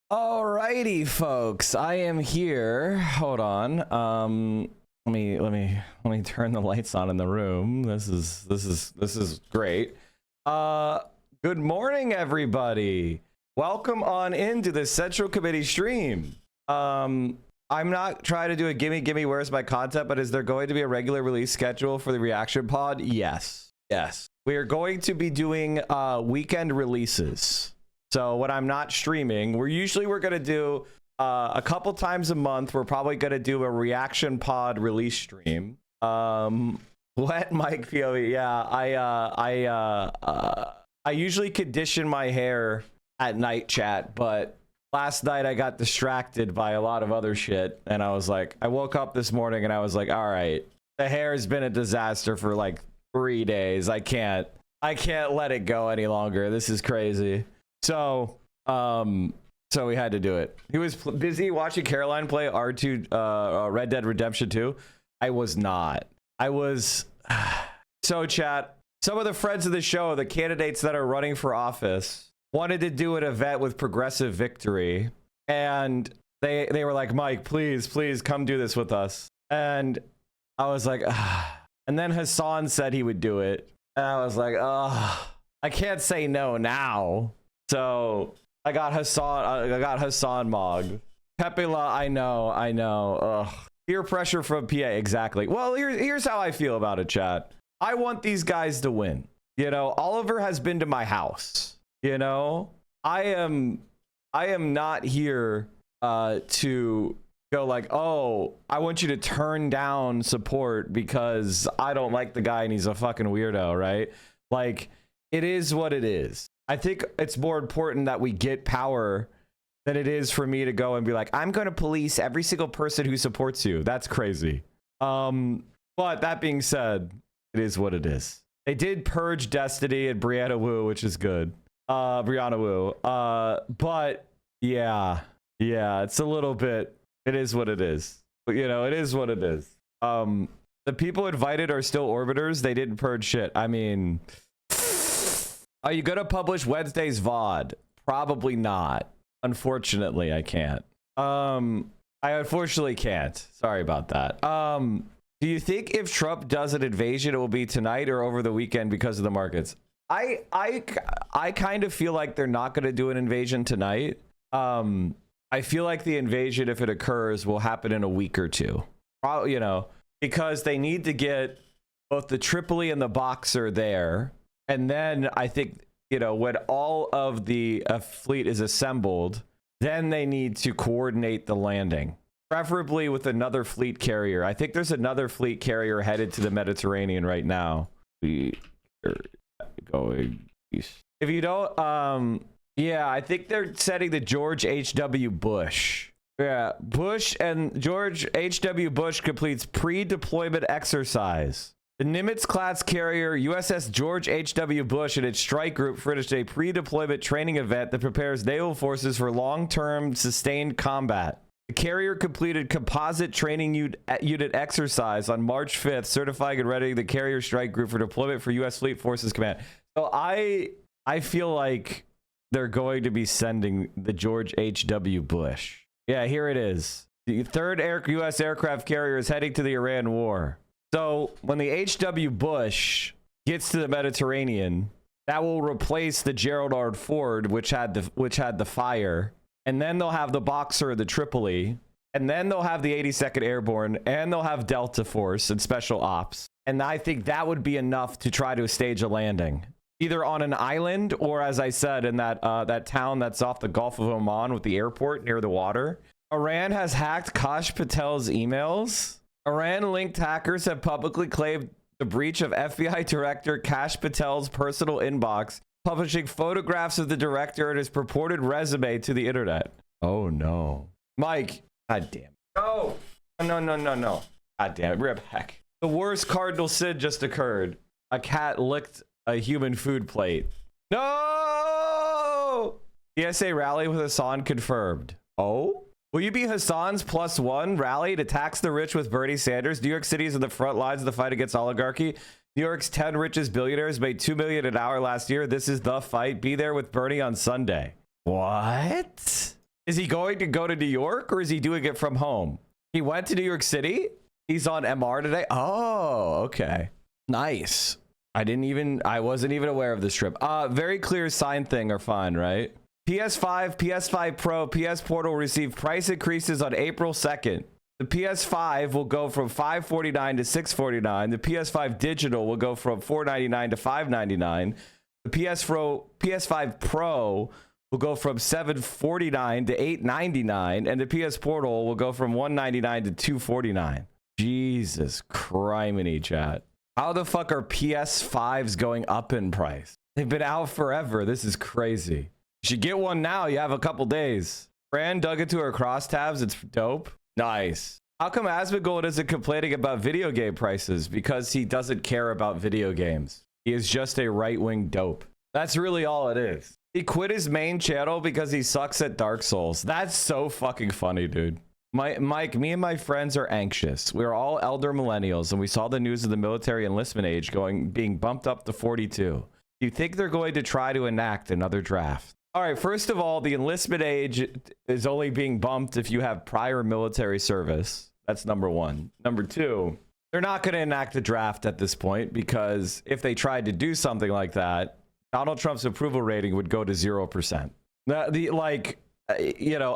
Alrighty, folks, I am here. Hold on. Let me turn the lights on in the room. This is great. Good morning, everybody. Welcome on into the Central Committee stream. I'm not trying to do a gimme where's my content, but is there going to be a regular release schedule for the reaction pod? Yes. We are going to be doing weekend releases. So when I'm not streaming, we're going to do a couple times a month. We're probably going to do a reaction pod release stream. Wet Mike POV. Yeah, I usually condition my hair at night, chat, but last night I got distracted by a lot of other shit, and I woke up this morning and I was like, all right, the hair has been a disaster for like 3 days. I can't let it go any longer. This is crazy. So we had to do it. He was busy watching Caroline play R2 Red Dead Redemption 2. I was not. I was so chat. Some of the friends of the show, the candidates that are running for office, wanted to do an event with Progressive Victory, and they were like, Mike, please come do this with us. And I was like, ah. And then Hassan said he would do it, and I was like, oh, I can't say no now. So I got Hassan Mog. Pepila, I know. Ugh. Peer pressure from PA, exactly. Well, here's how I feel about it, chat. I want these guys to win. You know, Oliver has been to my house. You know, I am not here to go like, oh, I want you to turn down support because I don't like the guy and he's a fucking weirdo, right? Like, it is what it is. I think it's more important that we get power than it is for me to go and be like, I'm going to police every single person who supports you. That's crazy. But that being said, it is what it is. They did purge Destiny and Brianna Wu, which is good. Brianna Wu. But yeah, it's a little bit, it is what it is. But, you know, it is what it is. The people invited are still orbiters. They didn't purge shit. I mean, are you going to publish Wednesday's VOD? Probably not. Unfortunately, I can't. I unfortunately can't. Sorry about that. Do you think if Trump does an invasion, it will be tonight or over the weekend because of the markets? I kind of feel like they're not going to do an invasion tonight. I feel like the invasion, if it occurs, will happen in a week or two. You know, because they need to get both the Tripoli and the Boxer there. And then I think, you know, when all of the fleet is assembled, then they need to coordinate the landing, preferably with another fleet carrier. I think there's another fleet carrier headed to the Mediterranean right now. We are going east. If you don't, yeah, I think they're setting the George H.W. Bush. Yeah, George H.W. Bush completes pre-deployment exercise. The Nimitz-class carrier USS George H.W. Bush and its strike group finished a pre-deployment training event that prepares naval forces for long-term sustained combat. The carrier completed composite training unit exercise on March 5th, certifying and readying the carrier strike group for deployment for U.S. Fleet Forces Command. So I feel like they're going to be sending the George H.W. Bush. Yeah, here it is. The third U.S. aircraft carrier is heading to the Iran war. So when the H.W. Bush gets to the Mediterranean, that will replace the Gerald R. Ford, which had the fire, and then they'll have the Boxer, the Tripoli, and then they'll have the 82nd Airborne, and they'll have Delta Force and Special Ops. And I think that would be enough to try to stage a landing, either on an island or, as I said, in that town that's off the Gulf of Oman with the airport near the water. Iran has hacked Kash Patel's emails. Iran-linked hackers have publicly claimed the breach of FBI Director Kash Patel's personal inbox, publishing photographs of the director and his purported resume to the internet. Oh no. Mike. God damn it. No. God damn it. Rip heck. The worst cardinal sin just occurred. A cat licked a human food plate. No! TSA rally with Hassan confirmed. Oh? Will you be Hassan's +1 rally to tax the rich with Bernie Sanders? New York City is in the front lines of the fight against oligarchy. New York's 10 richest billionaires made $2 million an hour last year. This is the fight. Be there with Bernie on Sunday. What? Is he going to go to New York or is he doing it from home? He went to New York City. He's on MR today. Oh, okay. Nice. I wasn't even aware of this trip. Very clear sign thing are fine, right? PS5, PS5 Pro, PS Portal receive price increases on April 2nd. The PS5 will go from $549 to $649. The PS5 Digital will go from $499 to $599. The PS5 Pro will go from $749 to $899, and the PS Portal will go from $199 to $249. Jesus criminy, chat. How the fuck are PS5s going up in price? They've been out forever. This is crazy. You should get one now. You have a couple days. Fran dug into her crosstabs. It's dope. Nice. How come Asmongold isn't complaining about video game prices? Because he doesn't care about video games. He is just a right-wing dope. That's really all it is. He quit his main channel because he sucks at Dark Souls. That's so fucking funny, dude. Mike, me and my friends are anxious. We're all elder millennials, and we saw the news of the military enlistment age being bumped up to 42. Do you think they're going to try to enact another draft? All right, first of all, the enlistment age is only being bumped if you have prior military service. That's number one. Number two, they're not going to enact a draft at this point because if they tried to do something like that, Donald Trump's approval rating would go to 0%.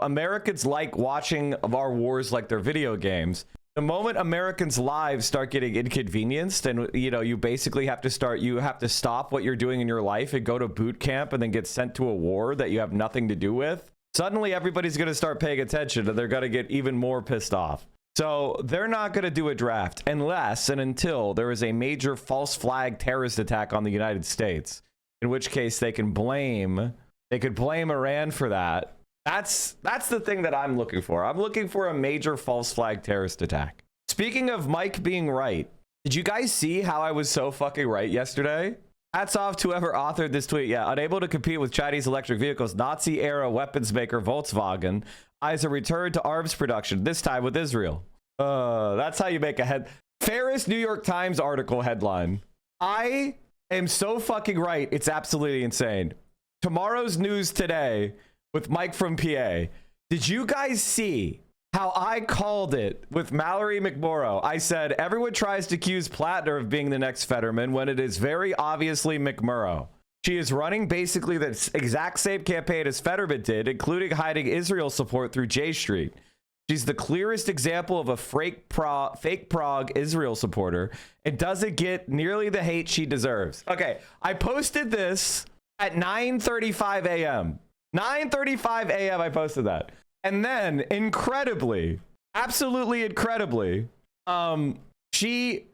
Americans like watching our wars like they're video games. The moment Americans' lives start getting inconvenienced and, you basically have to stop what you're doing in your life and go to boot camp and then get sent to a war that you have nothing to do with, suddenly everybody's going to start paying attention and they're going to get even more pissed off. So they're not going to do a draft unless and until there is a major false flag terrorist attack on the United States, in which case they could blame Iran for that. That's the thing that I'm looking for. I'm looking for a major false flag terrorist attack. Speaking of Mike being right, did you guys see how I was so fucking right yesterday? Hats off to whoever authored this tweet. Yeah, unable to compete with Chinese electric vehicles, Nazi-era weapons maker Volkswagen eyes a return to arms production, this time with Israel. That's how you make a head. Ferris New York Times article headline. I am so fucking right. It's absolutely insane. Tomorrow's news today with Mike from PA. Did you guys see how I called it with Mallory McMorrow? I said, everyone tries to accuse Plattner of being the next Fetterman when it is very obviously McMurrow. She is running basically the exact same campaign as Fetterman did, including hiding Israel support through J Street. She's the clearest example of a fake Prague Israel supporter and doesn't get nearly the hate she deserves. Okay, I posted this at 9:35 a.m. 9:35 a.m. I posted that. And then incredibly, absolutely incredibly, she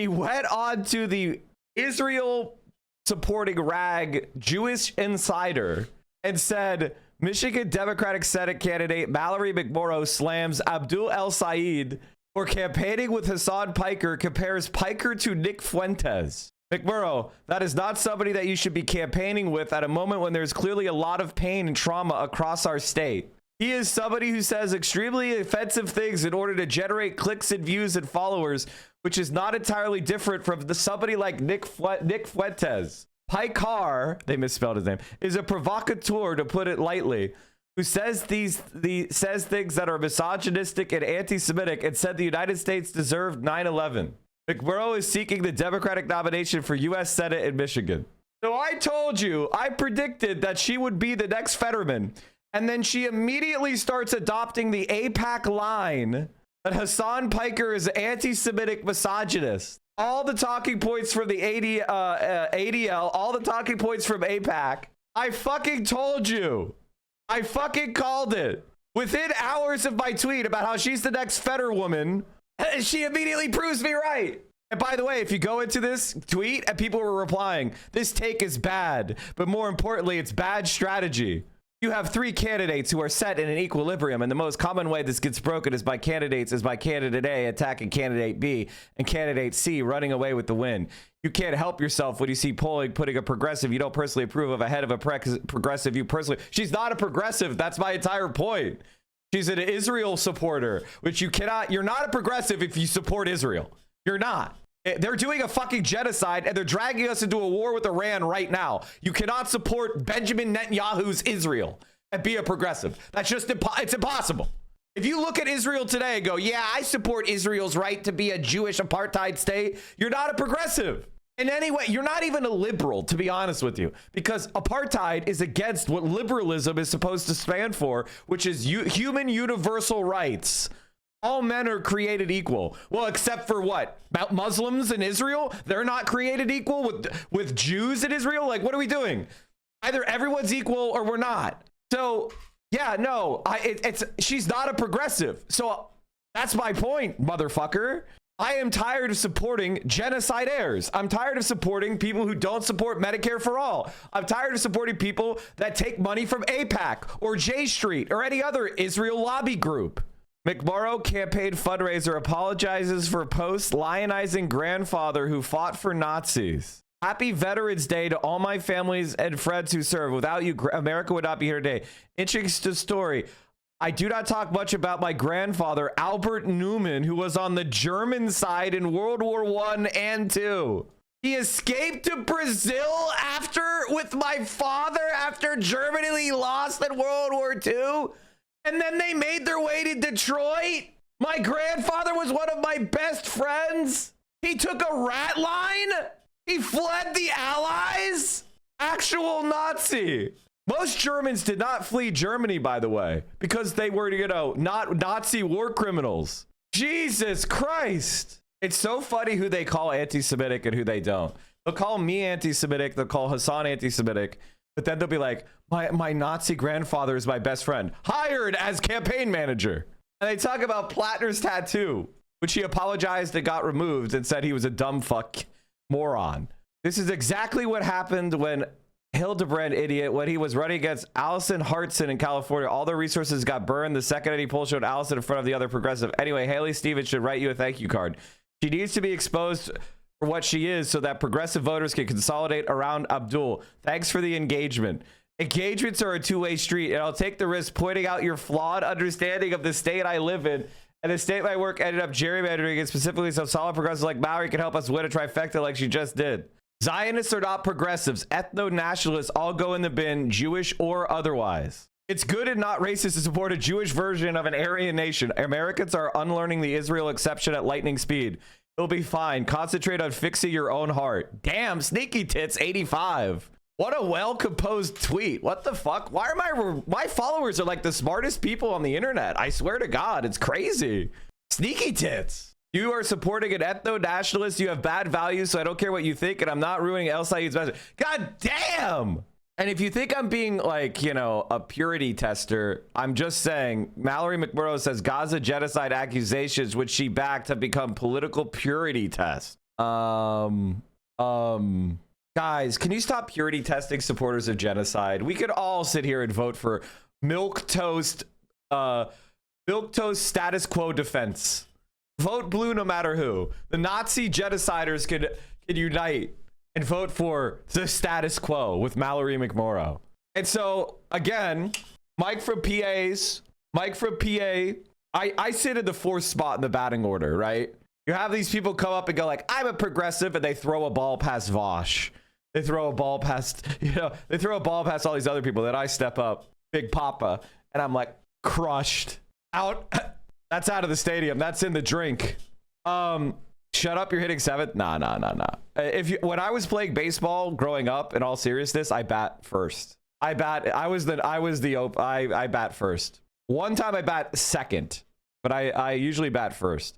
went on to the Israel supporting rag Jewish Insider and said Michigan Democratic Senate candidate Mallory McMorrow slams Abdul El Sayed for campaigning with Hassan Piker, compares Piker to Nick Fuentes. McMurrow, that is not somebody that you should be campaigning with at a moment when there's clearly a lot of pain and trauma across our state. He is somebody who says extremely offensive things in order to generate clicks and views and followers, which is not entirely different from somebody like Nick Fuentes. Piker, they misspelled his name, is a provocateur, to put it lightly, who says things that are misogynistic and anti-Semitic and said the United States deserved 9/11. McMurrow is seeking the Democratic nomination for U.S. Senate in Michigan. So I told you, I predicted that she would be the next Fetterman. And then she immediately starts adopting the AIPAC line that Hassan Piker is anti-Semitic misogynist. All the talking points from the ADL, all the talking points from AIPAC. I fucking told you. I fucking called it. Within hours of my tweet about how she's the next Fetterwoman, she immediately proves me right. And by the way, if you go into this tweet and people were replying, this take is bad, but more importantly, it's bad strategy. You have three candidates who are set in an equilibrium, and the most common way this gets broken is by candidate A attacking candidate B and candidate C running away with the win. You can't help yourself when you see polling putting a progressive you don't personally approve of ahead of a progressive you personally. She's not a progressive. That's my entire point. She's an Israel supporter, which you're not a progressive if you support Israel. You're not. They're doing a fucking genocide and they're dragging us into a war with Iran right now. You cannot support Benjamin Netanyahu's Israel. and be a progressive. That's just it's impossible. If you look at Israel today and go, yeah, I support Israel's right to be a Jewish apartheid state, you're not a progressive. In any way, you're not even a liberal, to be honest with you, because apartheid is against what liberalism is supposed to stand for, which is human universal rights. All men are created equal. Well, except for what? Muslims in Israel? They're not created equal with Jews in Israel? Like, what are we doing? Either everyone's equal or we're not. So, yeah, no, she's not a progressive. So that's my point, motherfucker. I am tired of supporting genocide heirs. I'm tired of supporting people who don't support Medicare for all. I'm tired of supporting people that take money from AIPAC or J Street or any other Israel lobby group. McMorrow campaign fundraiser apologizes for post lionizing grandfather who fought for Nazis. Happy Veterans Day to all my families and friends who serve. Without you, America would not be here today. Interesting story. I do not talk much about my grandfather, Albert Newman, who was on the German side in World War I and II. He escaped to Brazil with my father after Germany lost in World War II. And then they made their way to Detroit. My grandfather was one of my best friends. He took a rat line. He fled the Allies. Actual Nazi. Most Germans did not flee Germany, by the way, because they were, not Nazi war criminals. Jesus Christ. It's so funny who they call anti-Semitic and who they don't. They'll call me anti-Semitic. They'll call Hassan anti-Semitic. But then they'll be like, my Nazi grandfather is my best friend. Hired as campaign manager. And they talk about Plattner's tattoo, which he apologized and got removed and said he was a dumb fuck moron. This is exactly what happened when Hildebrand idiot, when he was running against Allison Hartson in California. All the resources got burned. The second any poll showed Allison in front of the other progressive. Anyway, Haley Stevens should write you a thank you card. She needs to be exposed for what she is so that progressive voters can consolidate around Abdul. Thanks for the engagement. Engagements are a two-way street, and I'll take the risk pointing out your flawed understanding of the state I live in. And the state my work ended up gerrymandering it specifically so solid progressives like Mallory can help us win a trifecta like she just did. Zionists are not progressives. Ethno-nationalists all go in the bin, Jewish or otherwise. It's good and not racist to support a Jewish version of an Aryan nation. Americans are unlearning the Israel exception at lightning speed. It'll be fine. Concentrate on fixing your own heart. Damn, Sneaky Tits 85. What a well-composed tweet. What the fuck? Why are my followers are like the smartest people on the internet? I swear to God, it's crazy. Sneaky Tits. You are supporting an ethno-nationalist. You have bad values, so I don't care what you think, and I'm not ruining El Sayed's message. God damn! And if you think I'm being like, a purity tester, I'm just saying, Mallory McMurrow says Gaza genocide accusations, which she backed, have become political purity tests. Guys, can you stop purity testing supporters of genocide? We could all sit here and vote for milquetoast status quo defense. Vote blue no matter who. The Nazi genociders could unite and vote for the status quo with Mallory McMorrow. And so, again, Mike from PA, I sit in the fourth spot in the batting order, right? You have these people come up and go like, I'm a progressive, and they throw a ball past Vosh. They throw a ball past, they throw a ball past all these other people. Then I step up, Big Papa, and I'm like, crushed. Out. That's out of the stadium. That's in the drink. Shut up. You're hitting seventh. Nah. When I was playing baseball growing up, in all seriousness, I bat first. I bat first. One time I bat second, but I usually bat first.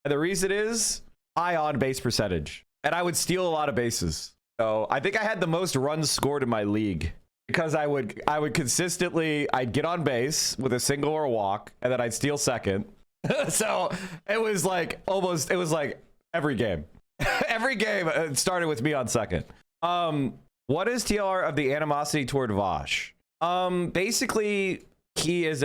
And the reason is high on base percentage, and I would steal a lot of bases. So I think I had the most runs scored in my league. Because I would consistently, I'd get on base with a single or a walk, and then I'd steal second. So it was like every game. Every game it started with me on second. What is TLR of the animosity toward Vosh? Basically, he is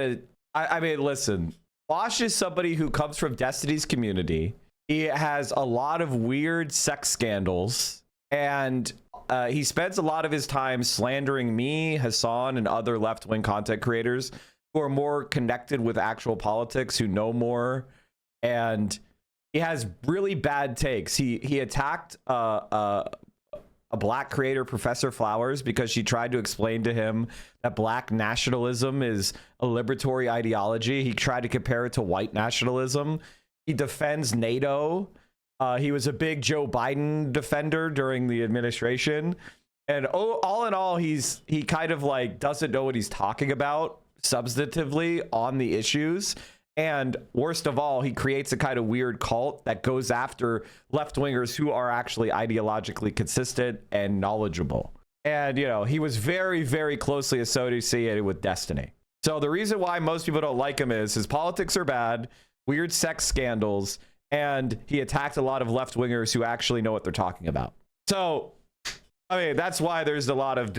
I mean, listen, Vosh is somebody who comes from Destiny's community. He has a lot of weird sex scandals, and he spends a lot of his time slandering me, Hassan, and other left-wing content creators who are more connected with actual politics, who know more. And he has really bad takes. He attacked a black creator, Professor Flowers, because she tried to explain to him that black nationalism is a liberatory ideology. He tried to compare it to white nationalism. He defends NATO. He was a big Joe Biden defender during the administration. And all in all, he kind of like doesn't know what he's talking about substantively on the issues. And worst of all, he creates a kind of weird cult that goes after left-wingers who are actually ideologically consistent and knowledgeable. And, you know, he was very, very closely associated with Destiny. So the reason why most people don't like him is his politics are bad, weird sex scandals, and he attacked a lot of left-wingers who actually know what they're talking about. So, I mean, that's why there's a lot of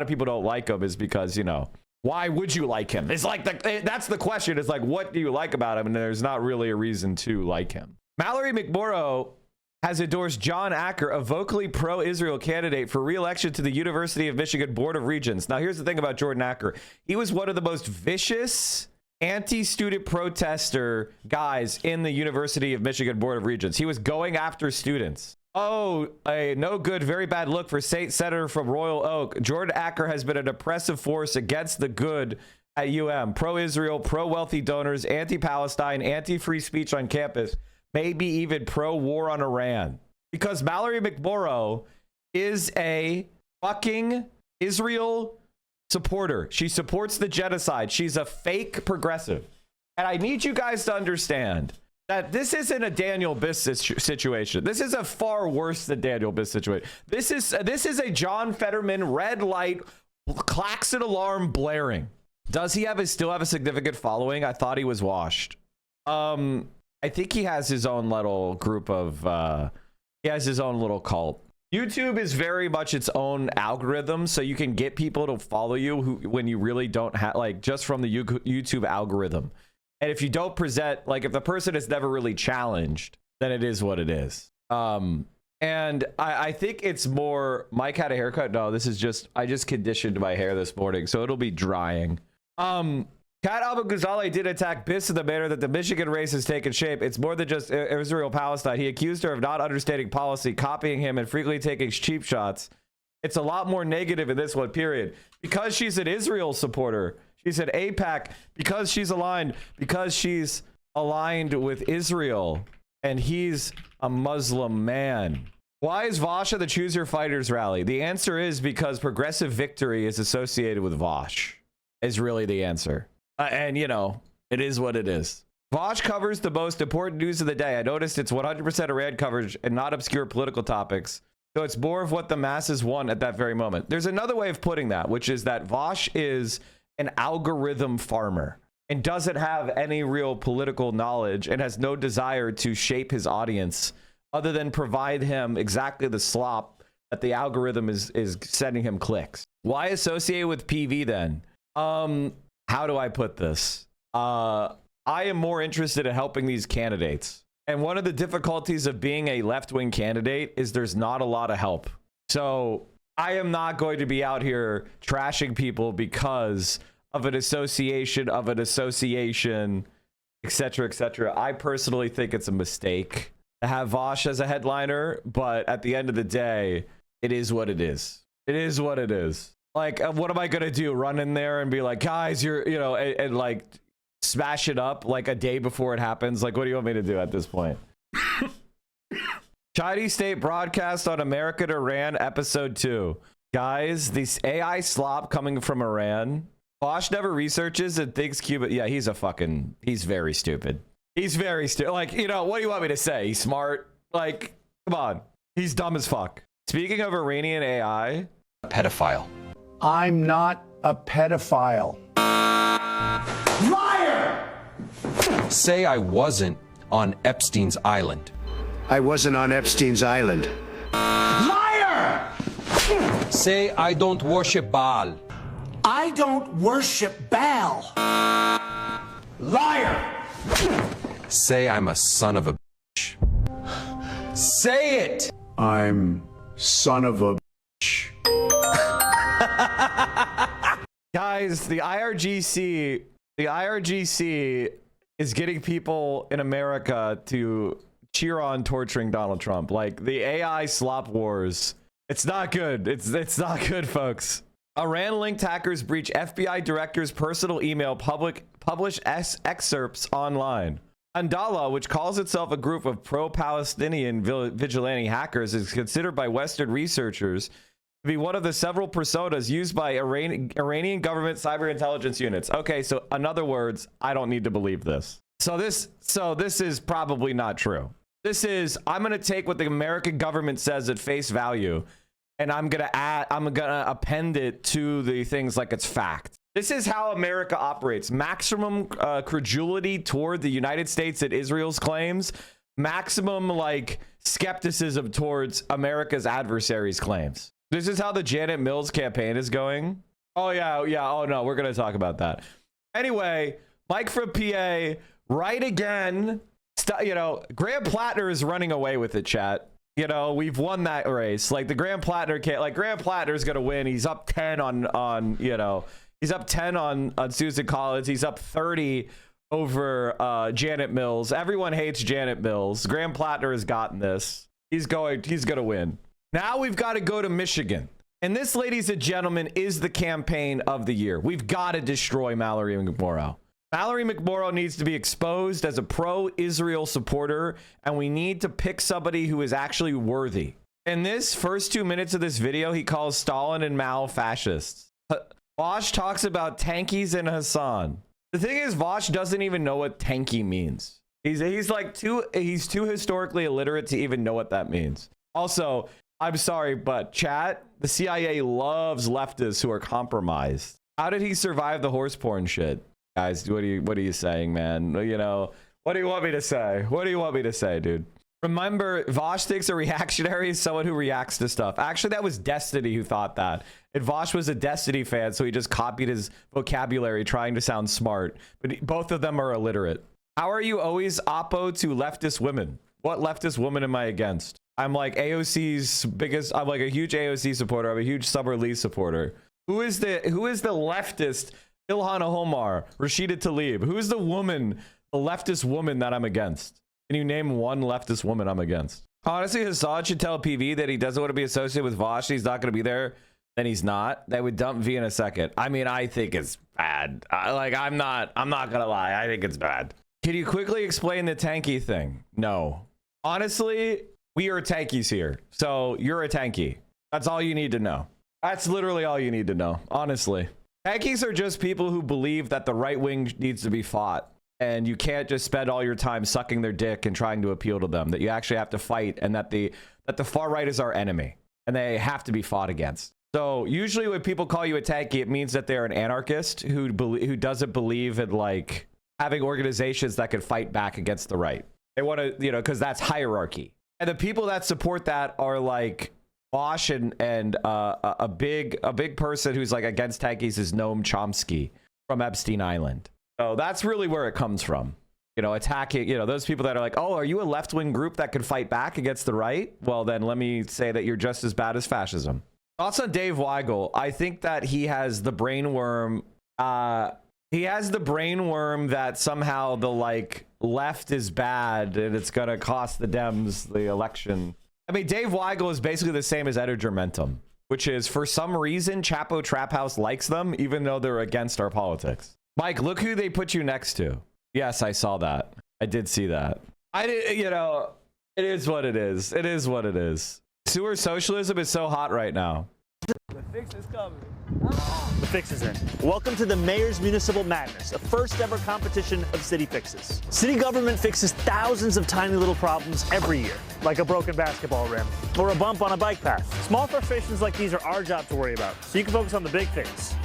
people don't like him, is because, you know, why would you like him? It's like that's the question. It's like, what do you like about him? And there's not really a reason to like him. Mallory McMorrow has endorsed John Acker, a vocally pro-Israel candidate for re-election to the University of Michigan Board of Regents. Now, here's the thing about Jordan Acker. He was one of the most vicious anti-student protester guys in the University of Michigan Board of Regents. He was going after students. Oh, a no good, very bad look for state senator from Royal Oak. Jordan Acker has been an oppressive force against the good at UM. Pro-Israel, pro-wealthy donors, anti-Palestine, anti-free speech on campus, maybe even pro-war on Iran. Because Mallory McMorrow is a fucking Israel supporter. She supports the genocide. She's a fake progressive. And I need you guys to understand that this isn't a Daniel Biss situation. This is a far worse than Daniel Biss situation. This is a John Fetterman red light klaxon alarm blaring. Does he still have a significant following? I thought he was washed. I think he has his own little group of he has his own little cult. YouTube is very much its own algorithm, so you can get people to follow you when you really don't have, like, just from the YouTube algorithm. And if you don't present, like, if the person is never really challenged, then it is what it is. And I think it's more, Mike had a haircut. No, this is just, I just conditioned my hair this morning, so it'll be drying. Kat Abu-Ghazaleh did attack Biss in the manner that the Michigan race has taken shape. It's more than just Israel-Palestine. He accused her of not understanding policy, copying him, and frequently taking cheap shots. It's a lot more negative in this one, period. Because she's an Israel supporter. She's an AIPAC because she's aligned with Israel, and he's a Muslim man. Why is Vosh at the Choose Your Fighters rally? The answer is because progressive victory is associated with Vosh, is really the answer. And, you know, it is what it is. Vosh covers the most important news of the day. I noticed it's 100% Iran coverage and not obscure political topics. So it's more of what the masses want at that very moment. There's another way of putting that, which is that Vosh is an algorithm farmer and doesn't have any real political knowledge and has no desire to shape his audience other than provide him exactly the slop that the algorithm is sending him clicks. Why associate with PV then? How do I put this? I am more interested in helping these candidates. And one of the difficulties of being a left-wing candidate is there's not a lot of help. So I am not going to be out here trashing people because of an association, etc., etc. I personally think it's a mistake to have Vosh as a headliner, but at the end of the day, it is what it is. It is what it is. Like, what am I going to do? Run in there and be like, guys, you're, you know, and like smash it up like a day before it happens? Like, what do you want me to do at this point? Chinese state broadcast on American Iran episode 2. Guys, this AI slop coming from Iran. Bosch never researches and thinks Cuba. Yeah, he's very stupid. He's very stupid. Like, you know, what do you want me to say? He's smart. Like, come on. He's dumb as fuck. Speaking of Iranian AI. A pedophile. I'm not a pedophile. Liar! Say I wasn't on Epstein's island. I wasn't on Epstein's island. Liar! Say I don't worship Baal. I don't worship Baal. Liar! Say I'm a son of a bitch. Say it! I'm son of a bitch. Guys, the IRGC is getting people in America to cheer on torturing Donald Trump. Like, the AI slop wars It's not good. It's not good, folks. Iran-linked hackers breach FBI director's personal email, publish excerpts online. Andala, which calls itself a group of pro-Palestinian vigilante hackers, is considered by Western researchers to be one of the several personas used by Iranian government cyber intelligence units. Okay, so in other words, I don't need to believe this. So this is probably not true. This is, I'm going to take what the American government says at face value, and I'm going to append it to the things like it's fact. This is how America operates. Maximum credulity toward the United States and Israel's claims. Maximum like skepticism towards America's adversaries' claims. This is how the Janet Mills campaign is going. Oh yeah. Oh no, we're going to talk about that. Anyway, Mike from PA, right again. You know, Graham Plattner is running away with it, chat. You know, we've won that race. Like the Graham Plattner can't, like Graham Plattner's going to win. He's up 10 on, you know, he's up 10 on Susan Collins. He's up 30 over Janet Mills. Everyone hates Janet Mills. Graham Plattner has gotten this. He's going to win. Now we've got to go to Michigan. And this, ladies and gentlemen, is the campaign of the year. We've got to destroy Mallory McMorrow. Mallory McMorrow needs to be exposed as a pro-Israel supporter, and we need to pick somebody who is actually worthy. In this first 2 minutes of this video, he calls Stalin and Mao fascists. Vosh talks about tankies and Hassan. The thing is, Vosh doesn't even know what tanky means. He's too historically illiterate to even know what that means. Also, I'm sorry, but chat, the CIA loves leftists who are compromised. How did he survive the horse porn shit? Guys, what are you saying, man? You know, what do you want me to say? What do you want me to say, dude? Remember, Vosh thinks a reactionary is someone who reacts to stuff. Actually, that was Destiny who thought that. And Vosh was a Destiny fan, so he just copied his vocabulary trying to sound smart. But both of them are illiterate. How are you always oppo to leftist women? What leftist woman am I against? I'm like AOC's biggest, I'm like a huge AOC supporter. I'm a huge Summer Lee supporter. Who is the leftist? Ilhan Omar, Rashida Tlaib. Who's the leftist woman that I'm against? Can you name one leftist woman I'm against? Honestly, Hassan should tell PV that he doesn't want to be associated with Vosh. He's not going to be there. Then he's not. They would dump V in a second. I mean, I think it's bad. I'm not going to lie. I think it's bad. Can you quickly explain the tanky thing? No. Honestly, we are tankies here. So you're a tanky. That's all you need to know. That's literally all you need to know. Honestly. Tankies are just people who believe that the right wing needs to be fought, and you can't just spend all your time sucking their dick and trying to appeal to them, that you actually have to fight, and that the far right is our enemy and they have to be fought against. So usually when people call you a tanky, it means that they're an anarchist who doesn't believe in like having organizations that can fight back against the right. They want to, you know, because that's hierarchy. And the people that support that are like Bosch and a big person who's like against tankies is Noam Chomsky from Epstein Island. So that's really where it comes from. You know, attacking, you know, those people that are like, oh, are you a left-wing group that can fight back against the right? Well, then let me say that you're just as bad as fascism. Thoughts on Dave Weigel? I think that he has the brainworm. He has the brainworm that somehow the like left is bad and it's gonna cost the Dems the election. I mean, Dave Weigel is basically the same as Edgermentum, which is for some reason Chapo Trap House likes them even though they're against our politics. Mike, look who they put you next to. Yes, I saw that. I did see that. I did, you know, it is what it is. It is what it is. Sewer socialism is so hot right now. The fix is coming. The fix is in. Welcome to the Mayor's Municipal Madness, a first ever competition of city fixes. City government fixes thousands of tiny little problems every year, like a broken basketball rim or a bump on a bike path. Small frustrations like these are our job to worry about, so you can focus on the big things.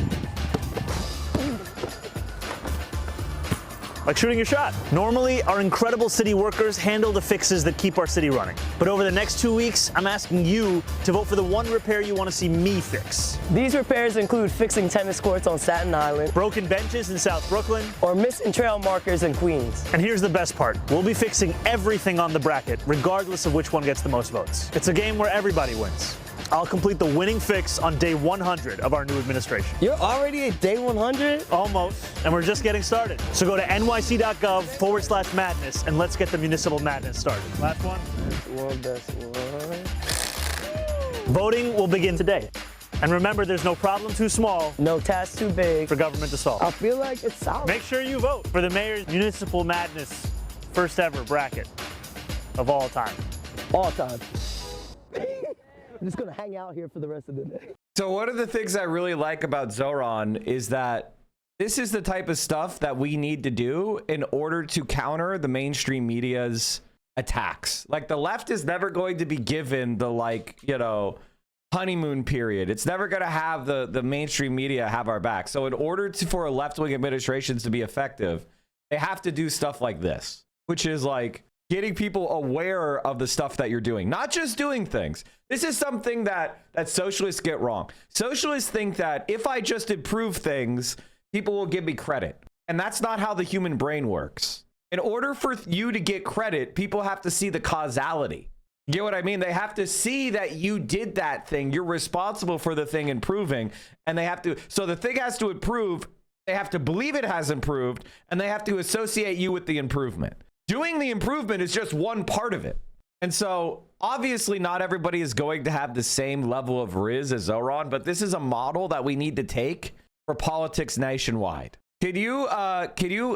Like shooting your shot. Normally, our incredible city workers handle the fixes that keep our city running. But over the next 2 weeks, I'm asking you to vote for the one repair you want to see me fix. These repairs include fixing tennis courts on Staten Island, broken benches in South Brooklyn, or missing trail markers in Queens. And here's the best part. We'll be fixing everything on the bracket, regardless of which one gets the most votes. It's a game where everybody wins. I'll complete the winning fix on day 100 of our new administration. You're already at day 100? Almost, and we're just getting started. So go to nyc.gov/madness and let's get the municipal madness started. Last one. That's one. Voting will begin today. And remember, there's no problem too small, No task too big. for government to solve. I feel like it's solid. Make sure you vote for the Mayor's Municipal Madness first ever bracket of all time. All time. I'm just gonna hang out here for the rest of the day. So one of the things I really like about Zoran is that this is the type of stuff that we need to do in order to counter the mainstream media's attacks. Like, the left is never going to be given the, like, you know, honeymoon period. It's never going to have the mainstream media have our back. So in order for a left-wing administrations to be effective, they have to do stuff like this, which is like getting people aware of the stuff that you're doing, not just doing things. This is something that socialists get wrong. Socialists think that if I just improve things, people will give me credit. And that's not how the human brain works. In order for you to get credit, people have to see the causality. You get what I mean? They have to see that you did that thing. You're responsible for the thing improving. And they have to, so the thing has to improve. They have to believe it has improved. And they have to associate you with the improvement. Doing the improvement is just one part of it. And so obviously not everybody is going to have the same level of riz as Zoran, but this is a model that we need to take for politics nationwide. Can you,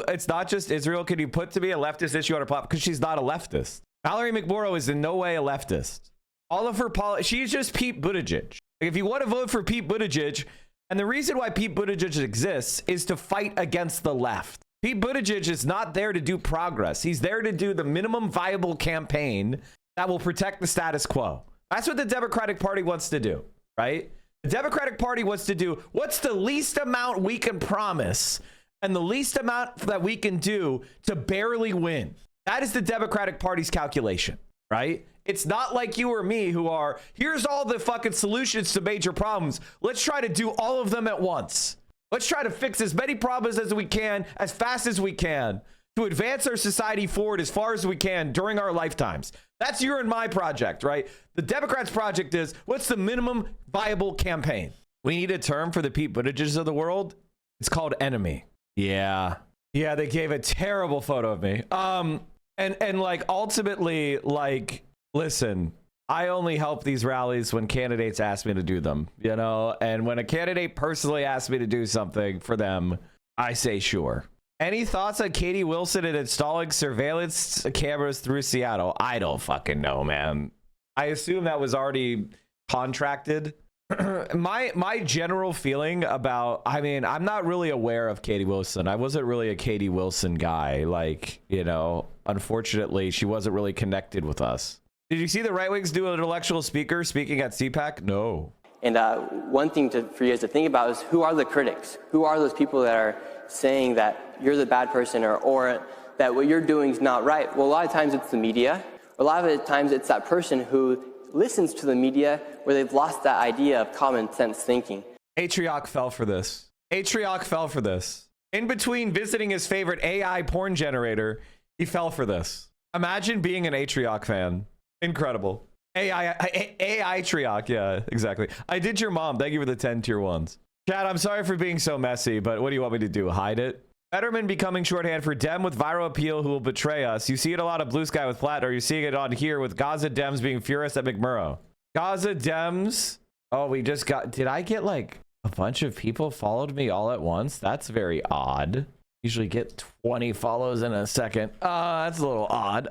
it's not just Israel. Can you put to me a leftist issue on her platform? Because she's not a leftist. Mallory McMorrow is in no way a leftist. All of her she's just Pete Buttigieg. Like, if you want to vote for Pete Buttigieg, and the reason why Pete Buttigieg exists is to fight against the left. Pete Buttigieg is not there to do progress. He's there to do the minimum viable campaign that will protect the status quo. That's what the Democratic Party wants to do, right? The Democratic Party wants to do what's the least amount we can promise and the least amount that we can do to barely win. That is the Democratic Party's calculation, right? It's not like you or me who are, here's all the fucking solutions to major problems. Let's try to do all of them at once. Let's try to fix as many problems as we can, as fast as we can, to advance our society forward as far as we can during our lifetimes. That's your and my project, right? The Democrats' project is, what's the minimum viable campaign? We need a term for the Pete Buttigieg of the world. It's called enemy. Yeah, they gave a terrible photo of me. And like, ultimately, like, listen, I only help these rallies when candidates ask me to do them, you know? And when a candidate personally asks me to do something for them, I say sure. Any thoughts on Katie Wilson and installing surveillance cameras through Seattle? I don't fucking know, man. I assume that was already contracted. My general feeling about, I mean, I'm not really aware of Katie Wilson. I wasn't really a Katie Wilson guy. Like, you know, unfortunately, she wasn't really connected with us. Did you see the right wings do an intellectual speaker speaking at CPAC? No. And one thing for you guys to think about is, who are the critics? Who are those people that are saying that you're the bad person or that what you're doing is not right? Well, a lot of times it's the media. A lot of the times it's that person who listens to the media where they've lost that idea of common sense thinking. Atrioc fell for this. Atrioc fell for this. In between visiting his favorite AI porn generator, he fell for this. Imagine being an Atrioc fan. Incredible. AI Trioc. Yeah, exactly. I did your mom. Thank you for the 10 tier 1s. Chad, I'm sorry for being so messy, but what do you want me to do? Hide it? Fetterman becoming shorthand for Dem with viral appeal who will betray us. You see it a lot of Blue Sky with Flat, or you're seeing it on here with Gaza Dems being furious at McMurrow. Gaza Dems. Oh, we just got, did I get like a bunch of people followed me all at once? That's very odd. Usually get 20 follows in a second. That's a little odd.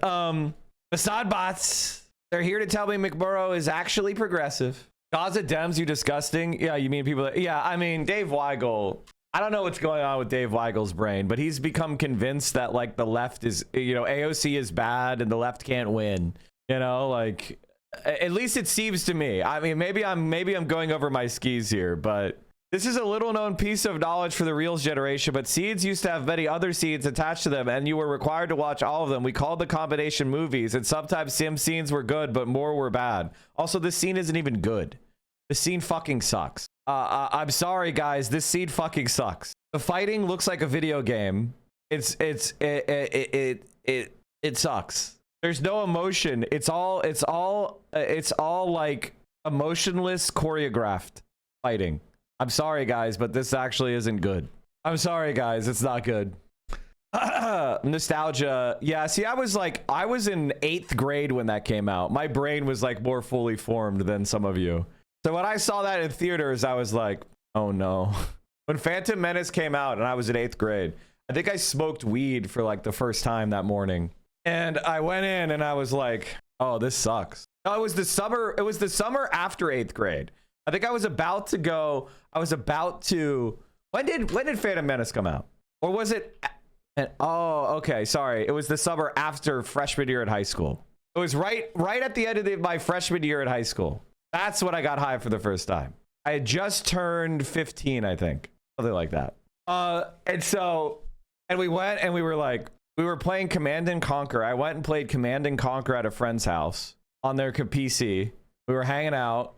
Assad bots. They're here to tell me McMurrow is actually progressive. Gaza Dems, you disgusting. Yeah, you mean people that, yeah, I mean, Dave Weigel. I don't know what's going on with Dave Weigel's brain, but he's become convinced that like the left is, you know, AOC is bad and the left can't win. You know, like, at least it seems to me. I mean, maybe I'm going over my skis here, but this is a little known piece of knowledge for the Reels generation, but seeds used to have many other seeds attached to them, and you were required to watch all of them. We called the combination movies, and sometimes some scenes were good, but more were bad. Also, this scene isn't even good. The scene fucking sucks. I'm sorry, guys. This scene fucking sucks. The fighting looks like a video game. It sucks. There's no emotion. It's all like emotionless choreographed fighting. I'm sorry, guys, but this actually isn't good. I'm sorry, guys. It's not good. nostalgia. Yeah, see, I was in 8th grade when that came out. My brain was like more fully formed than some of you. So when I saw that in theaters, I was like, oh no. When Phantom Menace came out and I was in 8th grade, I think I smoked weed for like the first time that morning. And I went in and I was like, oh, this sucks. No, it was the summer after 8th grade. I think I was about to, when did Phantom Menace come out? Or was it, oh, okay, sorry. It was the summer after freshman year at high school. It was right at the end of my freshman year at high school. That's when I got high for the first time. I had just turned 15, I think. Something like that. And we went and we were playing Command and Conquer. I went and played Command and Conquer at a friend's house on their PC. We were hanging out.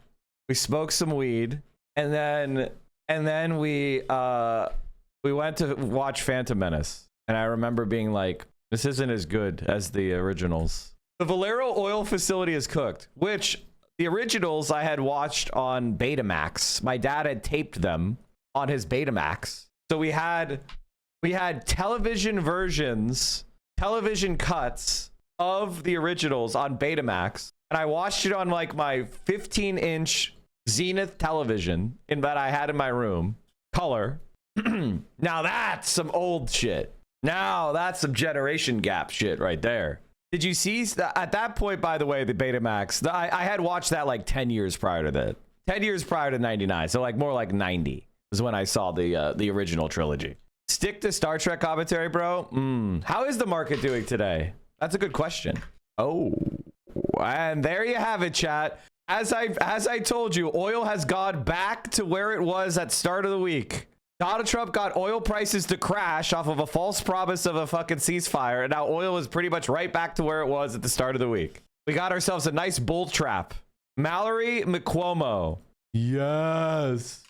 We smoked some weed. And then we went to watch Phantom Menace. And I remember being like, this isn't as good as the originals. The Valero oil facility is cooked, which the originals I had watched on Betamax. My dad had taped them on his Betamax. So we had television versions, television cuts of the originals on Betamax. And I watched it on like my 15-inch Zenith television that I had in my room, color. Now that's some old shit. Now that's some generation gap shit right there. Did you see at that point, by the way, the Betamax, I had watched that like 10 years prior to that. 10 years prior to 99. So like more like 90 is when I saw the original trilogy. Stick to Star Trek commentary, bro. How is the market doing today? That's a good question. Oh, and there you have it, chat. As I told you, oil has gone back to where it was at start of the week. Donald Trump got oil prices to crash off of a false promise of a fucking ceasefire, and now oil is pretty much right back to where it was at the start of the week. We got ourselves a nice bull trap. Mallory McCuomo. Yes.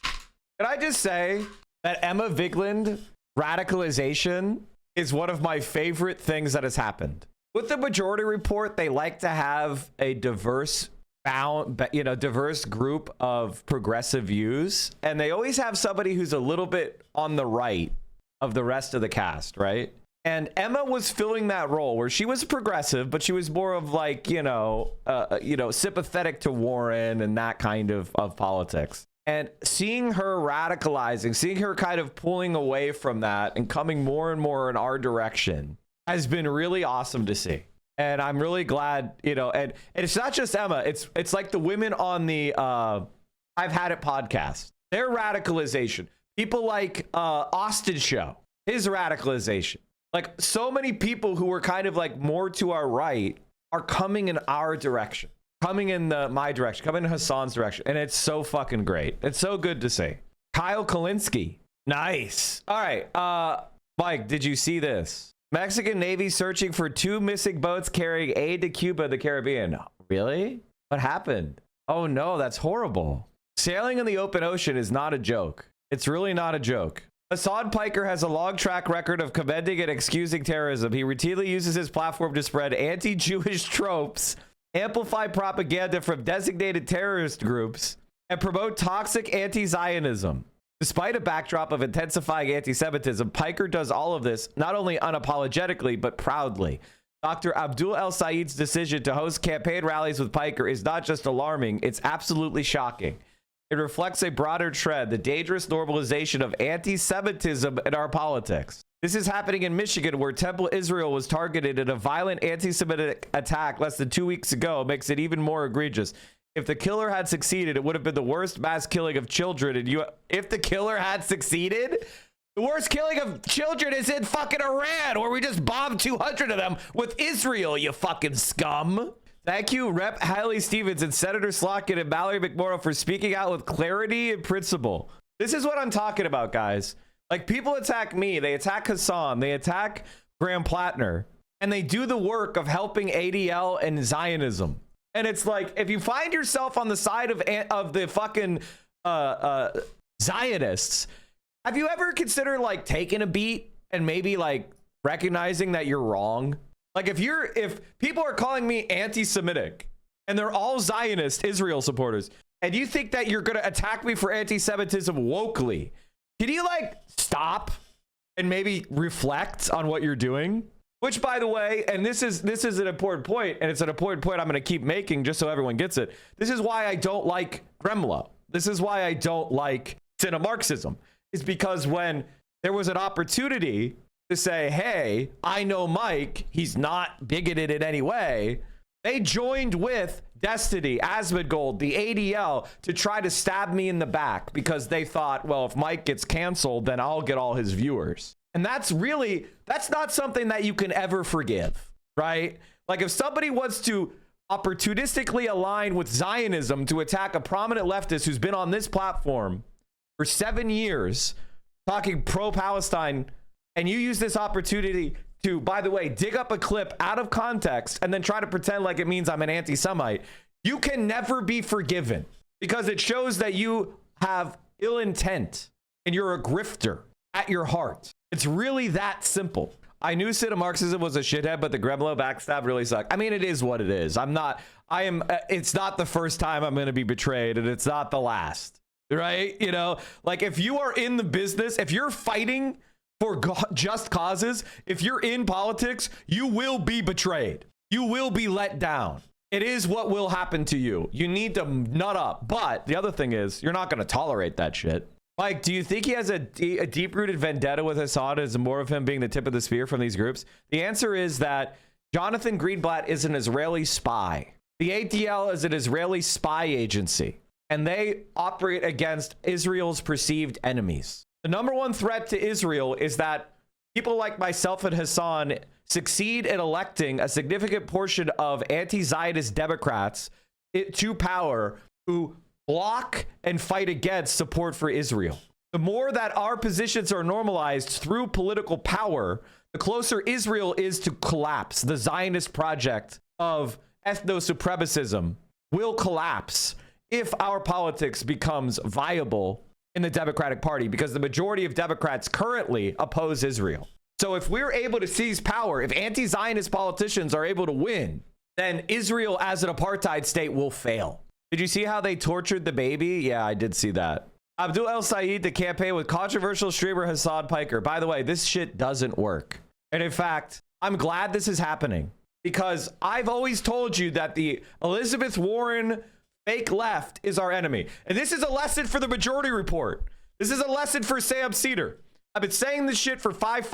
Can I just say that Emma Vigeland radicalization is one of my favorite things that has happened. With the Majority Report, they like to have a diverse group of progressive views, and they always have somebody who's a little bit on the right of the rest of the cast, right? And Emma was filling that role where she was progressive, but she was more of like, sympathetic to Warren and that kind of politics. And seeing her radicalizing, seeing her kind of pulling away from that and coming more and more in our direction has been really awesome to see. And I'm really glad, and it's not just Emma. It's like the women on the I've Had It podcast. Their radicalization. People like Austin Show. His radicalization. Like so many people who were kind of like more to our right are coming in our direction. Coming in my direction. Coming in Hassan's direction. And it's so fucking great. It's so good to see. Kyle Kalinske. Nice. All right. Mike, did you see this? Mexican Navy searching for 2 missing boats carrying aid to Cuba, the Caribbean. Really? What happened? Oh no, that's horrible. Sailing in the open ocean is not a joke. It's really not a joke. Hassan Piker has a long track record of commending and excusing terrorism. He routinely uses his platform to spread anti-Jewish tropes, amplify propaganda from designated terrorist groups, and promote toxic anti-Zionism. Despite a backdrop of intensifying anti-Semitism, Piker does all of this not only unapologetically, but proudly. Dr. Abdul El Sayed's decision to host campaign rallies with Piker is not just alarming, it's absolutely shocking. It reflects a broader trend, the dangerous normalization of anti-Semitism in our politics. This is happening in Michigan, where Temple Israel was targeted in a violent anti-Semitic attack less than 2 weeks ago, makes it even more egregious. If the killer had succeeded, it would have been the worst mass killing of children in If the killer had succeeded, the worst killing of children is in fucking Iran, where we just bombed 200 of them with Israel, you fucking scum. Thank you, Rep. Haley Stevens and Senator Slotkin and Mallory McMorrow for speaking out with clarity and principle. This is what I'm talking about, guys. Like, people attack me, they attack Hassan, they attack Graham Plattner, and they do the work of helping ADL and Zionism. And it's like, if you find yourself on the side of the fucking Zionists, have you ever considered like taking a beat and maybe like recognizing that you're wrong? Like if people are calling me anti-Semitic and they're all Zionist Israel supporters, and you think that you're going to attack me for anti-Semitism wokely, can you like stop and maybe reflect on what you're doing? Which, by the way, and this is an important point, and it's an important point I'm going to keep making just so everyone gets it. This is why I don't like Gremlo. This is why I don't like Marxism, is because when there was an opportunity to say, hey, I know Mike, he's not bigoted in any way, they joined with Destiny, Asmongold, the ADL to try to stab me in the back because they thought, well, if Mike gets canceled, then I'll get all his viewers. And that's not something that you can ever forgive, right? Like if somebody wants to opportunistically align with Zionism to attack a prominent leftist who's been on this platform for 7 years talking pro-Palestine, and you use this opportunity to, by the way, dig up a clip out of context and then try to pretend like it means I'm an anti-Semite, you can never be forgiven because it shows that you have ill intent and you're a grifter at your heart. It's really that simple. I knew Marxism was a shithead, but the Gremlo backstab really sucked. I mean, it is what it is. It's not the first time I'm going to be betrayed, and it's not the last, right? You know, like if you are in the business, if you're fighting for just causes, if you're in politics, you will be betrayed. You will be let down. It is what will happen to you. You need to nut up. But the other thing is, you're not going to tolerate that shit. Mike, do you think he has a deep-rooted vendetta with Assad? Is more of him being the tip of the spear from these groups? The answer is that Jonathan Greenblatt is an Israeli spy. The ADL is an Israeli spy agency, and they operate against Israel's perceived enemies. The number one threat to Israel is that people like myself and Hassan succeed in electing a significant portion of anti-Zionist Democrats to power who block and fight against support for Israel. The more that our positions are normalized through political power, the closer Israel is to collapse. The Zionist project of ethno-supremacism will collapse if our politics becomes viable in the Democratic Party, because the majority of Democrats currently oppose Israel. So if we're able to seize power, if anti-Zionist politicians are able to win, then Israel as an apartheid state will fail. Did you see how they tortured the baby? Yeah, I did see that. Abdul El Said, the campaign with controversial streamer Hassan Piker. By the way, this shit doesn't work. And in fact, I'm glad this is happening because I've always told you that the Elizabeth Warren fake left is our enemy. And this is a lesson for the Majority Report. This is a lesson for Sam Cedar. I've been saying this shit for 6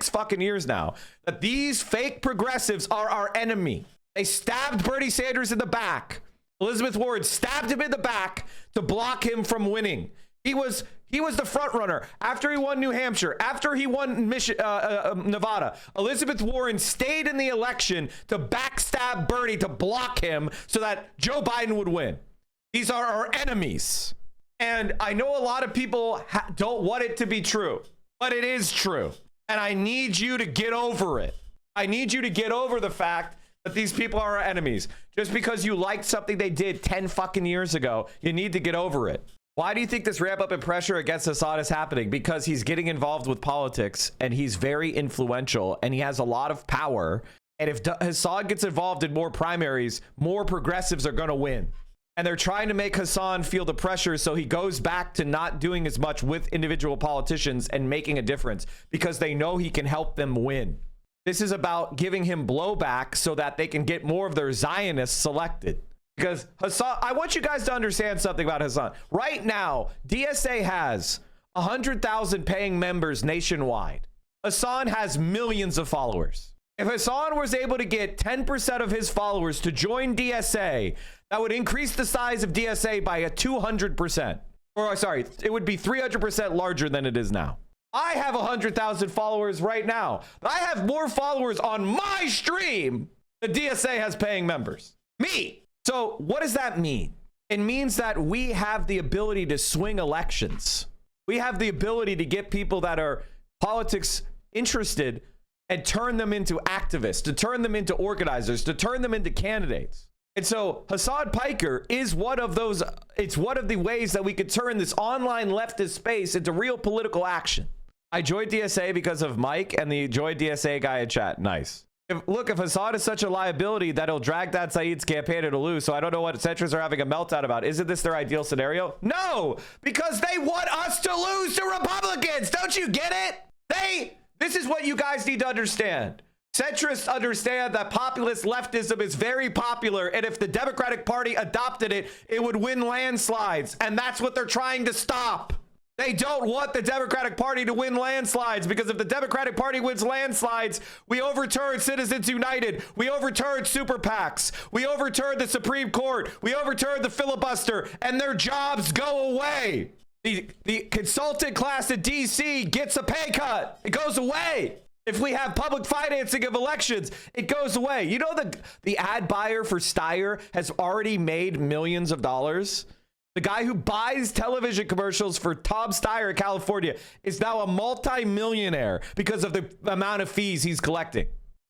fucking years now, that these fake progressives are our enemy. They stabbed Bernie Sanders in the back. Elizabeth Warren stabbed him in the back to block him from winning. He was the front runner after he won New Hampshire, after he won Nevada. Elizabeth Warren stayed in the election to backstab Bernie to block him so that Joe Biden would win. These are our enemies. And I know a lot of people don't want it to be true, but it is true. And I need you to get over it. I need you to get over the fact that these people are our enemies. Just because you liked something they did 10 fucking years ago, you need to get over it. Why do you think this ramp up in pressure against Assad is happening? Because he's getting involved with politics and he's very influential and he has a lot of power. And if Assad gets involved in more primaries, more progressives are going to win. And they're trying to make Hassan feel the pressure so he goes back to not doing as much with individual politicians and making a difference because they know he can help them win. This is about giving him blowback so that they can get more of their Zionists selected. Because Hassan, I want you guys to understand something about Hassan. Right now, DSA has 100,000 paying members nationwide. Hassan has millions of followers. If Hassan was able to get 10% of his followers to join DSA, that would increase the size of DSA by a 200%. Or sorry, it would be 300% larger than it is now. I have 100,000 followers right now. I have more followers on my stream than DSA has paying members. Me. So what does that mean? It means that we have the ability to swing elections. We have the ability to get people that are politics interested and turn them into activists, to turn them into organizers, to turn them into candidates. And so Hassan Piker is one of those, it's one of the ways that we could turn this online leftist space into real political action. I joined DSA because of Mike and the Joy DSA guy in chat. Nice. Look, if Assad is such a liability that he'll drag that Saeed's campaign to lose, so I don't know what centrists are having a meltdown about. Isn't this their ideal scenario? No, because they want us to lose to Republicans. Don't you get it? This is what you guys need to understand. Centrists understand that populist leftism is very popular, and if the Democratic Party adopted it, it would win landslides, and that's what they're trying to stop. They don't want the Democratic Party to win landslides, because if the Democratic Party wins landslides, we overturn Citizens United, we overturn super PACs, we overturn the Supreme Court, we overturn the filibuster, and their jobs go away. The consultant class in DC gets a pay cut. It goes away. If we have public financing of elections, it goes away. You know, the ad buyer for Steyer has already made millions of dollars. The guy who buys television commercials for Tom Steyer in California is now a multi-millionaire because of the amount of fees he's collecting.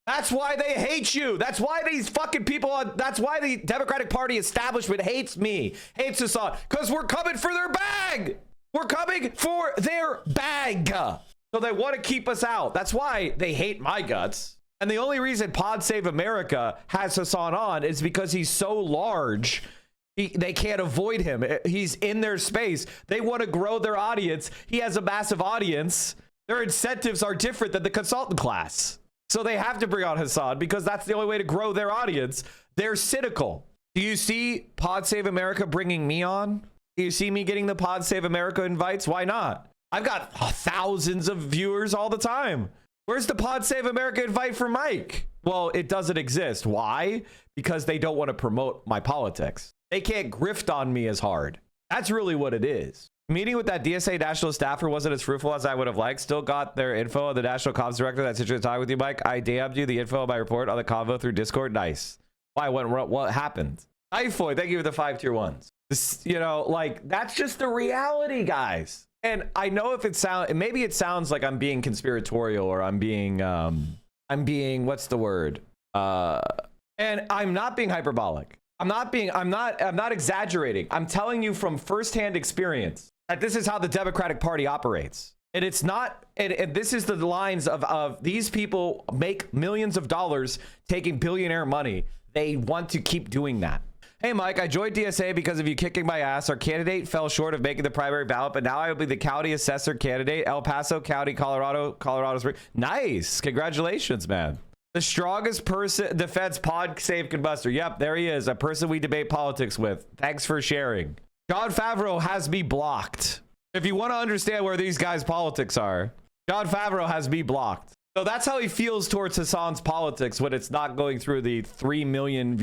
That's why they hate you. That's why these fucking people, that's why the Democratic Party establishment hates me, hates us all, because we're coming for their bag. We're coming for their bag. So they want to keep us out. That's why they hate my guts. And the only reason Pod Save America has Hassan on is because he's so large, they can't avoid him. He's in their space. They want to grow their audience. He has a massive audience. Their incentives are different than the consultant class. So they have to bring on Hassan because that's the only way to grow their audience. They're cynical. Do you see Pod Save America bringing me on? Do you see me getting the Pod Save America invites? Why not? I've got thousands of viewers all the time. Where's the Pod Save America invite for Mike? Well, it doesn't exist. Why? Because they don't want to promote my politics. They can't grift on me as hard. That's really what it is. Meeting with that DSA national staffer wasn't as fruitful as I would have liked. Still got their info on the national comms director. That's interesting to talk with you, Mike. I DM'd you the info on my report on the convo through Discord. Nice. Why? What happened? Typhoid, thank you for the 5 tier 1s. This, you know, like, that's just the reality, guys. And I know if maybe it sounds like I'm being conspiratorial or I'm being, what's the word? And I'm not being hyperbolic. I'm not exaggerating. I'm telling you from firsthand experience that this is how the Democratic Party operates. And it's not, and this is the lines of these people make millions of dollars taking billionaire money. They want to keep doing that. Hey, Mike, I joined DSA because of you kicking my ass. Our candidate fell short of making the primary ballot, but now I will be the county assessor candidate, El Paso County, Colorado Springs. Nice. Congratulations, man. The strongest person defense Pod Save Combustor. Yep, there he is. A person we debate politics with. Thanks for sharing. John Favreau has me blocked. If you want to understand where these guys' politics are, John Favreau has me blocked. So that's how he feels towards Hassan's politics when it's not going through the 3 million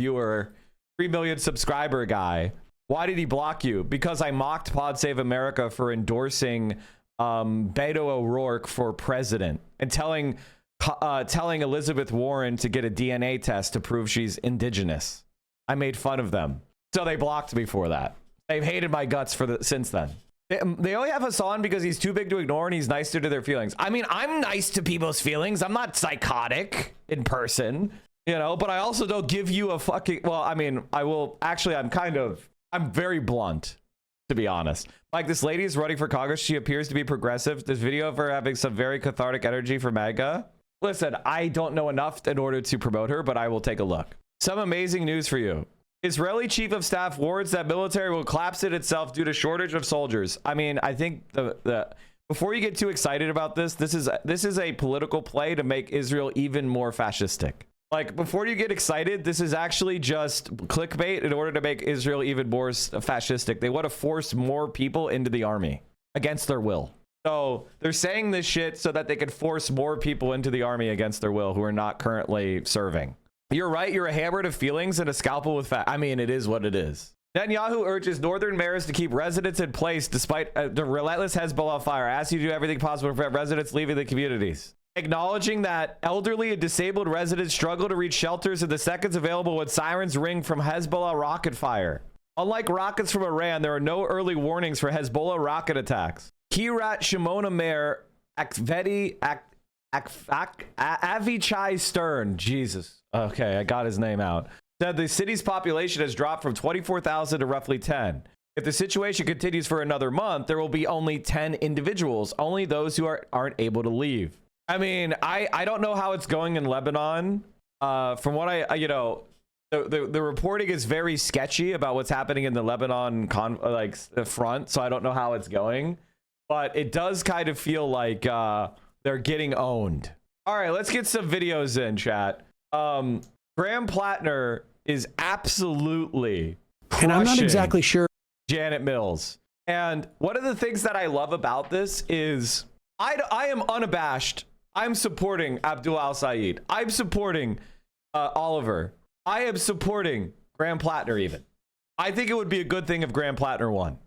subscriber guy. Why did he block you? Because I mocked Pod Save America for endorsing Beto O'Rourke for president and telling Elizabeth Warren to get a DNA test to prove she's indigenous. I made fun of them. So they blocked me for that. They've hated my guts since then. They only have Hassan because he's too big to ignore and he's nicer to their feelings. I mean, I'm nice to people's feelings. I'm not psychotic in person. You know, but I also don't give you a fucking, well, I mean, I will actually, I'm very blunt, to be honest. Like, this lady is running for Congress. She appears to be progressive. This video of her having some very cathartic energy for MAGA. Listen, I don't know enough in order to promote her, but I will take a look. Some amazing news for you. Israeli chief of staff warns that military will collapse in itself due to shortage of soldiers. I mean, I think before you get too excited about this is a political play to make Israel even more fascistic. Like, before you get excited, this is actually just clickbait in order to make Israel even more fascistic. They want to force more people into the army against their will. So they're saying this shit so that they can force more people into the army against their will who are not currently serving. You're right. You're a hammer to feelings and a scalpel with fat. I mean, it is what it is. Netanyahu urges northern mayors to keep residents in place despite the relentless Hezbollah fire. Asks you to do everything possible to prevent residents leaving the communities. Acknowledging that elderly and disabled residents struggle to reach shelters in the seconds available when sirens ring from Hezbollah rocket fire. Unlike rockets from Iran, there are no early warnings for Hezbollah rocket attacks. Kiryat Shimona Mayor Avichai Stern, Jesus, okay, I got his name out, said the city's population has dropped from 24,000 to roughly 10. If the situation continues for another month, there will be only 10 individuals, only those who aren't able to leave. I mean, I don't know how it's going in Lebanon. From what the reporting is very sketchy about what's happening in the Lebanon front, so I don't know how it's going. But it does kind of feel like they're getting owned. All right, let's get some videos in, chat. Graham Plattner is absolutely And I'm not crushing exactly sure. Janet Mills. And one of the things that I love about this is I am unabashed. I'm supporting Abdul Al-Sayed. I'm supporting Oliver. I am supporting Graham Plattner even. I think it would be a good thing if Graham Plattner won.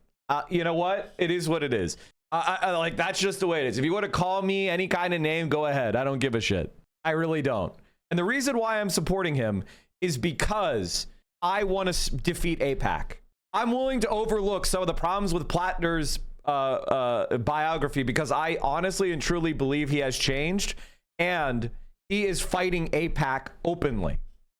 You know what? It is what it is. I like, that's just the way it is. If you want to call me any kind of name, go ahead. I don't give a shit. I really don't. And the reason why I'm supporting him is because I want to defeat AIPAC. I'm willing to overlook some of the problems with Plattner's biography because I honestly and truly believe he has changed, and he is fighting AIPAC openly.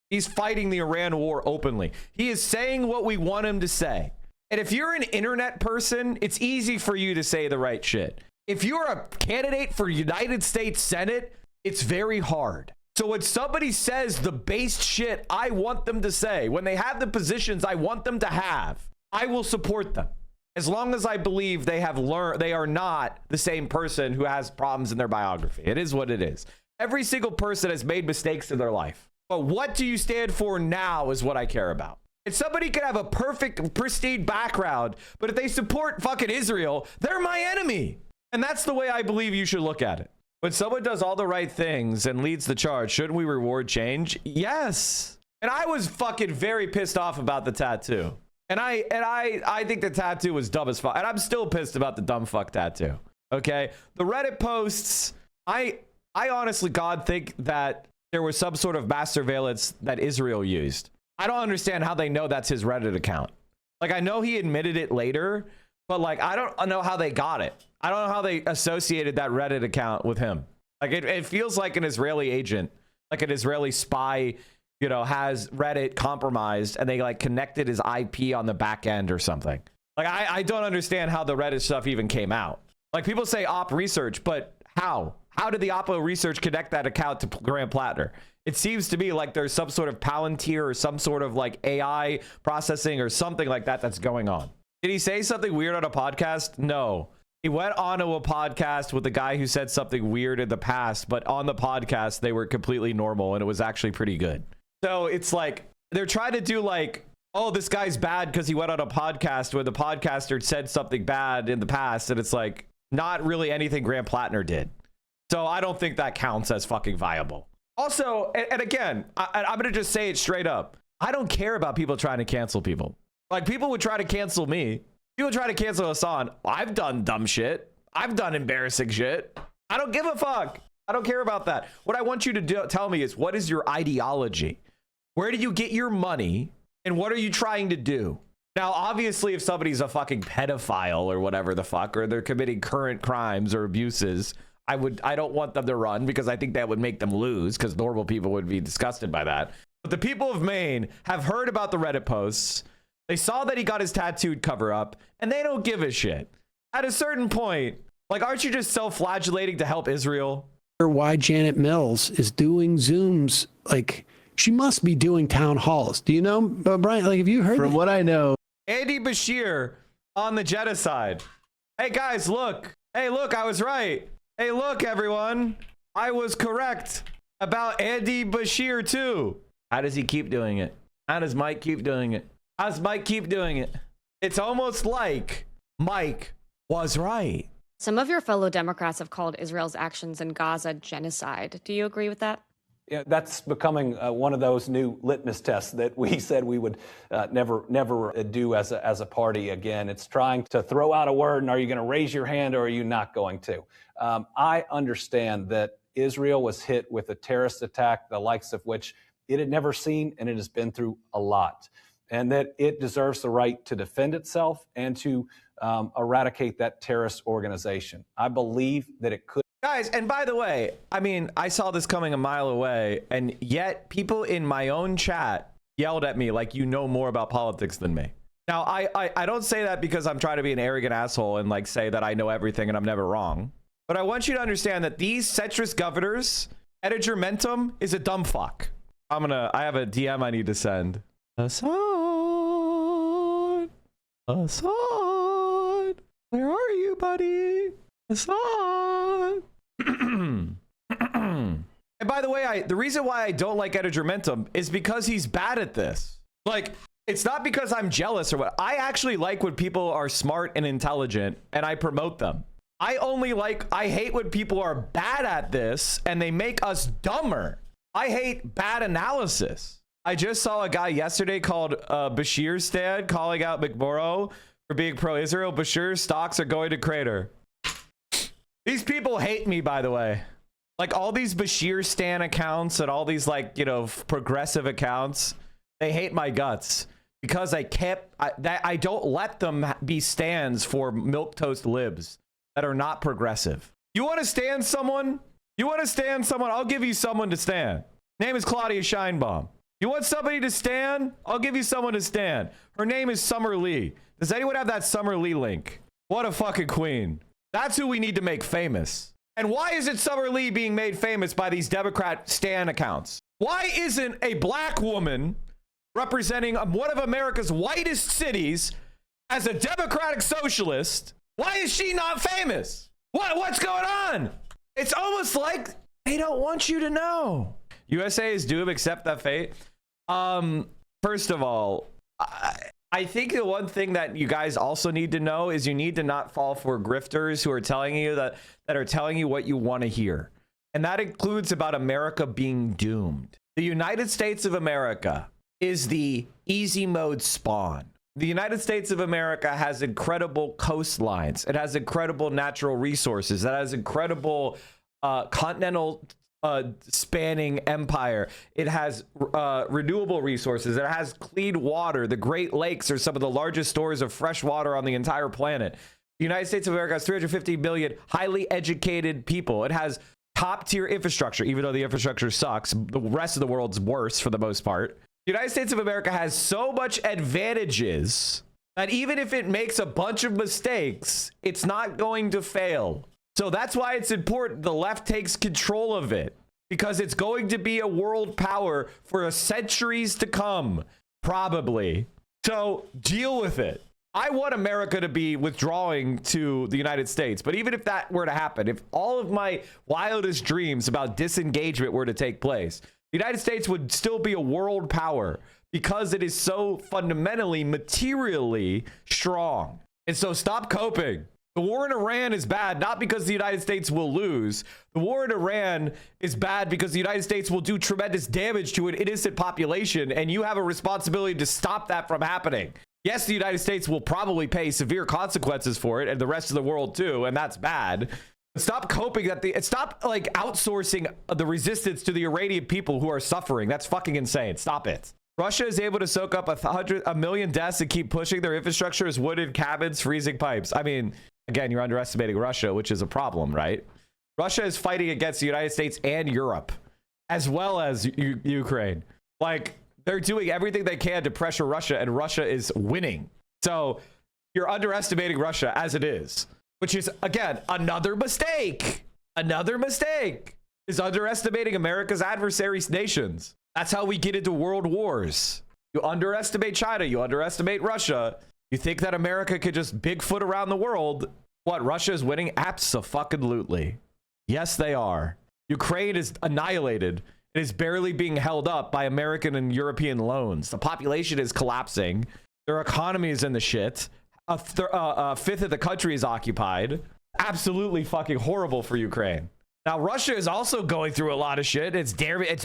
He's fighting the Iran war openly. He is saying what we want him to say. And if you're an internet person, it's easy for you to say the right shit. If you're a candidate for United States Senate, it's very hard. So when somebody says the based shit I want them to say, when they have the positions I want them to have, I will support them. As long as I believe they have learned, they are not the same person who has problems in their biography. It is what it is. Every single person has made mistakes in their life. But what do you stand for now is what I care about. And somebody could have a perfect, pristine background, but if they support fucking Israel, they're my enemy. And that's the way I believe you should look at it. When someone does all the right things and leads the charge, shouldn't we reward change? Yes. And I was fucking very pissed off about the tattoo. And I think the tattoo was dumb as fuck. And I'm still pissed about the dumb fuck tattoo. Okay? The Reddit posts, I honestly, God, think that there was some sort of mass surveillance that Israel used. I don't understand how they know that's his Reddit account. Like, I know he admitted it later, but like, I don't know how they got it. I don't know how they associated that Reddit account with him. Like, it feels like an Israeli agent, like an Israeli spy, you know, has Reddit compromised and they like connected his IP on the back end or something. Like, I don't understand how the Reddit stuff even came out. Like, people say op research, but how? How did the Oppo research connect that account to Graham Plattner? It seems to me like there's some sort of Palantir or some sort of like AI processing or something like that that's going on. Did he say something weird on a podcast? No. He went onto a podcast with a guy who said something weird in the past, but on the podcast, they were completely normal and it was actually pretty good. So it's like they're trying to do like, oh, this guy's bad because he went on a podcast where the podcaster said something bad in the past. And it's like not really anything Graham Plattner did. So I don't think that counts as fucking viable. Also, and again, I'm going to just say it straight up. I don't care about people trying to cancel people. Like, people would try to cancel me. People try to cancel Hassan. I've done dumb shit. I've done embarrassing shit. I don't give a fuck. I don't care about that. What I want you to tell me is, what is your ideology? Where do you get your money? And what are you trying to do? Now, obviously, if somebody's a fucking pedophile or whatever the fuck, or they're committing current crimes or abuses, I don't want them to run because I think that would make them lose because normal people would be disgusted by that. But the people of Maine have heard about the Reddit posts. They saw that he got his tattooed cover up and they don't give a shit. At a certain point, like, aren't you just self-flagellating to help Israel? Why Janet Mills is doing Zooms. Like, she must be doing town halls. Do you know, Brian? Like, have you heard? From what I know, Andy Bashir on the genocide. Hey guys, look. Hey, look, I was right. Hey, look, everyone. I was correct about Andy Bashir, too. How does he keep doing it? How does Mike keep doing it? How does Mike keep doing it? It's almost like Mike was right. Some of your fellow Democrats have called Israel's actions in Gaza genocide. Do you agree with that? Yeah, that's becoming one of those new litmus tests that we said we would never do as a party again. It's trying to throw out a word, and are you going to raise your hand or are you not going to? I understand that Israel was hit with a terrorist attack, the likes of which it had never seen, and it has been through a lot, and that it deserves the right to defend itself and to eradicate that terrorist organization. I believe that it could. Guys, and by the way, I mean, I saw this coming a mile away, and yet people in my own chat yelled at me like, you know more about politics than me. Now, I don't say that because I'm trying to be an arrogant asshole and like say that I know everything and I'm never wrong. But I want you to understand that these centrist governors, Editor Mentum is a dumb fuck. I have a DM I need to send. Hassan, Hassan, where are you, buddy? Hassan. by the way, the reason why I don't like Edgermentum is because he's bad at this. Like, it's not because I'm jealous or what. I actually like when people are smart and intelligent and I promote them. I hate when people are bad at this and they make us dumber. I hate bad analysis. I just saw a guy yesterday called Bashir Stad calling out McMorrow for being pro-Israel. Bashir's stocks are going to crater. These people hate me, by the way. Like all these Bashir Stan accounts and all these like, you know, progressive accounts, they hate my guts because I don't let them be stands for milquetoast libs that are not progressive. You want to stand someone? I'll give you someone to stand. Name is Claudia Scheinbaum. You want somebody to stand? I'll give you someone to stand. Her name is Summer Lee. Does anyone have that Summer Lee link? What a fucking queen. That's who we need to make famous. And why isn't Summer Lee being made famous by these Democrat stan accounts? Why isn't a black woman representing one of America's whitest cities as a democratic socialist? Why is she not famous? What's going on? It's almost like they don't want you to know. USA is doomed, accept that fate. First of all, I think the one thing that you guys also need to know is you need to not fall for grifters who are telling you that are telling you what you want to hear. And that includes about America being doomed. The United States of America is the easy mode spawn. The United States of America has incredible coastlines. It has incredible natural resources. It has incredible continental spanning empire. It has renewable resources. It has clean water. The Great Lakes are some of the largest stores of fresh water on the entire planet. The United States of America has 350 million highly educated people. It has top tier infrastructure, even though the infrastructure sucks. The rest of the world's worse for the most part. The United States of America has so much advantages that even if it makes a bunch of mistakes, it's not going to fail. So that's why it's important the left takes control of it, because it's going to be a world power for centuries to come, probably. So deal with it. I want America to be withdrawing to the United States, but even if that were to happen, if all of my wildest dreams about disengagement were to take place, the United States would still be a world power because it is so fundamentally, materially strong. And so stop coping. The war in Iran is bad, not because the United States will lose. The war in Iran is bad because the United States will do tremendous damage to an innocent population, and you have a responsibility to stop that from happening. Yes, the United States will probably pay severe consequences for it, and the rest of the world too, and that's bad. Stop coping stop like outsourcing the resistance to the Iranian people who are suffering. That's fucking insane. Stop it. Russia is able to soak up a million deaths and keep pushing their infrastructure as wooden cabins, freezing pipes. I mean, again, you're underestimating Russia, which is a problem, right? Russia is fighting against the United States and Europe, as well as Ukraine. Like, they're doing everything they can to pressure Russia, and Russia is winning. So you're underestimating Russia as it is. Which is, again, another mistake. Another mistake is underestimating America's adversary nations. That's how we get into world wars. You underestimate China. You underestimate Russia. You think that America could just Bigfoot around the world. What, Russia is winning? Abso-fucking-lutely. Yes, they are. Ukraine is annihilated. It is barely being held up by American and European loans. The population is collapsing. Their economy is in the shit. A fifth of the country is occupied. Absolutely fucking horrible for Ukraine. Now, Russia is also going through a lot of shit. It's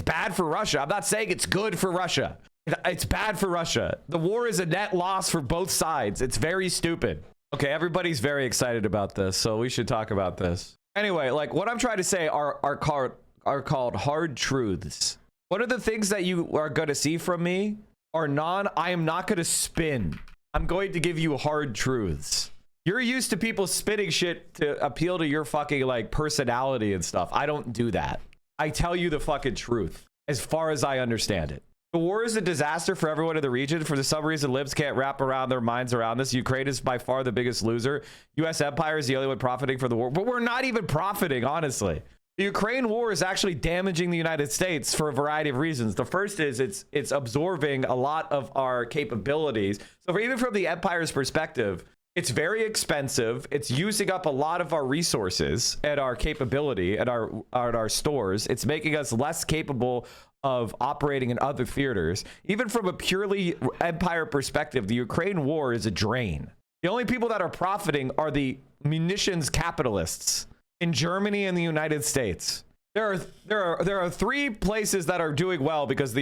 bad for Russia. I'm not saying it's good for Russia. It's bad for Russia. The war is a net loss for both sides. It's very stupid. Okay, everybody's very excited about this, so we should talk about this. Anyway, like what I'm trying to say are called hard truths. One of the things that you are going to see from me are I am not going to spin. I'm going to give you hard truths. You're used to people spinning shit to appeal to your fucking like personality and stuff. I don't do that. I tell you the fucking truth as far as I understand it. The war is a disaster for everyone in the region. For some reason, libs can't wrap around their minds around this. Ukraine is by far the biggest loser. U.S. empire is the only one profiting from the war. But we're not even profiting, honestly. The Ukraine war is actually damaging the United States for a variety of reasons. The first is it's absorbing a lot of our capabilities. So even from the empire's perspective, It's very expensive. It's using up a lot of our resources and our capability at our stores. It's making us less capable of operating in other theaters. Even from a purely empire perspective, the Ukraine war is a drain. The only people that are profiting are the munitions capitalists in Germany and the United States. There are 3 places that are doing well because of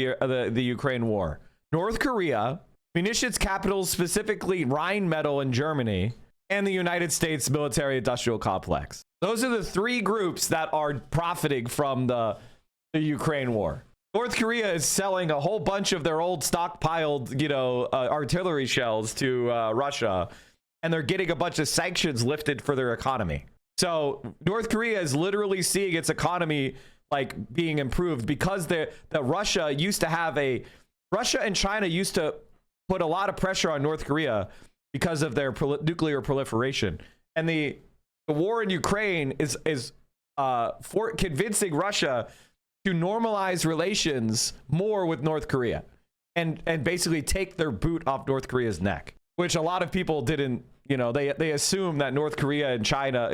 the Ukraine war: North Korea, munitions capitals, specifically Rheinmetall in Germany, and the United States military industrial complex. Those are the 3 groups that are profiting from the Ukraine war. North Korea is selling a whole bunch of their old stockpiled, artillery shells to Russia, and they're getting a bunch of sanctions lifted for their economy. So North Korea is literally seeing its economy like being improved because Russia and China used to put a lot of pressure on North Korea because of their nuclear proliferation. And the war in Ukraine is for convincing Russia to normalize relations more with North Korea and basically take their boot off North Korea's neck, which a lot of people didn't. They assume that North Korea and China,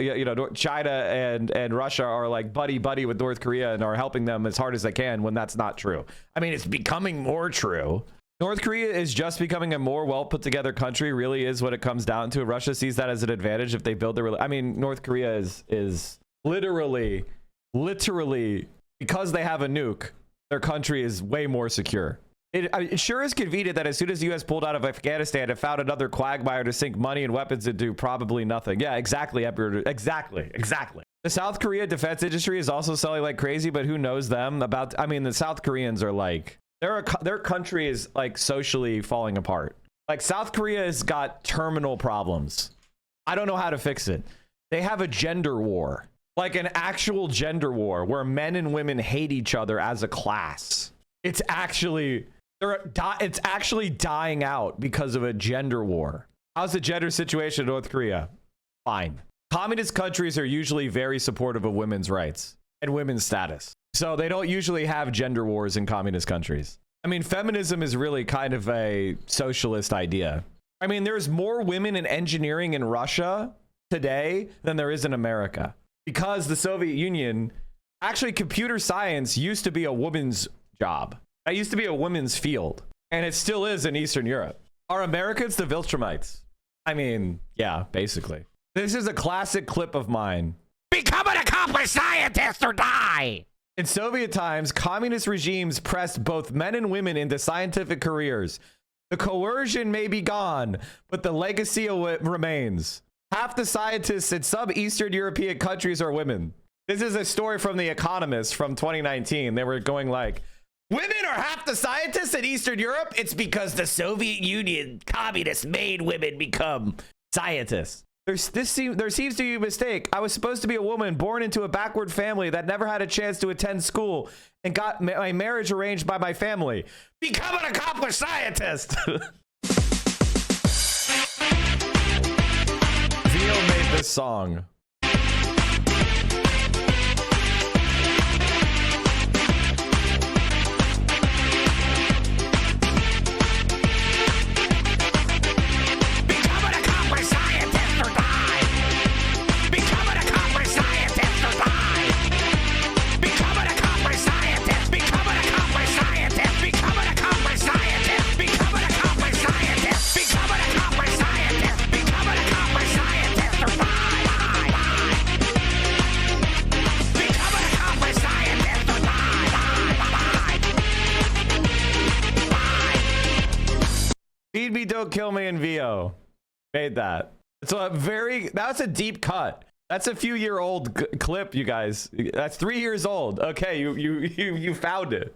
China and Russia are like buddy with North Korea and are helping them as hard as they can, when that's not true. I mean, it's becoming more true. North Korea is just becoming a more well put together country, really is what it comes down to. Russia sees that as an advantage if they build their. I mean, North Korea is literally, because they have a nuke, their country is way more secure. It sure is convenient that as soon as the U.S. pulled out of Afghanistan, it found another quagmire to sink money and weapons into probably nothing. Yeah, exactly, Emperor. Exactly. The South Korea defense industry is also selling like crazy, but who knows them about? I mean, the South Koreans are like, their country is like socially falling apart. Like South Korea has got terminal problems. I don't know how to fix it. They have a gender war, like an actual gender war where men and women hate each other as a class. It's actually dying out because of a gender war. How's the gender situation in North Korea? Fine. Communist countries are usually very supportive of women's rights and women's status. So they don't usually have gender wars in communist countries. I mean, feminism is really kind of a socialist idea. I mean, there's more women in engineering in Russia today than there is in America. Because the Soviet Union, actually computer science used to be a woman's job. That used to be a women's field, and it still is in Eastern Europe. Are Americans the Viltrumites? I mean, yeah, basically. This is a classic clip of mine. Become an accomplished scientist or die! In Soviet times, communist regimes pressed both men and women into scientific careers. The coercion may be gone, but the legacy remains. Half the scientists in some Eastern European countries are women. This is a story from The Economist from 2019. They were going like, women are half the scientists in Eastern Europe? It's because the Soviet Union communists made women become scientists. There seems to be a mistake. I was supposed to be a woman born into a backward family that never had a chance to attend school and got my marriage arranged by my family. Become an accomplished scientist. Vio made this song. Feed me, don't kill me in VO. Made that. That's a deep cut. That's a few-year-old clip, you guys. That's 3 years old. Okay, you found it.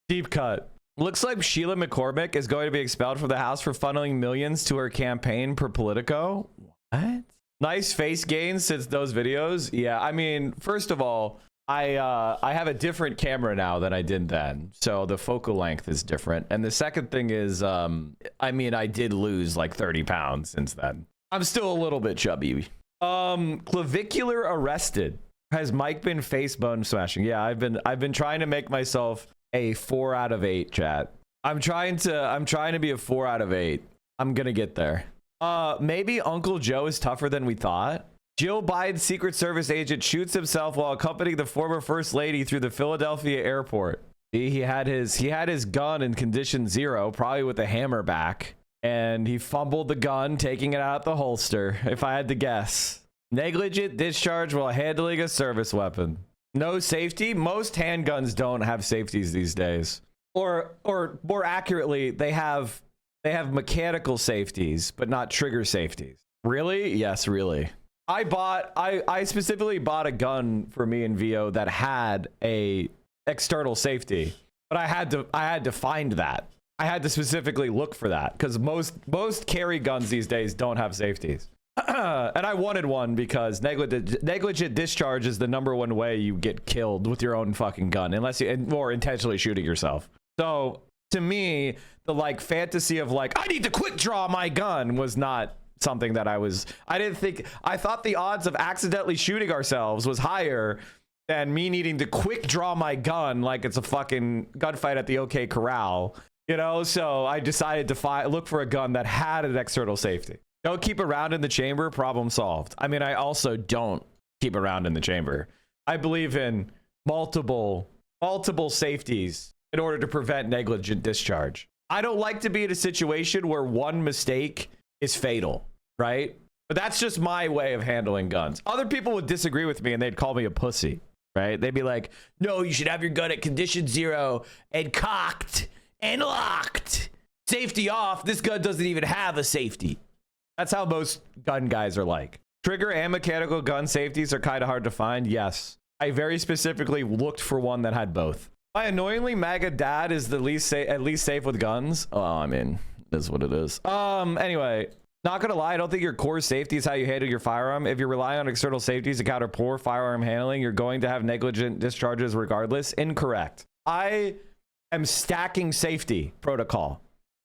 Deep cut. Looks like Sheila McCormick is going to be expelled from the House for funneling millions to her campaign per Politico. What? Nice face gains since those videos. Yeah, I mean, first of all, I have a different camera now than I did then, so the focal length is different. And the second thing is, I mean, I did lose like 30 pounds since then. I'm still a little bit chubby. Clavicular arrested. Has Mike been face bone smashing? Yeah, I've been trying to make myself a 4 out of 8, chat. I'm trying to be a 4 out of 8. I'm gonna get there. Maybe Uncle Joe is tougher than we thought. Jill Biden's Secret Service agent shoots himself while accompanying the former First Lady through the Philadelphia airport. He had his gun in condition 0, probably with a hammer back, and he fumbled the gun, taking it out the holster, if I had to guess. Negligent discharge while handling a service weapon. No safety. Most handguns don't have safeties these days. Or more accurately, they have mechanical safeties, but not trigger safeties. Really? Yes, really. I specifically bought a gun for me and VO that had a external safety, but I had to find that. I had to specifically look for that because most carry guns these days don't have safeties. And I wanted one because negligent discharge is the #1 way you get killed with your own fucking gun, unless you or intentionally shooting yourself. So to me, the like fantasy of like I need to quick draw my gun was not something that I thought the odds of accidentally shooting ourselves was higher than me needing to quick draw my gun like it's a fucking gunfight at the OK Corral, you know? So I decided to look for a gun that had an external safety. Don't keep a round in the chamber, problem solved. I mean, I also don't keep a round in the chamber. I believe in multiple safeties in order to prevent negligent discharge. I don't like to be in a situation where one mistake is fatal, right? But that's just my way of handling guns. Other people would disagree with me and they'd call me a pussy, right? They'd be like, no, you should have your gun at condition 0 and cocked and locked. Safety off. This gun doesn't even have a safety. That's how most gun guys are like. Trigger and mechanical gun safeties are kind of hard to find. Yes. I very specifically looked for one that had both. My annoyingly MAGA dad is at least safe with guns. Oh, I mean, it is what it is. Anyway, not gonna lie, I don't think your core safety is how you handle your firearm. If you rely on external safeties to counter poor firearm handling, you're going to have negligent discharges regardless. Incorrect. I am stacking safety protocol.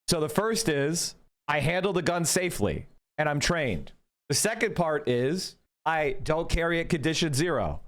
So the first is I handle the gun safely and I'm trained. The second part is I don't carry at condition 0.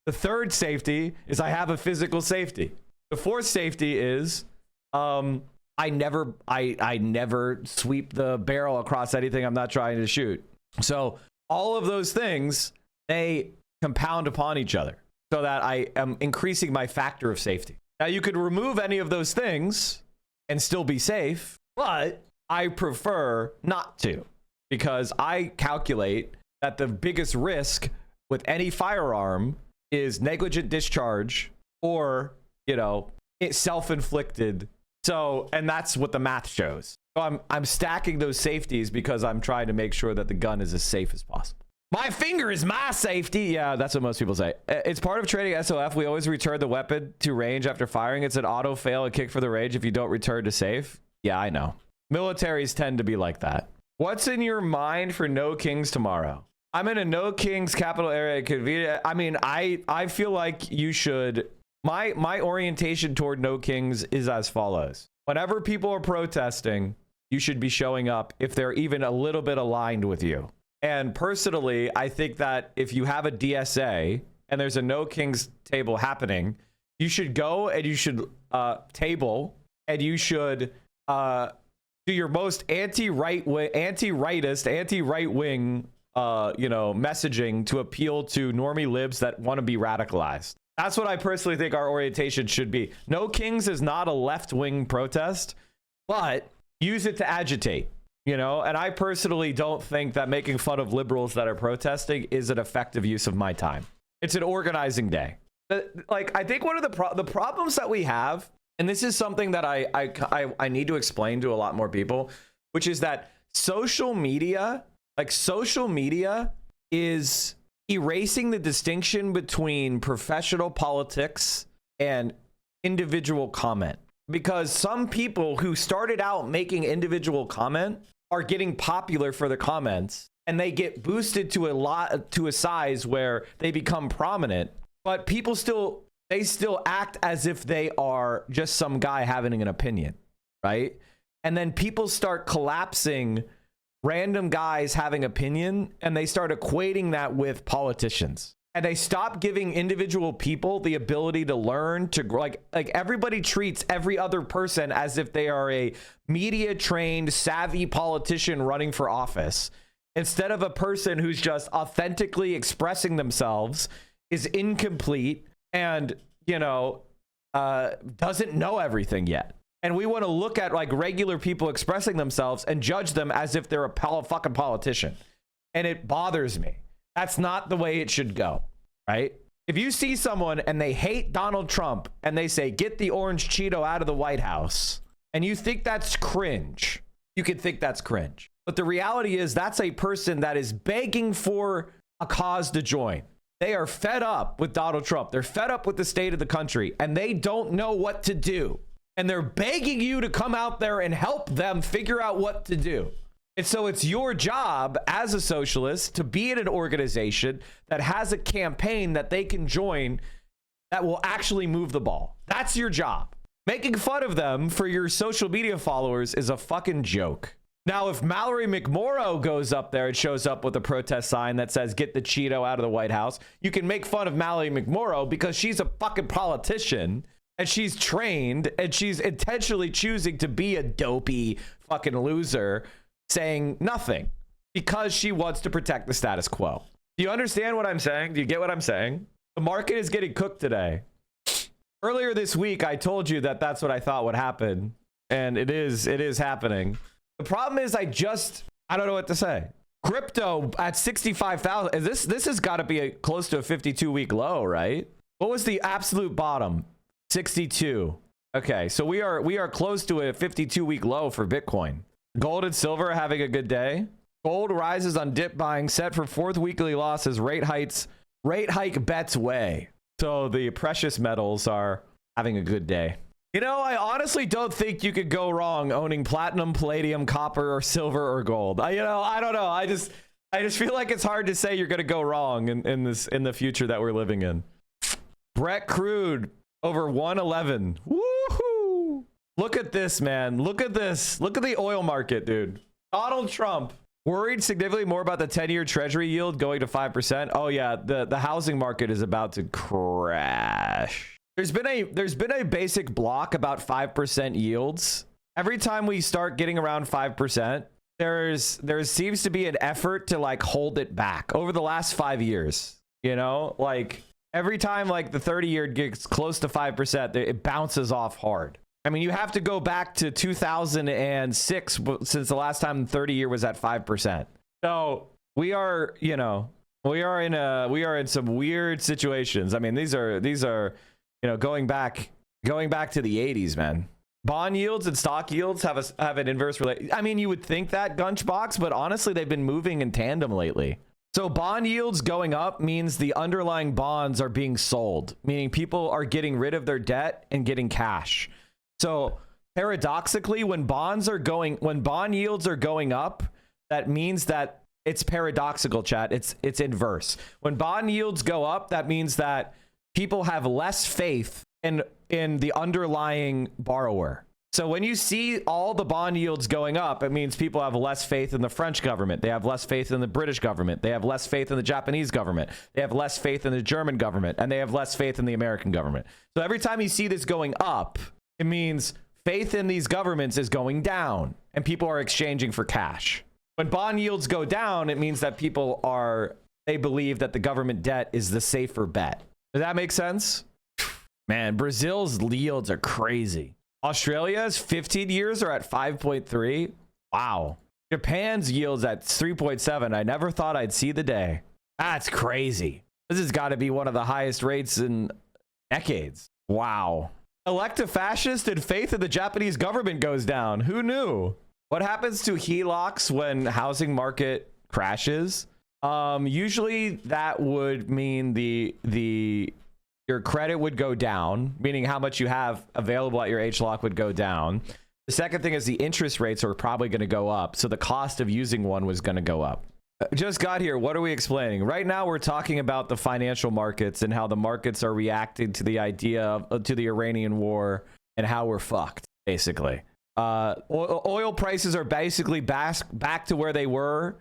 The third safety is I have a physical safety. The fourth safety is I never sweep the barrel across anything I'm not trying to shoot. So all of those things, they compound upon each other so that I am increasing my factor of safety. Now you could remove any of those things and still be safe, but I prefer not to because I calculate that the biggest risk with any firearm is negligent discharge or, you know, it's self-inflicted. So, and that's what the math shows. So I'm stacking those safeties because I'm trying to make sure that the gun is as safe as possible. My finger is my safety. Yeah, that's what most people say. It's part of training SOF. We always return the weapon to range after firing. It's an auto fail, a kick for the range if you don't return to safe. Yeah, I know. Militaries tend to be like that. What's in your mind for No Kings tomorrow? I'm in a No Kings capital area. I mean, I feel like you should. My orientation toward No Kings is as follows. Whenever people are protesting, you should be showing up if they're even a little bit aligned with you. And personally, I think that if you have a DSA and there's a No Kings table happening, you should go and you should table and you should do your most anti-right wing messaging to appeal to normie libs that want to be radicalized. That's what I personally think our orientation should be. No Kings is not a left-wing protest, but use it to agitate, you know? And I personally don't think that making fun of liberals that are protesting is an effective use of my time. It's an organizing day. Like, I think one of the problems that we have, and this is something that I need to explain to a lot more people, which is that social media is erasing the distinction between professional politics and individual comment, because some people who started out making individual comment are getting popular for the comments and they get boosted to a size where they become prominent, but people still act as if they are just some guy having an opinion, right? And then people start collapsing random guys having opinion and they start equating that with politicians. and they stop giving individual people the ability to learn, to like everybody treats every other person as if they are a media trained, savvy politician running for office, instead of a person who's just authentically expressing themselves, is incomplete, and, you know, doesn't know everything yet. And we want to look at like regular people expressing themselves and judge them as if they're a fucking politician. And it bothers me. That's not the way it should go, right? If you see someone and they hate Donald Trump and they say, get the orange Cheeto out of the White House, and you think that's cringe, you can think that's cringe. But the reality is that's a person that is begging for a cause to join. They are fed up with Donald Trump. They're fed up with the state of the country, and they don't know what to do. And they're begging you to come out there and help them figure out what to do. And so it's your job as a socialist to be in an organization that has a campaign that they can join that will actually move the ball. That's your job. Making fun of them for your social media followers is a fucking joke. Now, if Mallory McMorrow goes up there and shows up with a protest sign that says, get the Cheeto out of the White House, you can make fun of Mallory McMorrow because she's a fucking politician. And she's trained, and she's intentionally choosing to be a dopey fucking loser, saying nothing because she wants to protect the status quo. Do you understand what I'm saying? Do you get what I'm saying? The market is getting cooked today. Earlier this week, I told you that that's what I thought would happen, and it is happening. The problem is I don't know what to say. Crypto at 65,000. This has got to be close to a 52-week low, right? What was the absolute bottom? 62. Okay, so we are close to a 52-week low for Bitcoin. Gold and silver are having a good day. Gold rises on dip buying, set for fourth weekly loss as rate hike bets way. So the precious metals are having a good day. You know, I honestly don't think you could go wrong owning platinum, palladium, copper, or silver, or gold. I don't know. I just feel like it's hard to say you're going to go wrong in the future that we're living in. Brent crude over 111. Woohoo! Look at this, man. Look at this. Look at the oil market, dude. Donald Trump worried significantly more about the 10-year treasury yield going to 5%. Oh yeah, the housing market is about to crash. There's been a basic block about 5% yields. Every time we start getting around 5%, there seems to be an effort to like hold it back over the last 5 years. You know, like every time like the 30-year gets close to 5%, it bounces off hard. I mean, you have to go back to 2006 since the last time the 30-year was at 5%. So we are in some weird situations. I mean, these are going back to the 80s, man. Bond yields and stock yields have an inverse relation. I mean, you would think that, Gunchbox, but honestly, they've been moving in tandem lately. So bond yields going up means the underlying bonds are being sold, meaning people are getting rid of their debt and getting cash. So paradoxically, when bond yields are going up, that means that it's paradoxical, chat. It's inverse. When bond yields go up, that means that people have less faith in the underlying borrower. So when you see all the bond yields going up, it means people have less faith in the French government. They have less faith in the British government. They have less faith in the Japanese government. They have less faith in the German government, and they have less faith in the American government. So every time you see this going up, it means faith in these governments is going down, and people are exchanging for cash. When bond yields go down, it means that they believe that the government debt is the safer bet. Does that make sense? Man, Brazil's yields are crazy. Australia's 15 years are at 5.3. Wow. Japan's yields at 3.7. I never thought I'd see the day. That's crazy. This has got to be one of the highest rates in decades. Wow. Elect a fascist and faith in the Japanese government goes down. Who knew? What happens to HELOCs when housing market crashes? Usually that would mean your credit would go down, meaning how much you have available at your HELOC would go down. The second thing is the interest rates are probably going to go up. So the cost of using one was going to go up. Just got here. What are we explaining? Right now, we're talking about the financial markets and how the markets are reacting to the idea to the Iranian war and how we're fucked, basically. Oil prices are basically back to where they were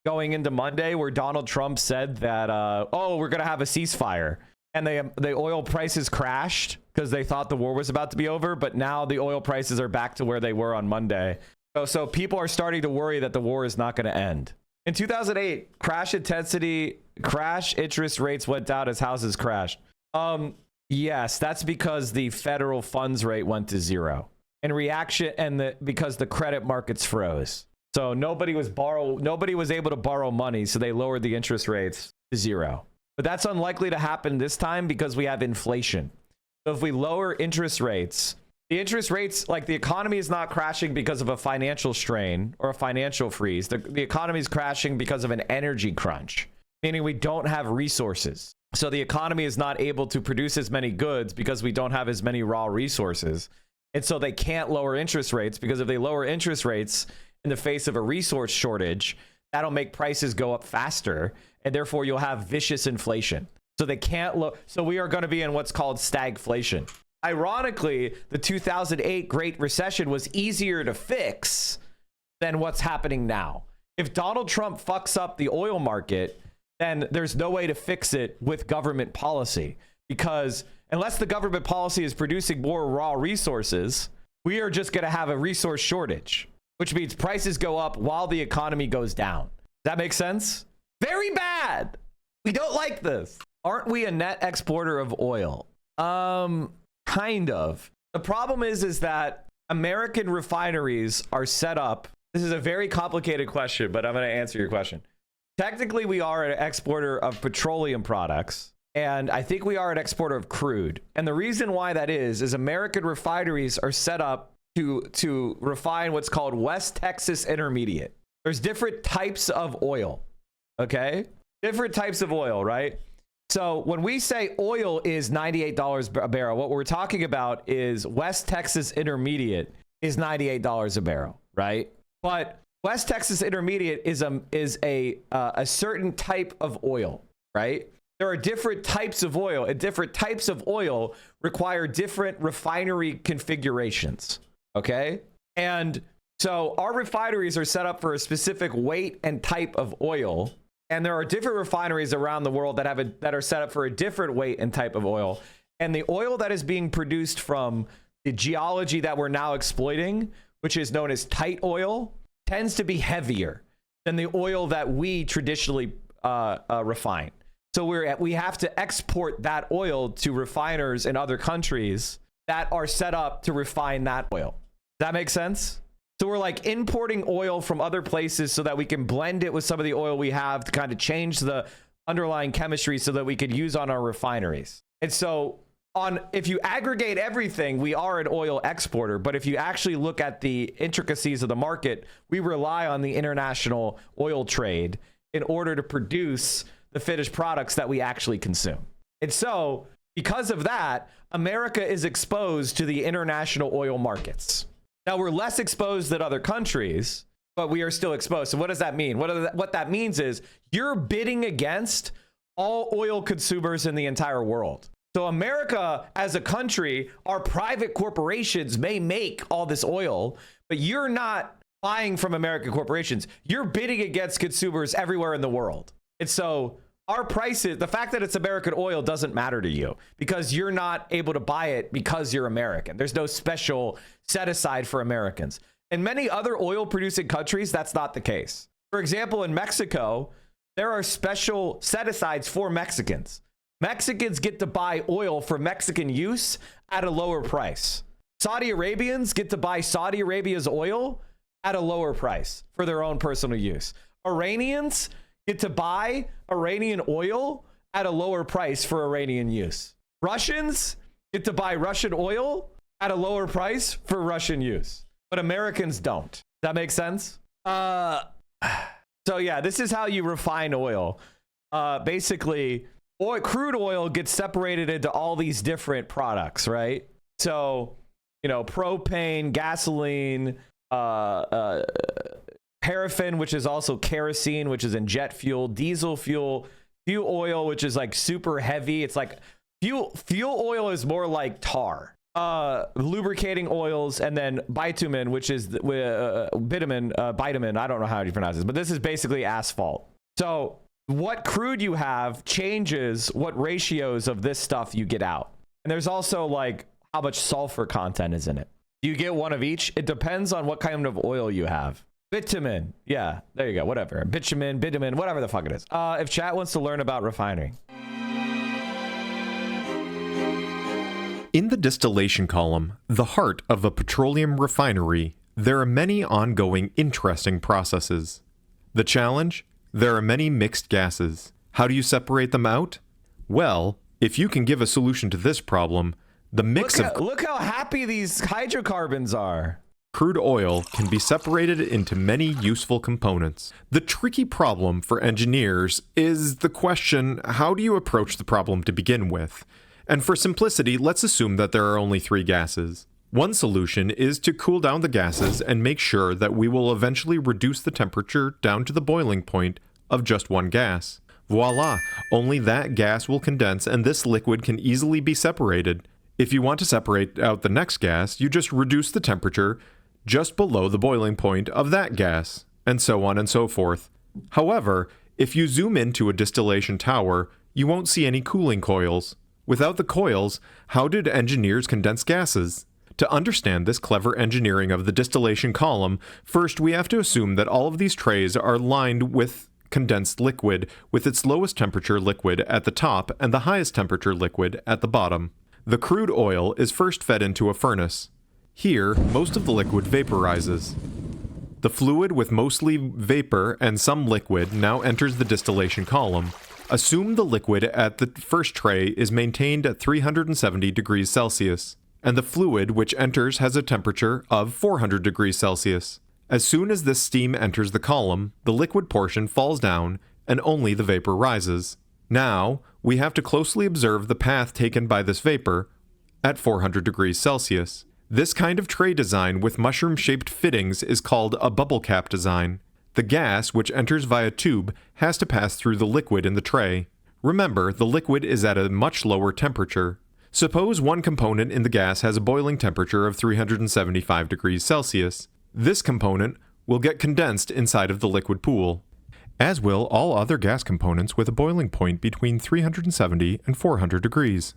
going into Monday where Donald Trump said that, oh, we're going to have a ceasefire. And the oil prices crashed because they thought the war was about to be over. But now the oil prices are back to where they were on Monday. So people are starting to worry that the war is not going to end. In 2008, crash interest rates went down as houses crashed. Yes, that's because the federal funds rate went to zero. In reaction, and because the credit markets froze. So nobody was able to borrow money, so they lowered the interest rates to zero. But that's unlikely to happen this time because we have inflation. So if we lower interest rates, like the economy is not crashing because of a financial strain or a financial freeze. The economy is crashing because of an energy crunch, meaning we don't have resources. So the economy is not able to produce as many goods because we don't have as many raw resources. And so they can't lower interest rates, because if they lower interest rates in the face of a resource shortage, that'll make prices go up faster. And therefore you'll have vicious inflation. So they can't so we are going to be in what's called stagflation. Ironically, the 2008 Great Recession was easier to fix than what's happening now. If Donald Trump fucks up the oil market, then there's no way to fix it with government policy, because unless the government policy is producing more raw resources, we are just going to have a resource shortage, which means prices go up while the economy goes down. Does that make sense? Very bad. We don't like this. Aren't we a net exporter of oil? Kind of. The problem is that American refineries are set up. This is a very complicated question, but I'm going to answer your question. Technically, we are an exporter of petroleum products, and I think we are an exporter of crude. And the reason why that is American refineries are set up to refine what's called West Texas Intermediate. There's different types of oil, okay? Different types of oil, right? So when we say oil is $98 a barrel, what we're talking about is West Texas Intermediate is $98 a barrel, right? But West Texas Intermediate is a certain type of oil, right? There are different types of oil, and different types of oil require different refinery configurations, okay? And so our refineries are set up for a specific weight and type of oil, and there are different refineries around the world that are set up for a different weight and type of oil. And the oil that is being produced from the geology that we're now exploiting, which is known as tight oil, tends to be heavier than the oil that we traditionally refine. So we have to export that oil to refiners in other countries that are set up to refine that oil. Does that make sense? So we're like importing oil from other places so that we can blend it with some of the oil we have to kind of change the underlying chemistry so that we could use on our refineries. And so if you aggregate everything, we are an oil exporter. But if you actually look at the intricacies of the market, we rely on the international oil trade in order to produce the finished products that we actually consume. And so because of that, America is exposed to the international oil markets. Now, we're less exposed than other countries, but we are still exposed. So what does that mean? What that means is you're bidding against all oil consumers in the entire world. So America, as a country, our private corporations may make all this oil, but you're not buying from American corporations. You're bidding against consumers everywhere in the world. And so our prices, the fact that it's American oil doesn't matter to you because you're not able to buy it because you're American. There's no special set aside for Americans. In many other oil producing countries, that's not the case. For example, in Mexico, there are special set asides for Mexicans. Mexicans get to buy oil for Mexican use at a lower price. Saudi Arabians get to buy Saudi Arabia's oil at a lower price for their own personal use. Iranians get to buy Iranian oil at a lower price for Iranian use. Russians get to buy Russian oil at a lower price for Russian use. But Americans don't. Does that make sense? So yeah, this is how you refine oil. Basically, crude oil gets separated into all these different products, right? So, you know, propane, gasoline, paraffin, which is also kerosene, which is in jet fuel, diesel fuel, fuel oil, which is like super heavy. It's like fuel oil is more like tar. lubricating oils, and then bitumen, which is bitumen. I don't know how you pronounce this, but this is basically asphalt. So what crude you have changes what ratios of this stuff you get out. And there's also like how much sulfur content is in it. Do you get one of each? It depends on what kind of oil you have. Bitumen. Yeah, there you go. Whatever. Bitumen, whatever the fuck it is. If chat wants to learn about refining. In the distillation column, the heart of a petroleum refinery, there are many ongoing interesting processes. The challenge? There are many mixed gases. How do you separate them out? Well, if you can give a solution to this problem, the mix look how happy these hydrocarbons are. Crude oil can be separated into many useful components. The tricky problem for engineers is the question, how do you approach the problem to begin with? And for simplicity, let's assume that there are only 3 gases. One solution is to cool down the gases and make sure that we will eventually reduce the temperature down to the boiling point of just one gas. Voila! Only that gas will condense and this liquid can easily be separated. If you want to separate out the next gas, you just reduce the temperature just below the boiling point of that gas, and so on and so forth. However, if you zoom into a distillation tower, you won't see any cooling coils. Without the coils, how did engineers condense gases? To understand this clever engineering of the distillation column, first we have to assume that all of these trays are lined with condensed liquid, with its lowest temperature liquid at the top and the highest temperature liquid at the bottom. The crude oil is first fed into a furnace. Here, most of the liquid vaporizes. The fluid with mostly vapor and some liquid now enters the distillation column. Assume the liquid at the first tray is maintained at 370 degrees Celsius, and the fluid which enters has a temperature of 400 degrees Celsius. As soon as this steam enters the column, the liquid portion falls down and only the vapor rises. Now, we have to closely observe the path taken by this vapor at 400 degrees Celsius. This kind of tray design with mushroom-shaped fittings is called a bubble cap design. The gas, which enters via tube, has to pass through the liquid in the tray. Remember, the liquid is at a much lower temperature. Suppose one component in the gas has a boiling temperature of 375 degrees Celsius. This component will get condensed inside of the liquid pool, as will all other gas components with a boiling point between 370 and 400 degrees.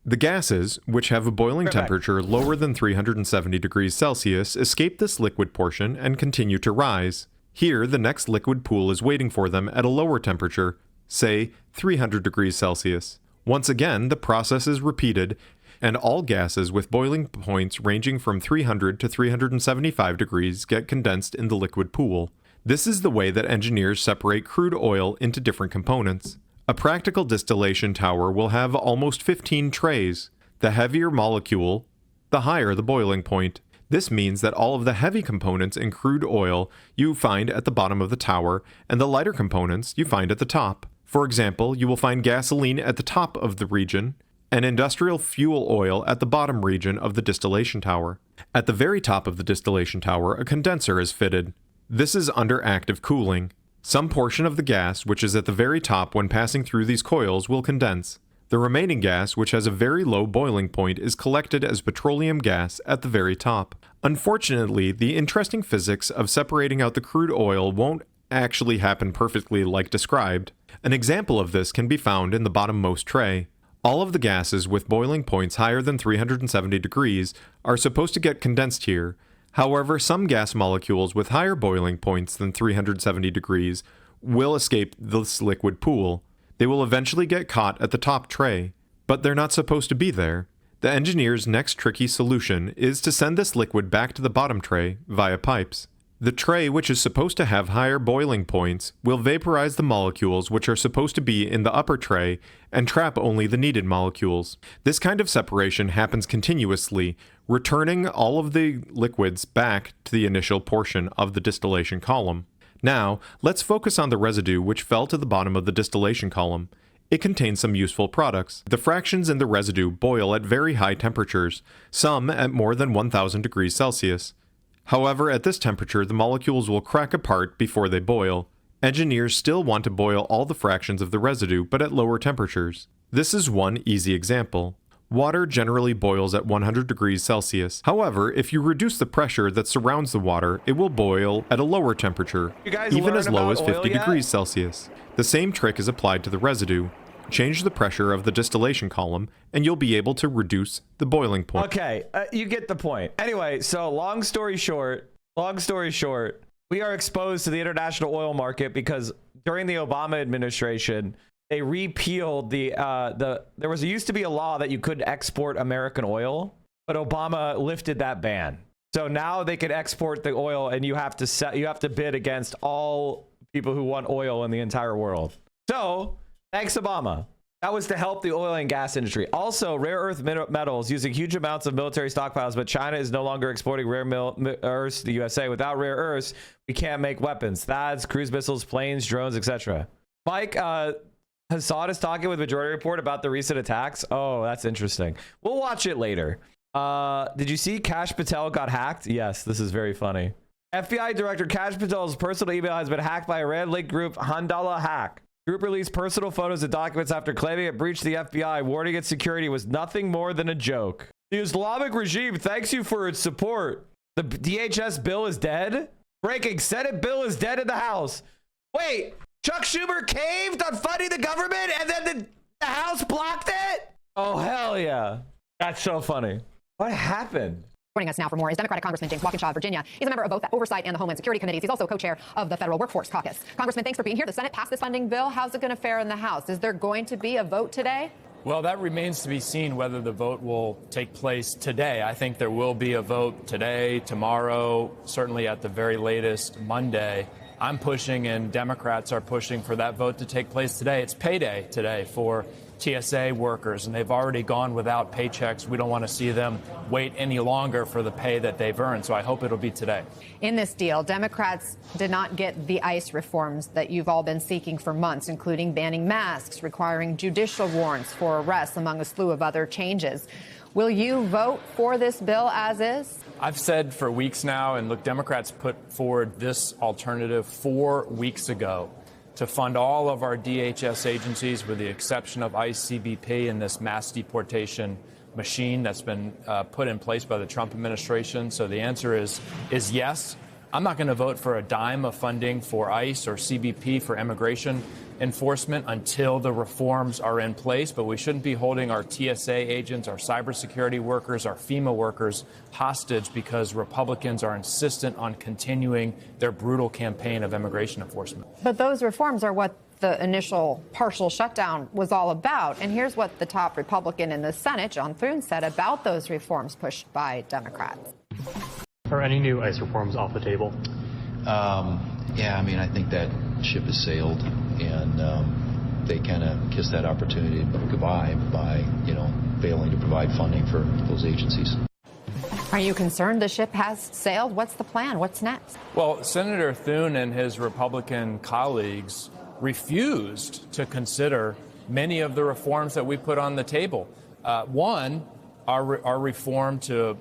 The gases, which have a boiling temperature lower than 370 degrees Celsius, escape this liquid portion and continue to rise. Here, the next liquid pool is waiting for them at a lower temperature, say 300 degrees Celsius. Once again, the process is repeated, and all gases with boiling points ranging from 300 to 375 degrees get condensed in the liquid pool. This is the way that engineers separate crude oil into different components. A practical distillation tower will have almost 15 trays. The heavier molecule, the higher the boiling point. This means that all of the heavy components in crude oil you find at the bottom of the tower, and the lighter components you find at the top. For example, you will find gasoline at the top of the region, and industrial fuel oil at the bottom region of the distillation tower. At the very top of the distillation tower, a condenser is fitted. This is under active cooling. Some portion of the gas, which is at the very top when passing through these coils, will condense. The remaining gas, which has a very low boiling point, is collected as petroleum gas at the very top. Unfortunately, the interesting physics of separating out the crude oil won't actually happen perfectly like described. An example of this can be found in the bottommost tray. All of the gases with boiling points higher than 370 degrees are supposed to get condensed here. However, some gas molecules with higher boiling points than 370 degrees will escape this liquid pool. They will eventually get caught at the top tray, but they're not supposed to be there. The engineer's next tricky solution is to send this liquid back to the bottom tray via pipes. The tray, which is supposed to have higher boiling points, will vaporize the molecules which are supposed to be in the upper tray and trap only the needed molecules. This kind of separation happens continuously, returning all of the liquids back to the initial portion of the distillation column. Now, let's focus on the residue which fell to the bottom of the distillation column. It contains some useful products. The fractions in the residue boil at very high temperatures, some at more than 1000 degrees Celsius. However, at this temperature, the molecules will crack apart before they boil. Engineers still want to boil all the fractions of the residue, but at lower temperatures. This is one easy example. Water generally boils at 100 degrees Celsius. However, if you reduce the pressure that surrounds the water, it will boil at a lower temperature, even as low as 50 degrees Celsius. The same trick is applied to the residue. Change the pressure of the distillation column, and you'll be able to reduce the boiling point. Okay, you get the point. Anyway, so long story short, we are exposed to the international oil market because during the Obama administration, they repealed there used to be a law that you couldn't export American oil, but Obama lifted that ban. So now they can export the oil, and you have to bid against all people who want oil in the entire world. So thanks, Obama. That was to help the oil and gas industry. Also, rare earth metals using huge amounts of military stockpiles, but China is no longer exporting rare earths to the USA. Without rare earths, we can't make weapons, THAADs, cruise missiles, planes, drones, etc. Mike, Hassan is talking with Majority Report about the recent attacks. Oh, that's interesting. We'll watch it later. Did you see Kash Patel got hacked? Yes, this is very funny. FBI Director Kash Patel's personal email has been hacked by Iran-linked group Handala Hack. Group released personal photos and documents after claiming it breached the FBI, warning its security was nothing more than a joke. The Islamic regime thanks you for its support. The DHS bill is dead. Breaking, Senate bill is dead in the House. Wait, Chuck Schumer caved on funding the government and then the House blocked it? Oh, hell yeah. That's so funny. What happened? Joining us now for more is Democratic Congressman James Walkinshaw of Virginia. He's a member of both the Oversight and the Homeland Security Committees. He's also co-chair of the Federal Workforce Caucus. Congressman, thanks for being here. The Senate passed this funding bill. How's it going to fare in the House? Is there going to be a vote today? Well, that remains to be seen whether the vote will take place today. I think there will be a vote today, tomorrow, certainly at the very latest Monday. I'm pushing and Democrats are pushing for that vote to take place today. It's payday today for TSA workers, and they've already gone without paychecks. We don't want to see them wait any longer for the pay that they've earned, so I hope it'll be today. In this deal, Democrats did not get the ICE reforms that you've all been seeking for months, including banning masks, requiring judicial warrants for arrests, among a slew of other changes. Will you vote for this bill as is? I've said for weeks now, and look, Democrats put forward this alternative 4 weeks ago to fund all of our DHS agencies with the exception of ICE CBP and this mass deportation machine that's been put in place by the Trump administration. So the answer is yes. I'm not going to vote for a dime of funding for ICE or CBP for immigration enforcement until the reforms are in place, but we shouldn't be holding our TSA agents, our cybersecurity workers, our FEMA workers hostage because Republicans are insistent on continuing their brutal campaign of immigration enforcement. But those reforms are what the initial partial shutdown was all about. And here's what the top Republican in the Senate, John Thune, said about those reforms pushed by Democrats. Are any new ICE reforms off the table? Yeah, I mean, I think that ship has sailed, and they kind of kissed that opportunity goodbye by, failing to provide funding for those agencies. Are you concerned the ship has sailed? What's the plan? What's next? Well, Senator Thune and his Republican colleagues refused to consider many of the reforms that we put on the table. One, our reform to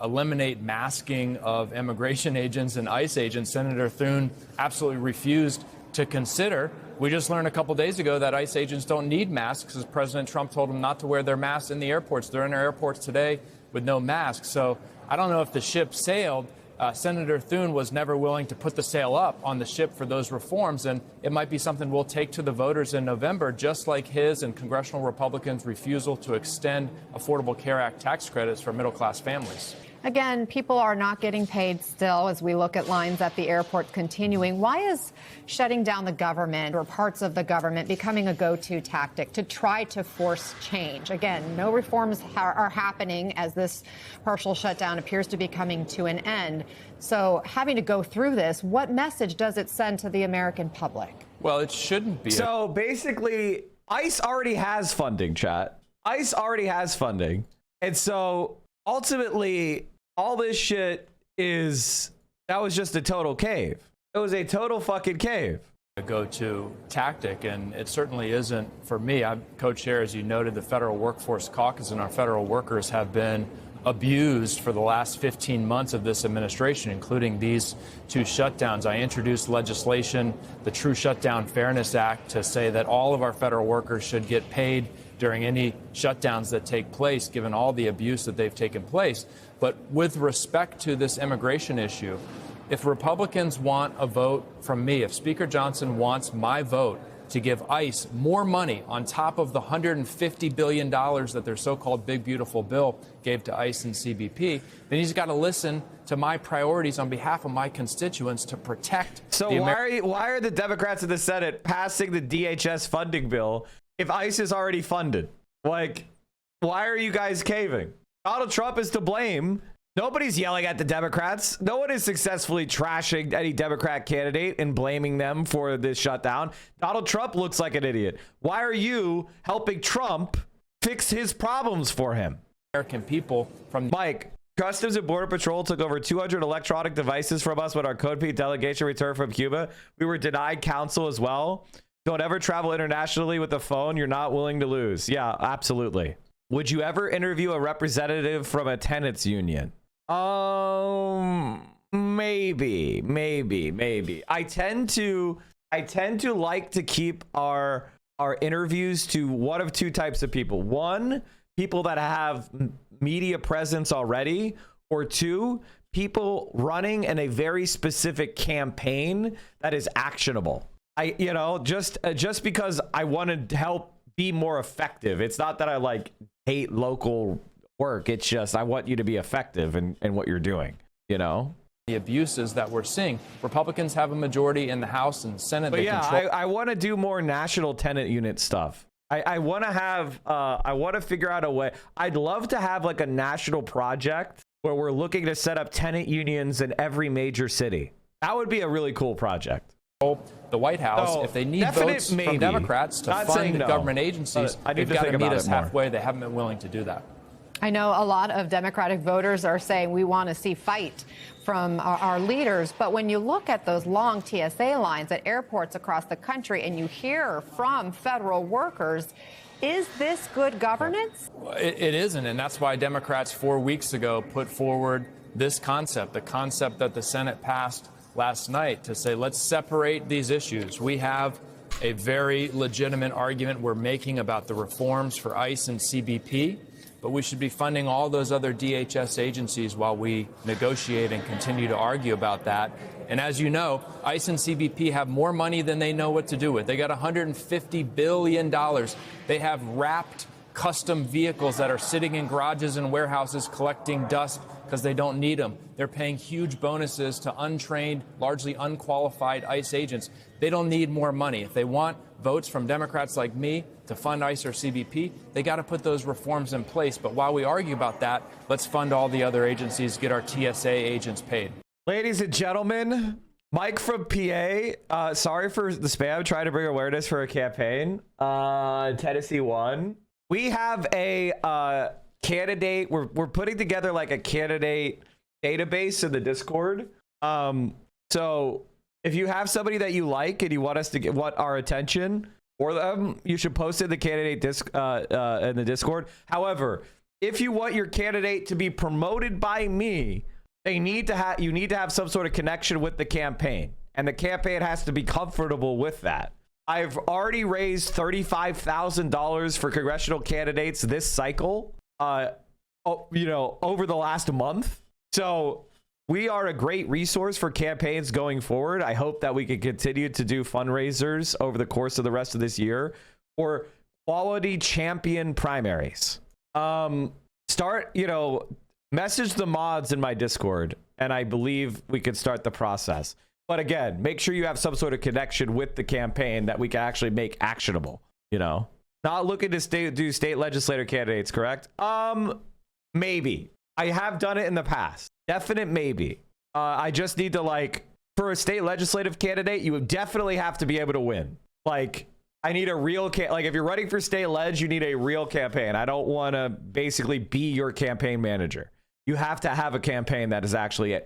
eliminate masking of immigration agents and ICE agents, Senator Thune absolutely refused to consider. We just learned a couple days ago that ICE agents don't need masks, as President Trump told them not to wear their masks in the airports. They're in our airports today with no masks. So I don't know if the ship sailed. Senator Thune was never willing to put the sail up on the ship for those reforms, and it might be something we'll take to the voters in November, just like his and congressional Republicans' refusal to extend Affordable Care Act tax credits for middle-class families. Again, people are not getting paid still as we look at lines at the airports continuing. Why is shutting down the government or parts of the government becoming a go-to tactic to try to force change? Again, no reforms are happening as this partial shutdown appears to be coming to an end. So having to go through this, what message does it send to the American public? Well, it shouldn't be. So basically, ICE already has funding, chat. ICE already has funding. And so ultimately, all this shit that was just a total cave. It was a total fucking cave. A go-to tactic, and it certainly isn't for me. I'm co-chair, as you noted, the Federal Workforce Caucus, and our federal workers have been abused for the last 15 months of this administration, including these 2 shutdowns. I introduced legislation, the True Shutdown Fairness Act, to say that all of our federal workers should get paid during any shutdowns that take place, given all the abuse that they've taken place. But with respect to this immigration issue, if Republicans want a vote from me, if Speaker Johnson wants my vote to give ICE more money on top of the $150 billion that their so-called big, beautiful bill gave to ICE and CBP, then he's got to listen to my priorities on behalf of my constituents to protect. So why are the Democrats in the Senate passing the DHS funding bill if ICE is already funded? Like, why are you guys caving? Donald Trump is to blame. Nobody's yelling at the Democrats. No one is successfully trashing any Democrat candidate and blaming them for this shutdown. Donald Trump looks like an idiot. Why are you helping Trump fix his problems for him? American people from Mike, Customs and Border Patrol took over 200 electronic devices from us when our Code P delegation returned from Cuba. We were denied counsel as well. Don't ever travel internationally with a phone you're not willing to lose. Yeah, absolutely. Would you ever interview a representative from a tenants union? Maybe. I tend to like to keep our interviews to one of two types of people. One, people that have media presence already, or two, people running in a very specific campaign that is actionable. Just because I want to help be more effective. It's not that I like hate local work. It's just I want you to be effective in what you're doing, you know? The abuses that we're seeing. Republicans have a majority in the House and Senate. But yeah, I want to do more national tenant unit stuff. I want to have, I want to figure out a way. I'd love to have like a national project where we're looking to set up tenant unions in every major city. That would be a really cool project. The White House, if they need votes from Democrats to fund government agencies, they've got to meet us halfway. They haven't been willing to do that. I know a lot of Democratic voters are saying we want to see fight from our leaders. But when you look at those long TSA lines at airports across the country and you hear from federal workers, is this good governance? It isn't. And that's why Democrats 4 weeks ago put forward this concept, the concept that the Senate passed last night to say, let's separate these issues. We have a very legitimate argument we're making about the reforms for ICE and CBP, but we should be funding all those other DHS agencies while we negotiate and continue to argue about that. And as you know, ICE and CBP have more money than they know what to do with. They got $150 billion. They have wrapped custom vehicles that are sitting in garages and warehouses collecting dust because they don't need them. They're paying huge bonuses to untrained, largely unqualified ICE agents. They don't need more money. If they want votes from Democrats like me to fund ICE or CBP, they got to put those reforms in place. But while we argue about that, let's fund all the other agencies, get our TSA agents paid. Ladies and gentlemen, Mike from PA, sorry for the spam, trying to bring awareness for a campaign. Tennessee won. We have a candidate. We're putting together like a candidate database in the Discord. So if you have somebody that you like and you want us to want our attention for them, you should post in the candidate in the Discord. However, if you want your candidate to be promoted by me, you need to have some sort of connection with the campaign, and the campaign has to be comfortable with that. I've already raised $35,000 for congressional candidates this cycle, over the last month. So we are a great resource for campaigns going forward. I hope that we can continue to do fundraisers over the course of the rest of this year for quality champion primaries. Message the mods in my Discord, and I believe we can start the process. But again, make sure you have some sort of connection with the campaign that we can actually make actionable, Not looking to do state legislator candidates, correct? Maybe. I have done it in the past. Definite maybe. I just need to, for a state legislative candidate, you would definitely have to be able to win. I need a real if you're running for state leg, you need a real campaign. I don't want to basically be your campaign manager. You have to have a campaign that is actually,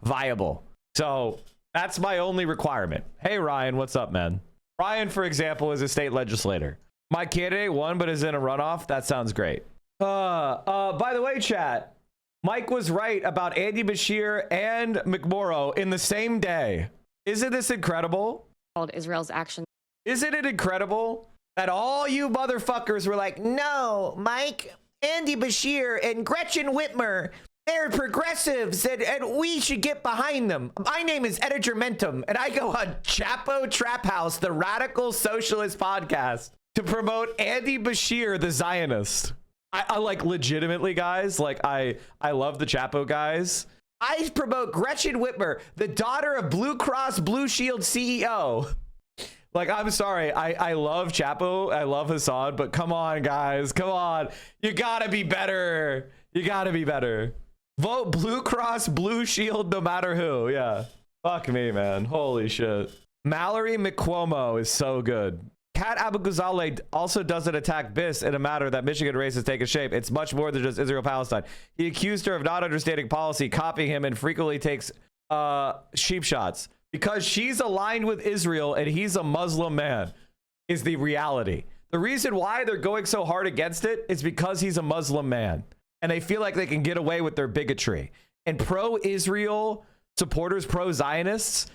viable. So that's my only requirement. Hey, Ryan, what's up, man? Ryan, for example, is a state legislator. My candidate won, but is in a runoff. That sounds great. By the way, chat, Mike was right about Andy Bashir and McMorrow in the same day. Isn't this incredible? Called Israel's action. Isn't it incredible that all you motherfuckers were like, no, Mike, Andy Bashir and Gretchen Whitmer, they're progressives and we should get behind them. My name is Editor Mentum and I go on Chapo Trap House, the radical socialist podcast, to promote Andy Bashir, the Zionist. I like legitimately, guys, like I love the Chapo guys. I promote Gretchen Whitmer, the daughter of Blue Cross Blue Shield CEO. Like, I'm sorry, I love Chapo, I love Hassan, but come on, guys, come on. You gotta be better. You gotta be better. Vote Blue Cross Blue Shield no matter who. Yeah. Fuck me, man. Holy shit. Mallory McCuomo is so good. Kat Abu Ghazaleh also doesn't attack BIS in a matter that Michigan race has taken shape. It's much more than just Israel-Palestine. He accused her of not understanding policy, copying him, and frequently takes sheep shots. Because she's aligned with Israel and he's a Muslim man is the reality. The reason why they're going so hard against it is because he's a Muslim man. And they feel like they can get away with their bigotry. And pro-Israel supporters, pro-Zionists,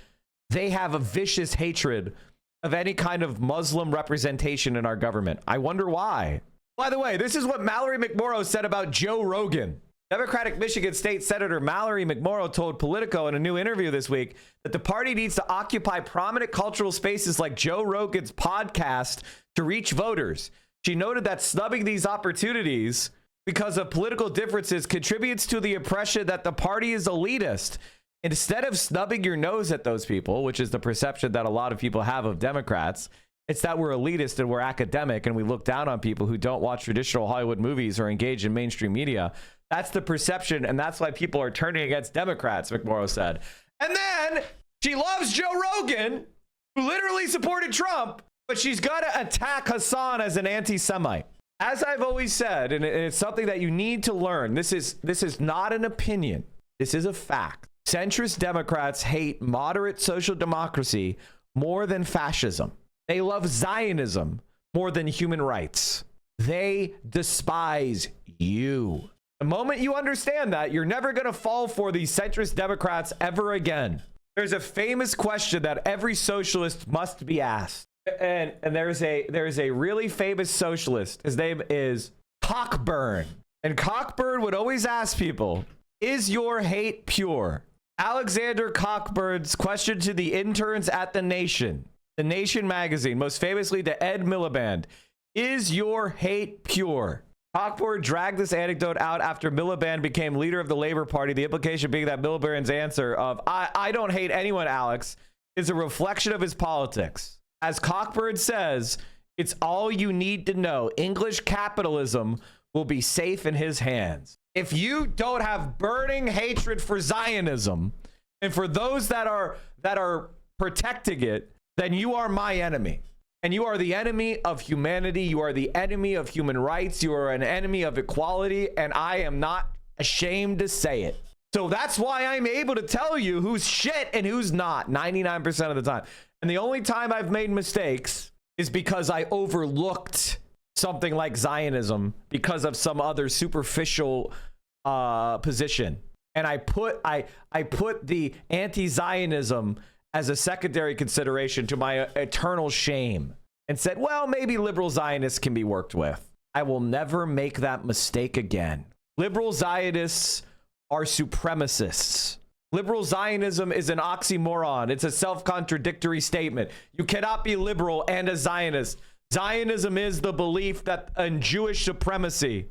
they have a vicious hatred of any kind of Muslim representation in our government. I wonder why. By the way, this is what Mallory McMorrow said about Joe Rogan. Democratic Michigan State Senator Mallory McMorrow told Politico in a new interview this week that the party needs to occupy prominent cultural spaces like Joe Rogan's podcast to reach voters. She noted that snubbing these opportunities because of political differences contributes to the impression that the party is elitist. Instead of snubbing your nose at those people, which is the perception that a lot of people have of Democrats, it's that we're elitist and we're academic and we look down on people who don't watch traditional Hollywood movies or engage in mainstream media. That's the perception, and that's why people are turning against Democrats, McMorrow said. And then she loves Joe Rogan, who literally supported Trump, but she's got to attack Hassan as an anti-Semite. As I've always said, and it's something that you need to learn, this is not an opinion. This is a fact. Centrist Democrats hate moderate social democracy more than fascism. They love Zionism more than human rights. They despise you. The moment you understand that, you're never going to fall for these centrist Democrats ever again. There's a famous question that every socialist must be asked. And there's a really famous socialist. His name is Cockburn. And Cockburn would always ask people, is your hate pure? Alexander Cockburn's question to the interns at The Nation magazine, most famously to Ed Miliband, is your hate pure? Cockburn dragged this anecdote out after Miliband became leader of the Labor Party, the implication being that Miliband's answer of, I don't hate anyone, Alex, is a reflection of his politics. As Cockburn says, it's all you need to know. English capitalism will be safe in his hands. If you don't have burning hatred for Zionism and for those that are protecting it, then you are my enemy. And you are the enemy of humanity. You are the enemy of human rights. You are an enemy of equality. And I am not ashamed to say it. So that's why I'm able to tell you who's shit and who's not 99% of the time. And the only time I've made mistakes is because I overlooked something like Zionism because of some other superficial position. And I put the anti-Zionism as a secondary consideration to my eternal shame and said, well, maybe liberal Zionists can be worked with. I will never make that mistake again. Liberal Zionists are supremacists. Liberal Zionism is an oxymoron. It's a self-contradictory statement. You cannot be liberal and a Zionist. Zionism is the belief that in Jewish supremacy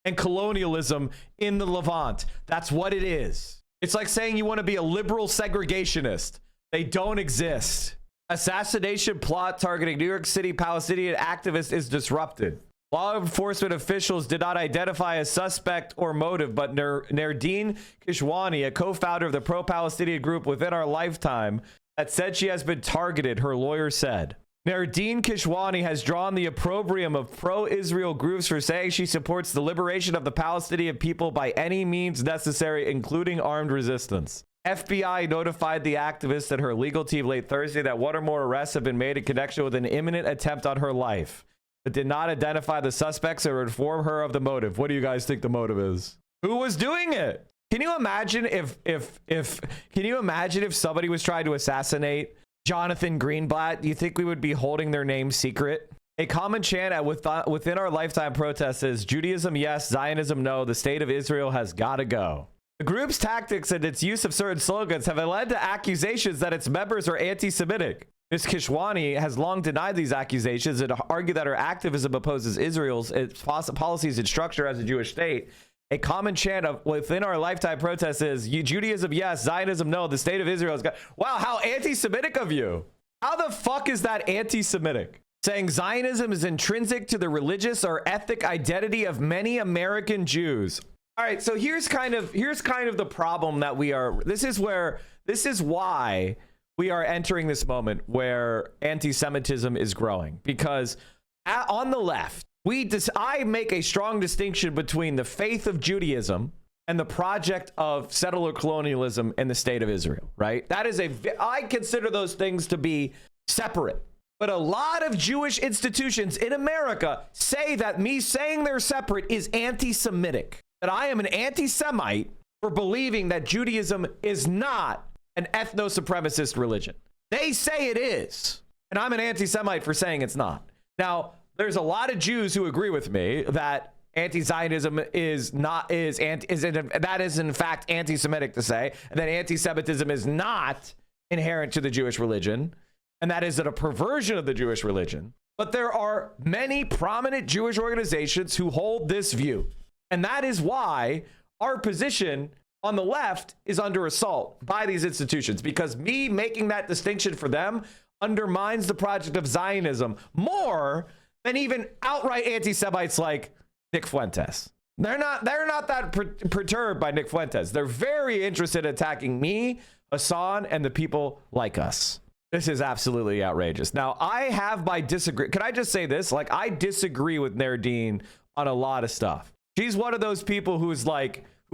and colonialism in the Levant. That's what it is. It's like saying you want to be a liberal segregationist. They don't exist. Assassination plot targeting New York City Palestinian activists is disrupted. Law enforcement officials did not identify a suspect or motive, but Nardine Kishwani, a co-founder of the pro-Palestinian group Within Our Lifetime, that said she has been targeted, her lawyer said. Nardine Kishwani has drawn the opprobrium of pro-Israel groups for saying she supports the liberation of the Palestinian people by any means necessary, including armed resistance. FBI notified the activist and her legal team late Thursday that one or more arrests have been made in connection with an imminent attempt on her life, but did not identify the suspects or inform her of the motive. What do you guys think the motive is? Who was doing it? Can you imagine if somebody was trying to assassinate Jonathan Greenblatt? Do you think we would be holding their name secret? A common chant within our lifetime protests is Judaism yes, Zionism no, the state of Israel has got to go. The group's tactics and its use of certain slogans have led to accusations that its members are anti-Semitic. Ms. Kishwani has long denied these accusations and argued that her activism opposes Israel's policies and structure as a Jewish state. A common chant within our lifetime protests is Judaism yes, Zionism no, the state of Israel has got... Wow, how anti-Semitic of you. How the fuck is that anti-Semitic? Saying Zionism is intrinsic to the religious or ethnic identity of many American Jews. All right, so here's kind of the problem that we are. This is why we are entering this moment where anti-Semitism is growing, because on the left, I make a strong distinction between the faith of Judaism and the project of settler colonialism in the state of Israel, right? I consider those things to be separate. But a lot of Jewish institutions in America say that me saying they're separate is anti-Semitic. That I am an anti-Semite for believing that Judaism is not an ethno-supremacist religion. They say it is. And I'm an anti-Semite for saying it's not. Now, there's a lot of Jews who agree with me that anti-Zionism that is in fact anti-Semitic to say, and that anti-Semitism is not inherent to the Jewish religion, and that is a perversion of the Jewish religion. But there are many prominent Jewish organizations who hold this view. And that is why our position on the left is under assault by these institutions, because me making that distinction for them undermines the project of Zionism more than even outright anti-Semites like Nick Fuentes. They're not that perturbed by Nick Fuentes. They're very interested in attacking me, Hassan, and the people like us. This is absolutely outrageous. Now, can I just say this? Like, I disagree with Nardine on a lot of stuff. She's one of those people who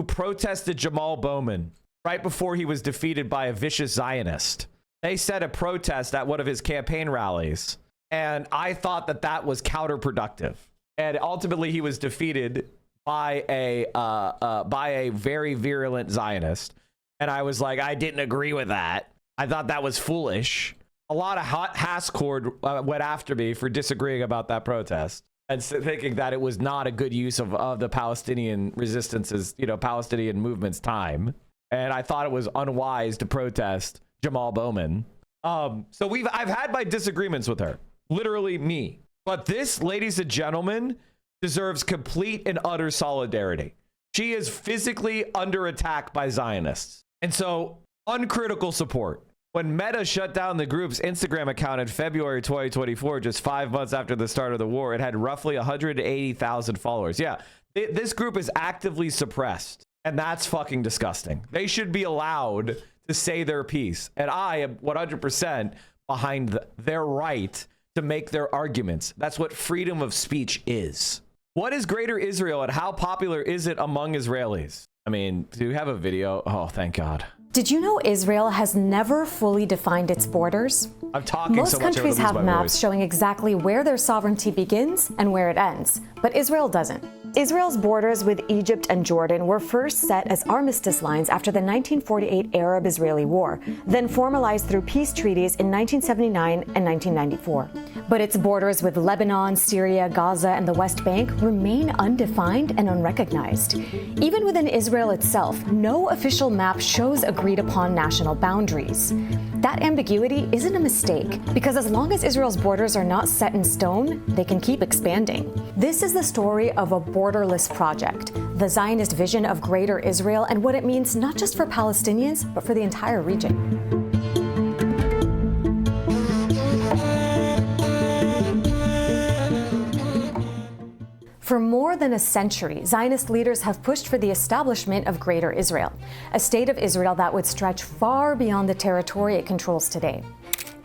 protested Jamal Bowman right before he was defeated by a vicious Zionist. They set a protest at one of his campaign rallies, and I thought that was counterproductive. And ultimately, he was defeated by a very virulent Zionist. And I was like, I didn't agree with that. I thought that was foolish. A lot of Hasscord went after me for disagreeing about that protest and thinking that it was not a good use of the Palestinian resistance's, Palestinian movement's time. And I thought it was unwise to protest Jamal Bowman. So I've had my disagreements with her, literally me. But this, ladies and gentlemen, deserves complete and utter solidarity. She is physically under attack by Zionists. And so uncritical support. When Meta shut down the group's Instagram account in February 2024, just 5 months after the start of the war, it had roughly 180,000 followers. Yeah, this group is actively suppressed, and that's fucking disgusting. They should be allowed to say their piece, and I am 100% behind their right to make their arguments. That's what freedom of speech is. What is Greater Israel, and how popular is it among Israelis? I mean, do we have a video? Oh, thank God. Did you know Israel has never fully defined its borders? I'm talking Most so much countries have maps voice. showing exactly where their sovereignty begins and where it ends, but Israel doesn't. Israel's borders with Egypt and Jordan were first set as armistice lines after the 1948 Arab-Israeli War, then formalized through peace treaties in 1979 and 1994. But its borders with Lebanon, Syria, Gaza, and the West Bank remain undefined and unrecognized. Even within Israel itself, no official map shows agreed-upon national boundaries. That ambiguity isn't a mistake, because as long as Israel's borders are not set in stone, they can keep expanding. This is the story of a borderless project, the Zionist vision of Greater Israel and what it means not just for Palestinians, but for the entire region. For more than a century, Zionist leaders have pushed for the establishment of Greater Israel, a state of Israel that would stretch far beyond the territory it controls today.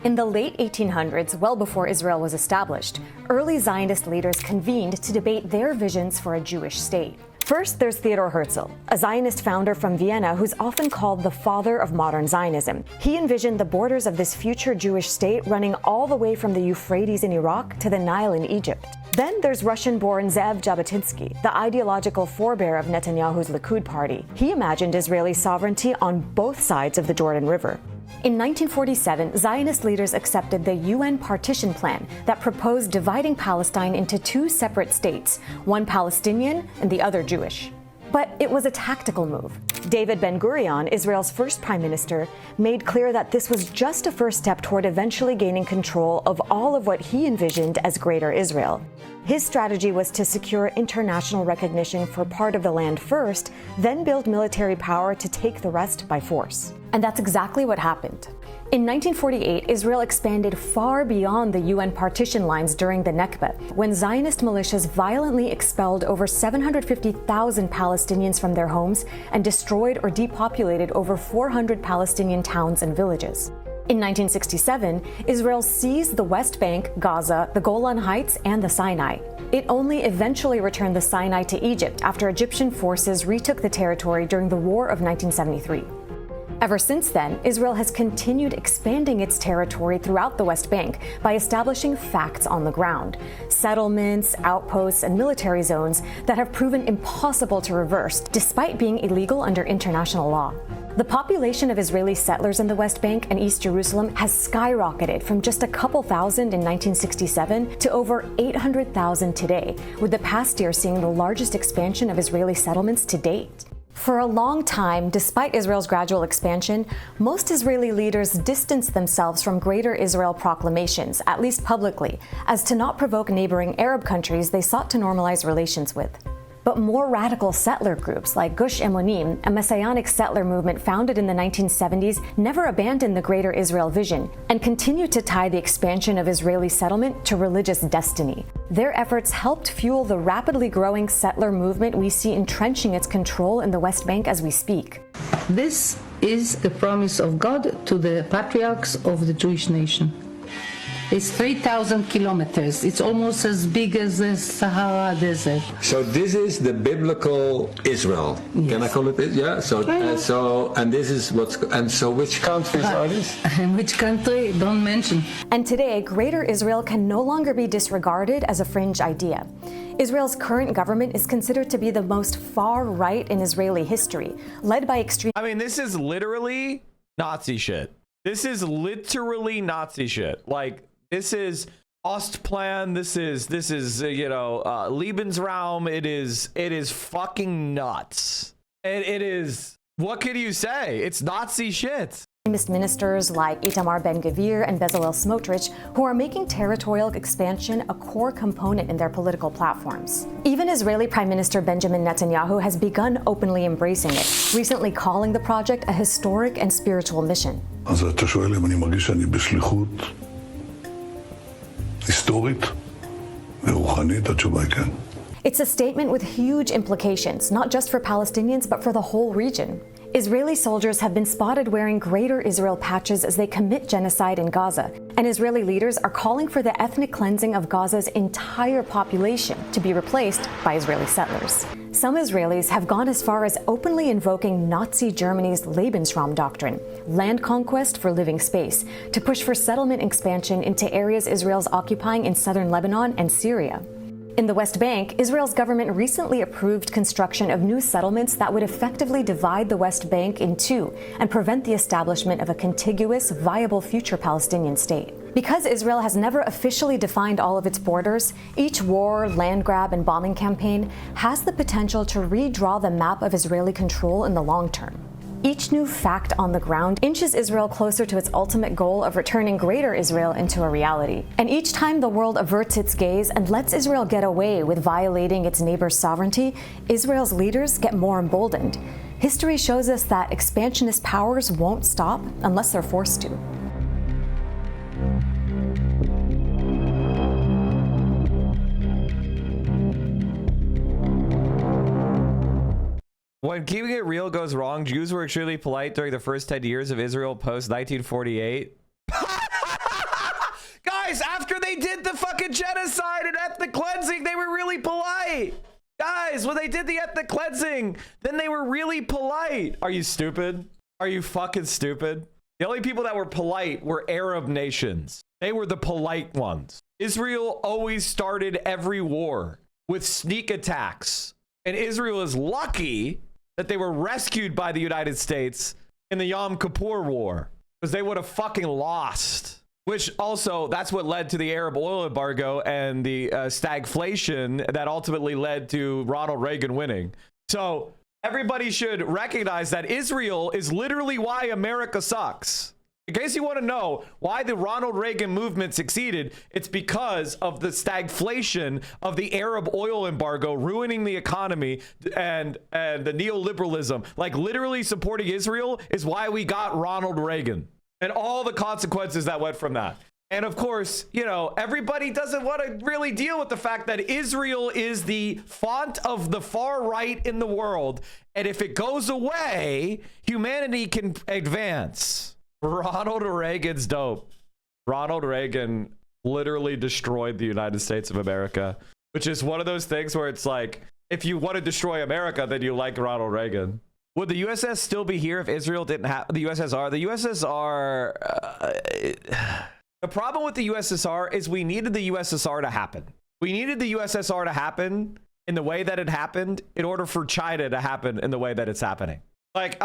In the late 1800s, well before Israel was established, early Zionist leaders convened to debate their visions for a Jewish state. First, there's Theodor Herzl, a Zionist founder from Vienna who's often called the father of modern Zionism. He envisioned the borders of this future Jewish state running all the way from the Euphrates in Iraq to the Nile in Egypt. Then there's Russian-born Zev Jabotinsky, the ideological forebear of Netanyahu's Likud party. He imagined Israeli sovereignty on both sides of the Jordan River. In 1947, Zionist leaders accepted the UN partition plan that proposed dividing Palestine into two separate states, one Palestinian and the other Jewish. But it was a tactical move. David Ben-Gurion, Israel's first prime minister, made clear that this was just a first step toward eventually gaining control of all of what he envisioned as Greater Israel. His strategy was to secure international recognition for part of the land first, then build military power to take the rest by force. And that's exactly what happened. In 1948, Israel expanded far beyond the UN partition lines during the Nakba, when Zionist militias violently expelled over 750,000 Palestinians from their homes and destroyed or depopulated over 400 Palestinian towns and villages. In 1967, Israel seized the West Bank, Gaza, the Golan Heights, and the Sinai. It only eventually returned the Sinai to Egypt after Egyptian forces retook the territory during the War of 1973. Ever since then, Israel has continued expanding its territory throughout the West Bank by establishing facts on the ground, settlements, outposts, and military zones that have proven impossible to reverse despite being illegal under international law. The population of Israeli settlers in the West Bank and East Jerusalem has skyrocketed from just a couple thousand in 1967 to over 800,000 today, with the past year seeing the largest expansion of Israeli settlements to date. For a long time, despite Israel's gradual expansion, most Israeli leaders distanced themselves from Greater Israel proclamations, at least publicly, as to not provoke neighboring Arab countries they sought to normalize relations with. But more radical settler groups like Gush Emunim, a messianic settler movement founded in the 1970s, never abandoned the Greater Israel vision and continued to tie the expansion of Israeli settlement to religious destiny. Their efforts helped fuel the rapidly growing settler movement we see entrenching its control in the West Bank as we speak. This is the promise of God to the patriarchs of the Jewish nation. It's 3,000 kilometers. It's almost as big as the Sahara Desert. So this is the biblical Israel. Yes. Can I call it this? Yeah. And this is so which countries are these? And which country? Don't mention. And today, Greater Israel can no longer be disregarded as a fringe idea. Israel's current government is considered to be the most far-right in Israeli history, led by extreme... I mean, this is literally Nazi shit. This is literally Nazi shit. Like, this is Ostplan. This is Lebensraum. It is fucking nuts. It is, what can you say? It's Nazi shit. Ministers like Itamar Ben-Gvir and Bezalel Smotrich, who are making territorial expansion a core component in their political platforms. Even Israeli Prime Minister Benjamin Netanyahu has begun openly embracing it, recently calling the project a historic and spiritual mission. אז אתה שואל אם אני מרגיש שאני בשליחות היסטורית ורוחנית, התשובה היא כן. It's a statement with huge implications, not just for Palestinians, but for the whole region. Israeli soldiers have been spotted wearing Greater Israel patches as they commit genocide in Gaza, and Israeli leaders are calling for the ethnic cleansing of Gaza's entire population to be replaced by Israeli settlers. Some Israelis have gone as far as openly invoking Nazi Germany's Lebensraum doctrine, land conquest for living space, to push for settlement expansion into areas Israel's occupying in southern Lebanon and Syria. In the West Bank, Israel's government recently approved construction of new settlements that would effectively divide the West Bank in two and prevent the establishment of a contiguous, viable future Palestinian state. Because Israel has never officially defined all of its borders, each war, land grab, and bombing campaign has the potential to redraw the map of Israeli control in the long term. Each new fact on the ground inches Israel closer to its ultimate goal of returning Greater Israel into a reality. And each time the world averts its gaze and lets Israel get away with violating its neighbor's sovereignty, Israel's leaders get more emboldened. History shows us that expansionist powers won't stop unless they're forced to. When keeping it real goes wrong, Jews were extremely polite during the first 10 years of Israel post-1948. Guys, after they did the fucking genocide and ethnic cleansing, they were really polite. Guys, when they did the ethnic cleansing, then they were really polite. Are you stupid? Are you fucking stupid? The only people that were polite were Arab nations. They were the polite ones. Israel always started every war with sneak attacks. And Israel is lucky that they were rescued by the United States in the Yom Kippur War. because they would have fucking lost. Which also, that's what led to the Arab oil embargo and the stagflation that ultimately led to Ronald Reagan winning. So everybody should recognize that Israel is literally why America sucks. In case you want to know why the Ronald Reagan movement succeeded, it's because of the stagflation of the Arab oil embargo ruining the economy and the neoliberalism. Like literally supporting Israel is why we got Ronald Reagan and all the consequences that went from that. And of course, you know, everybody doesn't want to really deal with the fact that Israel is the font of the far right in the world. And if it goes away, humanity can advance. Ronald Reagan's dope. Ronald Reagan literally destroyed the United States of America, which is one of those things where it's like, if you want to destroy America, then you like Ronald Reagan. Would the USS still be here if Israel didn't have the USSR? The USSR, the problem with the USSR is we needed the USSR to happen. We needed the USSR to happen in the way that it happened in order for China to happen in the way that it's happening. Like,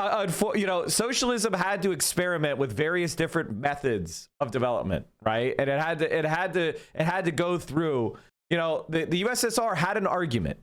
you know, socialism had to experiment with various different methods of development, right? And it had to go through, you know, the USSR had an argument,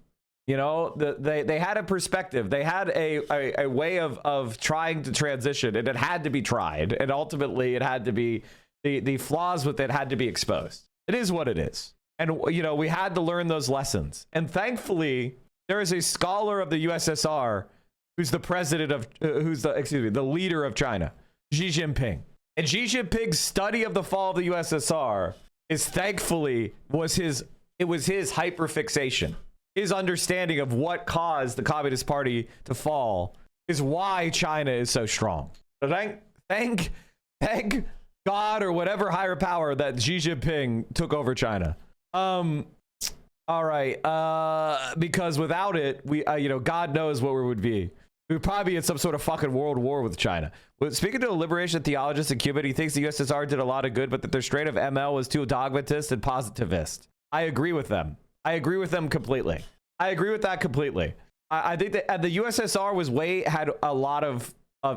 you know, they had a perspective, they had a way of trying to transition, and it had to be tried, and ultimately it had to be the flaws with it had to be exposed. It is what it is, and you know, we had to learn those lessons. And thankfully, there is a scholar of the USSR who's the president of, the leader of China, Xi Jinping. And Xi Jinping's study of the fall of the USSR is thankfully was his hyperfixation. His understanding of what caused the Communist Party to fall is why China is so strong. So thank God or whatever higher power that Xi Jinping took over China. All right, because without it, we, you know, God knows what we would be. We would probably be in some sort of fucking world war with China. Speaking to a liberation theologist in Cuba, he thinks the USSR did a lot of good, but that their strain of ML was too dogmatist and positivist. I agree with them. I agree with them completely. I agree with that completely. I think that the USSR had a lot of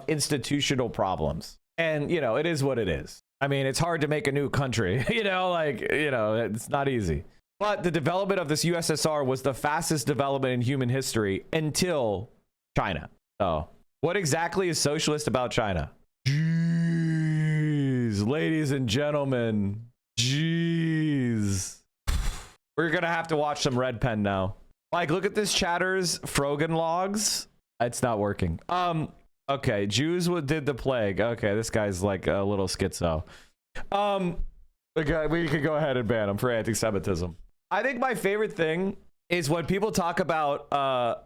institutional problems. And, you know, it is what it is. I mean, it's hard to make a new country, you know, like, you know, it's not easy. But the development of this USSR was the fastest development in human history until China. So, what exactly is socialist about China? Jeez, ladies and gentlemen. Jeez. We're going to have to watch some Red Pen now. Like, look at this chatter's Frogan logs. It's not working. Okay, Jews did the plague. Okay, this guy's like a little schizo. Okay, we could go ahead and ban him for anti-Semitism. I think my favorite thing is when people talk about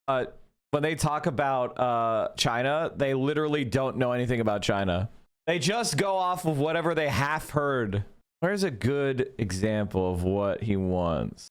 when they talk about China, they literally don't know anything about China. They just go off of whatever they half heard. Where's a good example of what he wants?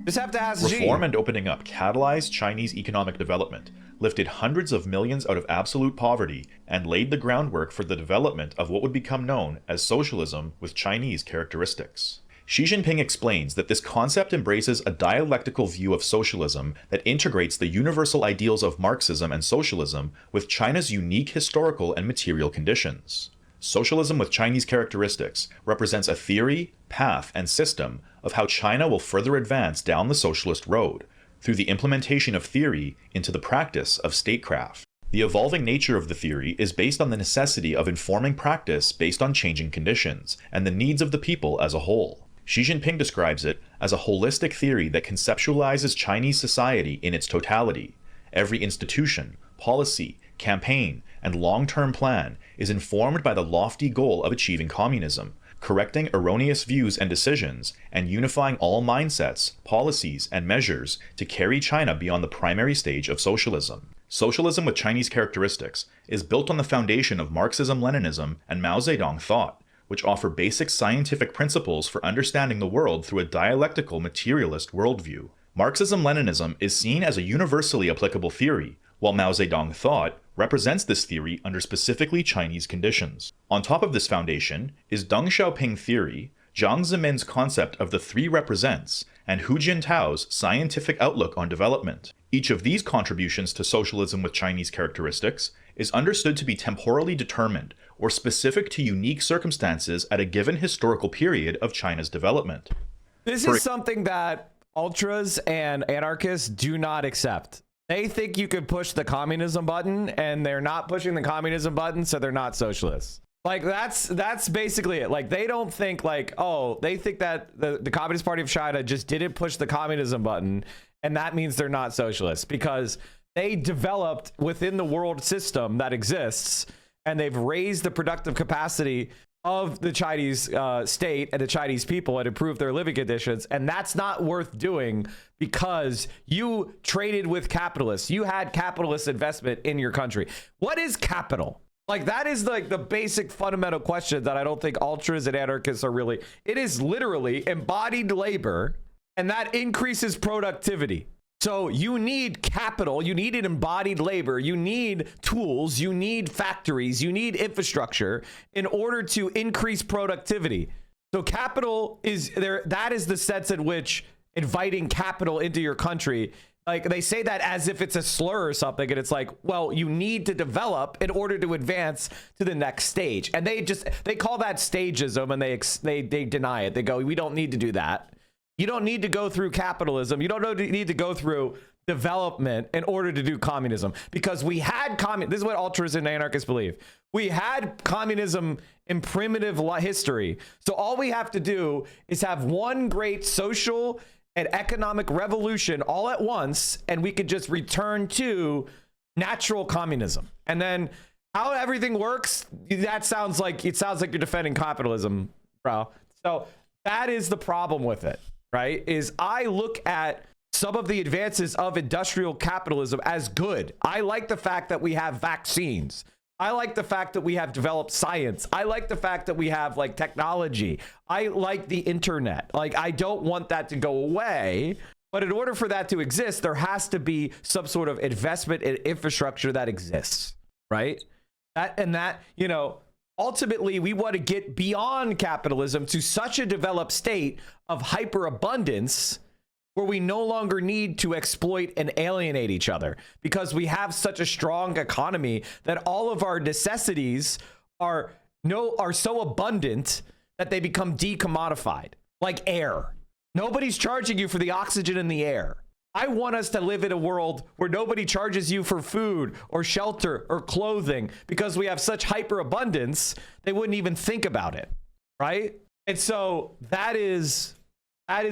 Just have to ask Reform and opening up catalyzed Chinese economic development, lifted hundreds of millions out of absolute poverty, and laid the groundwork for the development of what would become known as socialism with Chinese characteristics. Xi Jinping explains that this concept embraces a dialectical view of socialism that integrates the universal ideals of Marxism and socialism with China's unique historical and material conditions. Socialism with Chinese characteristics represents a theory, path, and system of how China will further advance down the socialist road, through the implementation of theory into the practice of statecraft. The evolving nature of the theory is based on the necessity of informing practice based on changing conditions and the needs of the people as a whole. Xi Jinping describes it as a holistic theory that conceptualizes Chinese society in its totality. Every institution, policy, campaign, and long-term plan is informed by the lofty goal of achieving communism, correcting erroneous views and decisions, and unifying all mindsets, policies, and measures to carry China beyond the primary stage of socialism. Socialism with Chinese characteristics is built on the foundation of Marxism-Leninism and Mao Zedong thought, which offer basic scientific principles for understanding the world through a dialectical materialist worldview. Marxism-Leninism is seen as a universally applicable theory, while Mao Zedong thought represents this theory under specifically Chinese conditions. On top of this foundation is Deng Xiaoping theory, Jiang Zemin's concept of the three represents, and Hu Jintao's scientific outlook on development. Each of these contributions to socialism with Chinese characteristics is understood to be temporally determined or specific to unique circumstances at a given historical period of China's development. This is something that ultras and anarchists do not accept. They think you could push the communism button, and they're not pushing the communism button, so they're not socialists. Like, that's basically it. Like, they don't think like, oh, they think that the Communist Party of China just didn't push the communism button, and that means they're not socialists, because they developed within the world system that exists, and they've raised the productive capacity of the Chinese state and the Chinese people and improved their living conditions. And that's not worth doing because you traded with capitalists. You had capitalist investment in your country. What is capital? Like, that is like the basic fundamental question that I don't think ultras and anarchists are really. It is literally embodied labor, and that increases productivity. So you need capital, you need an embodied labor, you need tools, you need factories, you need infrastructure in order to increase productivity. So capital is there. That is the sense in which inviting capital into your country, like, they say that as if it's a slur or something. And it's like, well, you need to develop in order to advance to the next stage. And they call that stagism, and they deny it. They go, we don't need to do that. You don't need to go through capitalism. You don't need to go through development in order to do communism, because we had this is what ultras and anarchists believe. We had communism in primitive history. So all we have to do is have one great social and economic revolution all at once, and we could just return to natural communism. And then how everything works, it sounds like you're defending capitalism, bro. So that is the problem with it. Right, is I look at some of the advances of industrial capitalism as good. I like the fact that we have vaccines. I like the fact that we have developed science. I like the fact that we have like technology. I like the internet. Like, I don't want that to go away. But in order for that to exist, there has to be some sort of investment in infrastructure that exists. Right. Ultimately, we want to get beyond capitalism to such a developed state of hyperabundance where we no longer need to exploit and alienate each other, because we have such a strong economy that all of our necessities are so abundant that they become decommodified, like air. Nobody's charging you for the oxygen in the air. I want us to live in a world where nobody charges you for food or shelter or clothing, because we have such hyperabundance, they wouldn't even think about it, right? And so that is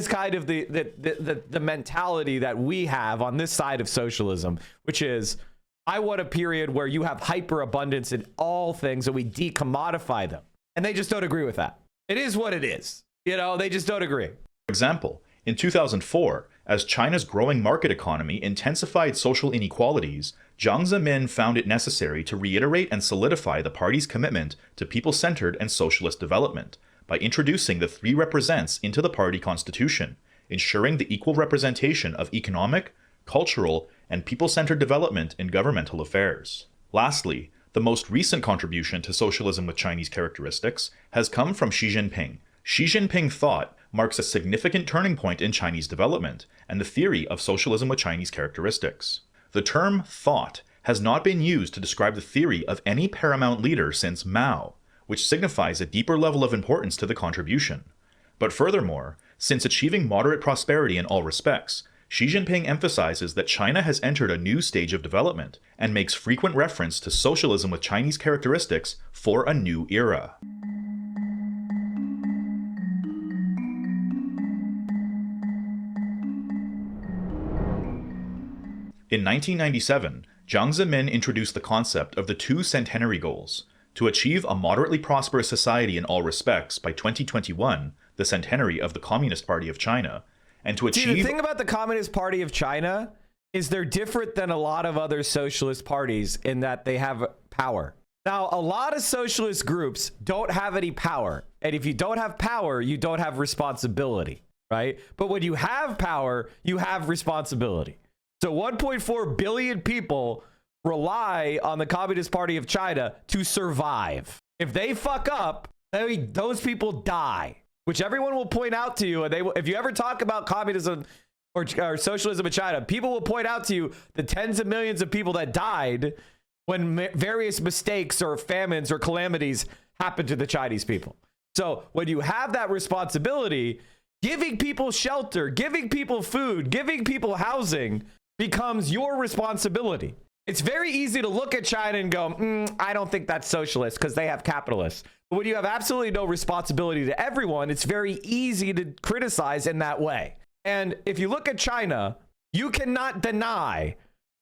kind of the mentality that we have on this side of socialism, which is, I want a period where you have hyperabundance in all things and we decommodify them. And they just don't agree with that. It is what it is. They just don't agree. For example, in 2004, as China's growing market economy intensified social inequalities, Jiang Zemin found it necessary to reiterate and solidify the party's commitment to people-centered and socialist development by introducing the 3 represents into the party constitution, ensuring the equal representation of economic, cultural, and people-centered development in governmental affairs. Lastly, the most recent contribution to socialism with Chinese characteristics has come from Xi Jinping. Xi Jinping thought marks a significant turning point in Chinese development and the theory of socialism with Chinese characteristics. The term thought has not been used to describe the theory of any paramount leader since Mao, which signifies a deeper level of importance to the contribution. But furthermore, since achieving moderate prosperity in all respects, Xi Jinping emphasizes that China has entered a new stage of development and makes frequent reference to socialism with Chinese characteristics for a new era. In 1997, Jiang Zemin introduced the concept of the 2 centenary goals: to achieve a moderately prosperous society in all respects by 2021, the centenary of the Communist Party of China, and to achieve... See, the thing about the Communist Party of China is they're different than a lot of other socialist parties in that they have power. Now, a lot of socialist groups don't have any power. And if you don't have power, you don't have responsibility, right? But when you have power, you have responsibility. So 1.4 billion people rely on the Communist Party of China to survive. If they fuck up, those people die. which everyone will point out to you, and if you ever talk about communism or socialism in China, people will point out to you the tens of millions of people that died when various mistakes or famines or calamities happened to the Chinese people. So when you have that responsibility, giving people shelter, giving people food, giving people housing becomes your responsibility. It's very easy to look at China and go, I don't think that's socialist because they have capitalists. But when you have absolutely no responsibility to everyone, it's very easy to criticize in that way. And if you look at China, you cannot deny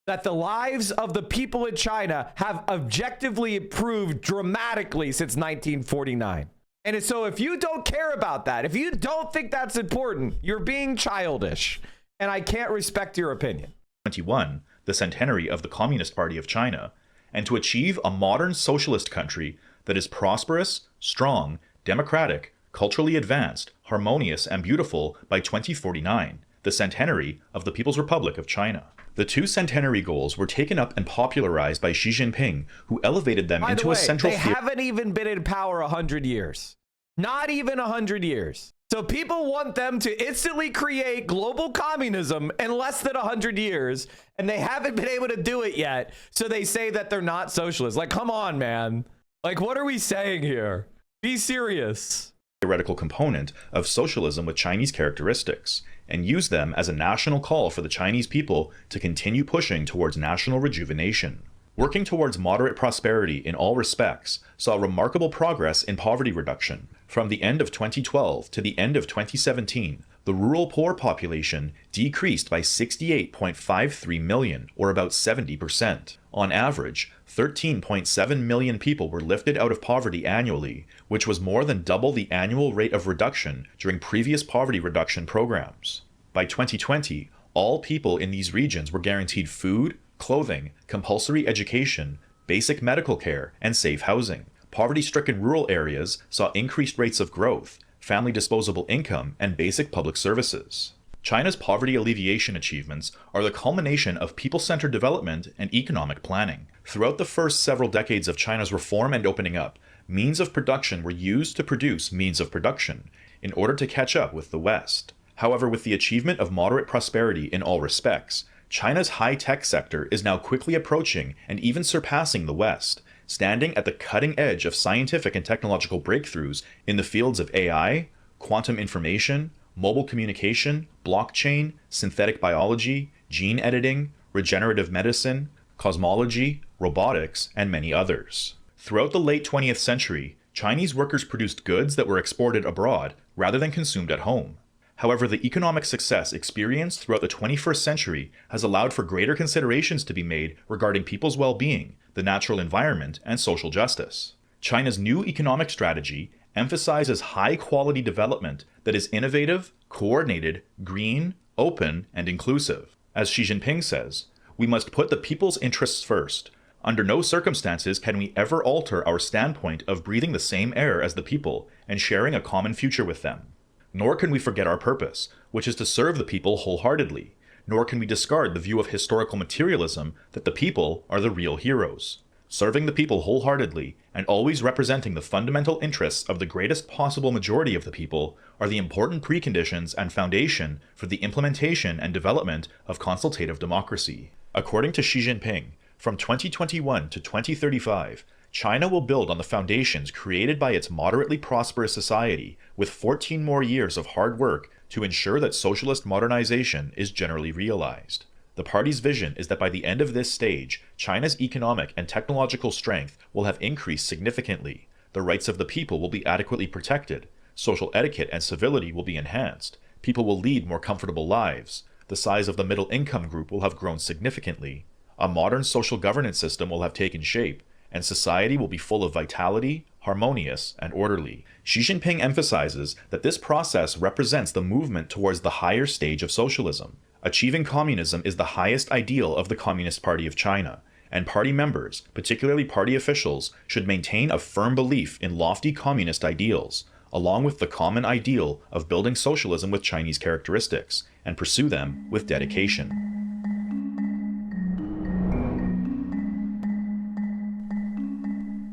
that the lives of the people in China have objectively improved dramatically since 1949. And so if you don't care about that, if you don't think that's important, you're being childish. And I can't respect your opinion. 21, the centenary of the Communist Party of China, and to achieve a modern socialist country that is prosperous, strong, democratic, culturally advanced, harmonious, and beautiful by 2049, the centenary of the People's Republic of China. The two centenary goals were taken up and popularized by Xi Jinping, who elevated them into a central They haven't even been in power 100 years. Not even 100 years. So people want them to instantly create global communism in less than 100 years, and they haven't been able to do it yet. So they say that they're not socialists. Like, come on, man. Like, what are we saying here? Be serious. Theoretical component of socialism with Chinese characteristics, and use them as a national call for the Chinese people to continue pushing towards national rejuvenation. Working towards moderate prosperity in all respects saw remarkable progress in poverty reduction. From the end of 2012 to the end of 2017, the rural poor population decreased by 68.53 million, or about 70%. On average, 13.7 million people were lifted out of poverty annually, which was more than double the annual rate of reduction during previous poverty reduction programs. By 2020, all people in these regions were guaranteed food, clothing, compulsory education, basic medical care, and safe housing. Poverty-stricken rural areas saw increased rates of growth, family disposable income, and basic public services. China's poverty alleviation achievements are the culmination of people-centered development and economic planning. Throughout the first several decades of China's reform and opening up, means of production were used to produce means of production in order to catch up with the West. However, with the achievement of moderate prosperity in all respects, China's high-tech sector is now quickly approaching and even surpassing the West, standing at the cutting edge of scientific and technological breakthroughs in the fields of AI, quantum information, mobile communication, blockchain, synthetic biology, gene editing, regenerative medicine, cosmology, robotics, and many others. Throughout the late 20th century, Chinese workers produced goods that were exported abroad rather than consumed at home. However, the economic success experienced throughout the 21st century has allowed for greater considerations to be made regarding people's well-being, the natural environment, and social justice. China's new economic strategy emphasizes high-quality development that is innovative, coordinated, green, open, and inclusive. As Xi Jinping says, we must put the people's interests first. Under no circumstances can we ever alter our standpoint of breathing the same air as the people and sharing a common future with them. Nor can we forget our purpose, which is to serve the people wholeheartedly. Nor can we discard the view of historical materialism that the people are the real heroes. Serving the people wholeheartedly and always representing the fundamental interests of the greatest possible majority of the people are the important preconditions and foundation for the implementation and development of consultative democracy. According to Xi Jinping, from 2021 to 2035, China will build on the foundations created by its moderately prosperous society with 14 more years of hard work to ensure that socialist modernization is generally realized. The party's vision is that by the end of this stage, China's economic and technological strength will have increased significantly, the rights of the people will be adequately protected, social etiquette and civility will be enhanced, people will lead more comfortable lives, the size of the middle income group will have grown significantly, a modern social governance system will have taken shape, and society will be full of vitality, harmonious, and orderly. Xi Jinping emphasizes that this process represents the movement towards the higher stage of socialism. Achieving communism is the highest ideal of the Communist Party of China, and party members, particularly party officials, should maintain a firm belief in lofty communist ideals, along with the common ideal of building socialism with Chinese characteristics, and pursue them with dedication.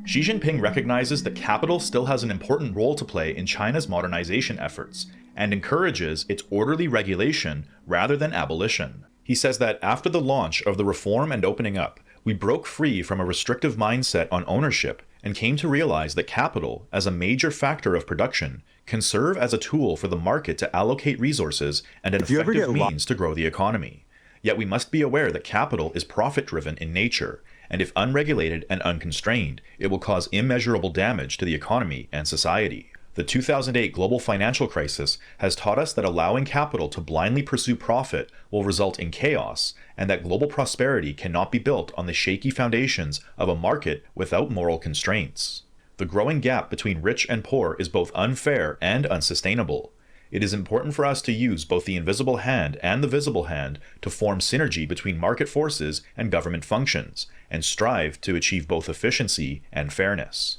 Xi Jinping recognizes that capital still has an important role to play in China's modernization efforts and encourages its orderly regulation rather than abolition. He says that after the launch of the reform and opening up, we broke free from a restrictive mindset on ownership and came to realize that capital, as a major factor of production, can serve as a tool for the market to allocate resources and an effective means to grow the economy. Yet we must be aware that capital is profit-driven in nature, and if unregulated and unconstrained, it will cause immeasurable damage to the economy and society. The 2008 global financial crisis has taught us that allowing capital to blindly pursue profit will result in chaos, and that global prosperity cannot be built on the shaky foundations of a market without moral constraints. The growing gap between rich and poor is both unfair and unsustainable. It is important for us to use both the invisible hand and the visible hand to form synergy between market forces and government functions, and strive to achieve both efficiency and fairness.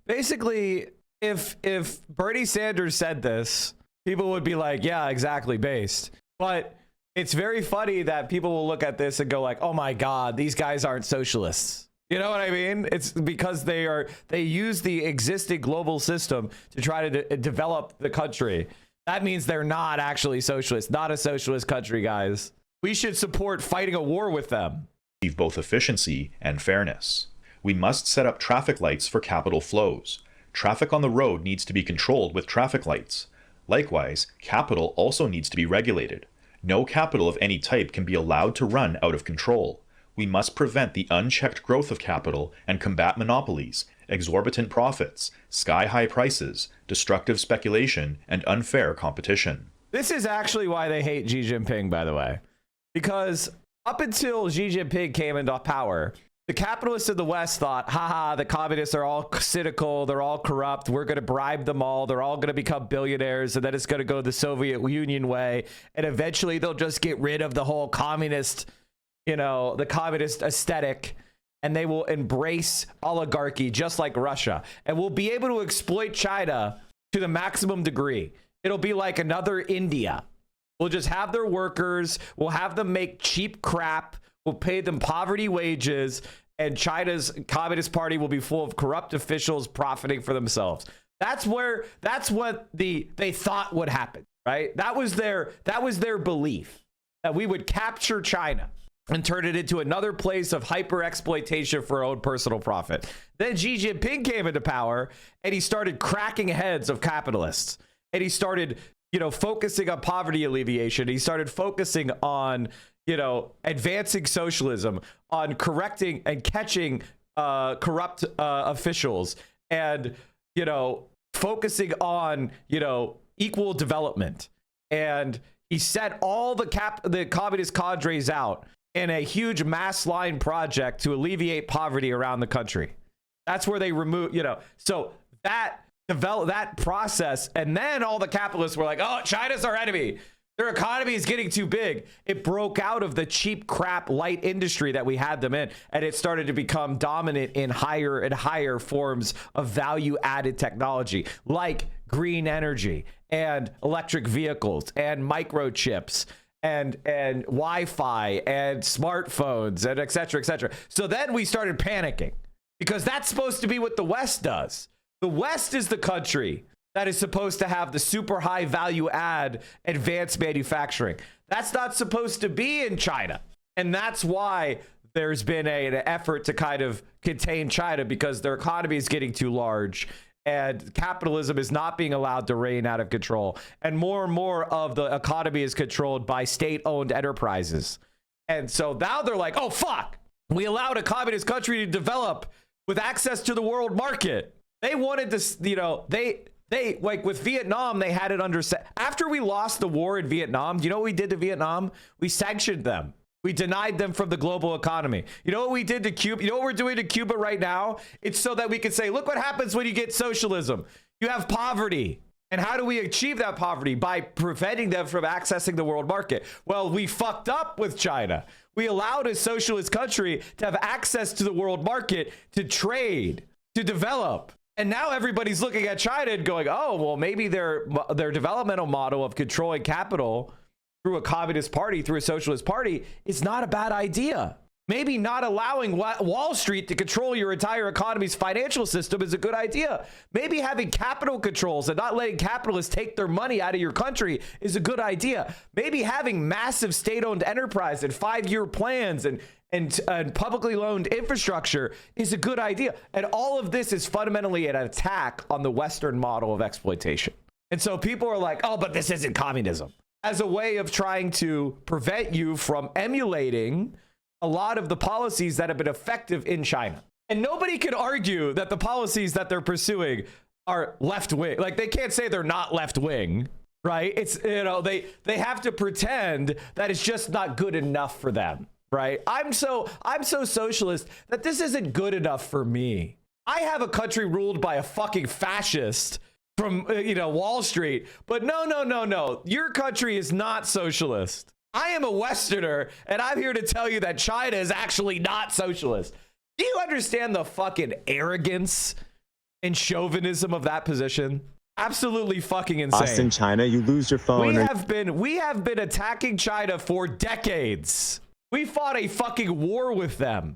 Basically, if Bernie Sanders said this, people would be like, yeah, exactly, based. But it's very funny that people will look at this and go like, oh my God, these guys aren't socialists. You know what I mean? It's because they use the existing global system to try to develop the country. That means they're not actually socialists, not a socialist country, guys. We should support fighting a war with them. Achieve both efficiency and fairness. We must set up traffic lights for capital flows. Traffic on the road needs to be controlled with traffic lights. Likewise, capital also needs to be regulated. No capital of any type can be allowed to run out of control. We must prevent the unchecked growth of capital and combat monopolies, exorbitant profits, sky-high prices, destructive speculation, and unfair competition. This is actually why they hate Xi Jinping, by the way. Because up until Xi Jinping came into power, the capitalists in the West thought, haha, the communists are all cynical, they're all corrupt, we're going to bribe them all, they're all going to become billionaires, and then it's going to go the Soviet Union way, and eventually they'll just get rid of the whole communist, the communist aesthetic, and they will embrace oligarchy just like Russia, and we'll be able to exploit China to the maximum degree. It'll be like another India. We'll just have their workers, we'll have them make cheap crap, we'll pay them poverty wages, and China's Communist Party will be full of corrupt officials profiting for themselves. That's what they thought would happen, right? That was their belief, that we would capture China and turn it into another place of hyper exploitation for our own personal profit. Then Xi Jinping came into power and he started cracking heads of capitalists, and he started, focusing on poverty alleviation. He started focusing on, advancing socialism, on correcting and catching corrupt officials, and, focusing on, equal development. And he set all the communist cadres out in a huge mass line project to alleviate poverty around the country. That's where they remove, so that process, and then all the capitalists were like, oh, China's our enemy. Their economy is getting too big. It broke out of the cheap crap light industry that we had them in, and it started to become dominant in higher and higher forms of value added technology like green energy and electric vehicles and microchips and Wi-Fi and smartphones and et cetera, et cetera. So then we started panicking, because that's supposed to be what the West does. The West is the country that is supposed to have the super high value add advanced manufacturing. That's not supposed to be in China. And that's why there's been an effort to kind of contain China, because their economy is getting too large and capitalism is not being allowed to reign out of control. And more of the economy is controlled by state-owned enterprises. And so now they're like, oh, fuck, we allowed a communist country to develop with access to the world market. They wanted to, they like with Vietnam, they had it under, after we lost the war in Vietnam, do you know what we did to Vietnam? We sanctioned them. We denied them from the global economy. You know what we did to Cuba? You know what we're doing to Cuba right now? It's so that we can say, look what happens when you get socialism. You have poverty. And how do we achieve that poverty? By preventing them from accessing the world market. Well, we fucked up with China. We allowed a socialist country to have access to the world market, to trade, to develop. And now everybody's looking at China and going, oh, well, maybe their developmental model of controlling capital through a communist party, through a socialist party, is not a bad idea. Maybe not allowing Wall Street to control your entire economy's financial system is a good idea. Maybe having capital controls and not letting capitalists take their money out of your country is a good idea. Maybe having massive state-owned enterprise and 5-year plans and publicly loaned infrastructure is a good idea. And all of this is fundamentally an attack on the Western model of exploitation. And so people are like, oh, but this isn't communism, as a way of trying to prevent you from emulating a lot of the policies that have been effective in China. And nobody can argue that the policies that they're pursuing are left wing. Like, they can't say they're not left wing, right? It's, you know, they have to pretend that it's just not good enough for them, right? I'm so socialist that this isn't good enough for me. I have a country ruled by a fucking fascist from, Wall Street, but no. Your country is not socialist. I am a Westerner, and I'm here to tell you that China is actually not socialist. Do you understand the fucking arrogance and chauvinism of that position? Absolutely fucking insane. Lost in China, you lose your phone. We have been attacking China for decades. We fought a fucking war with them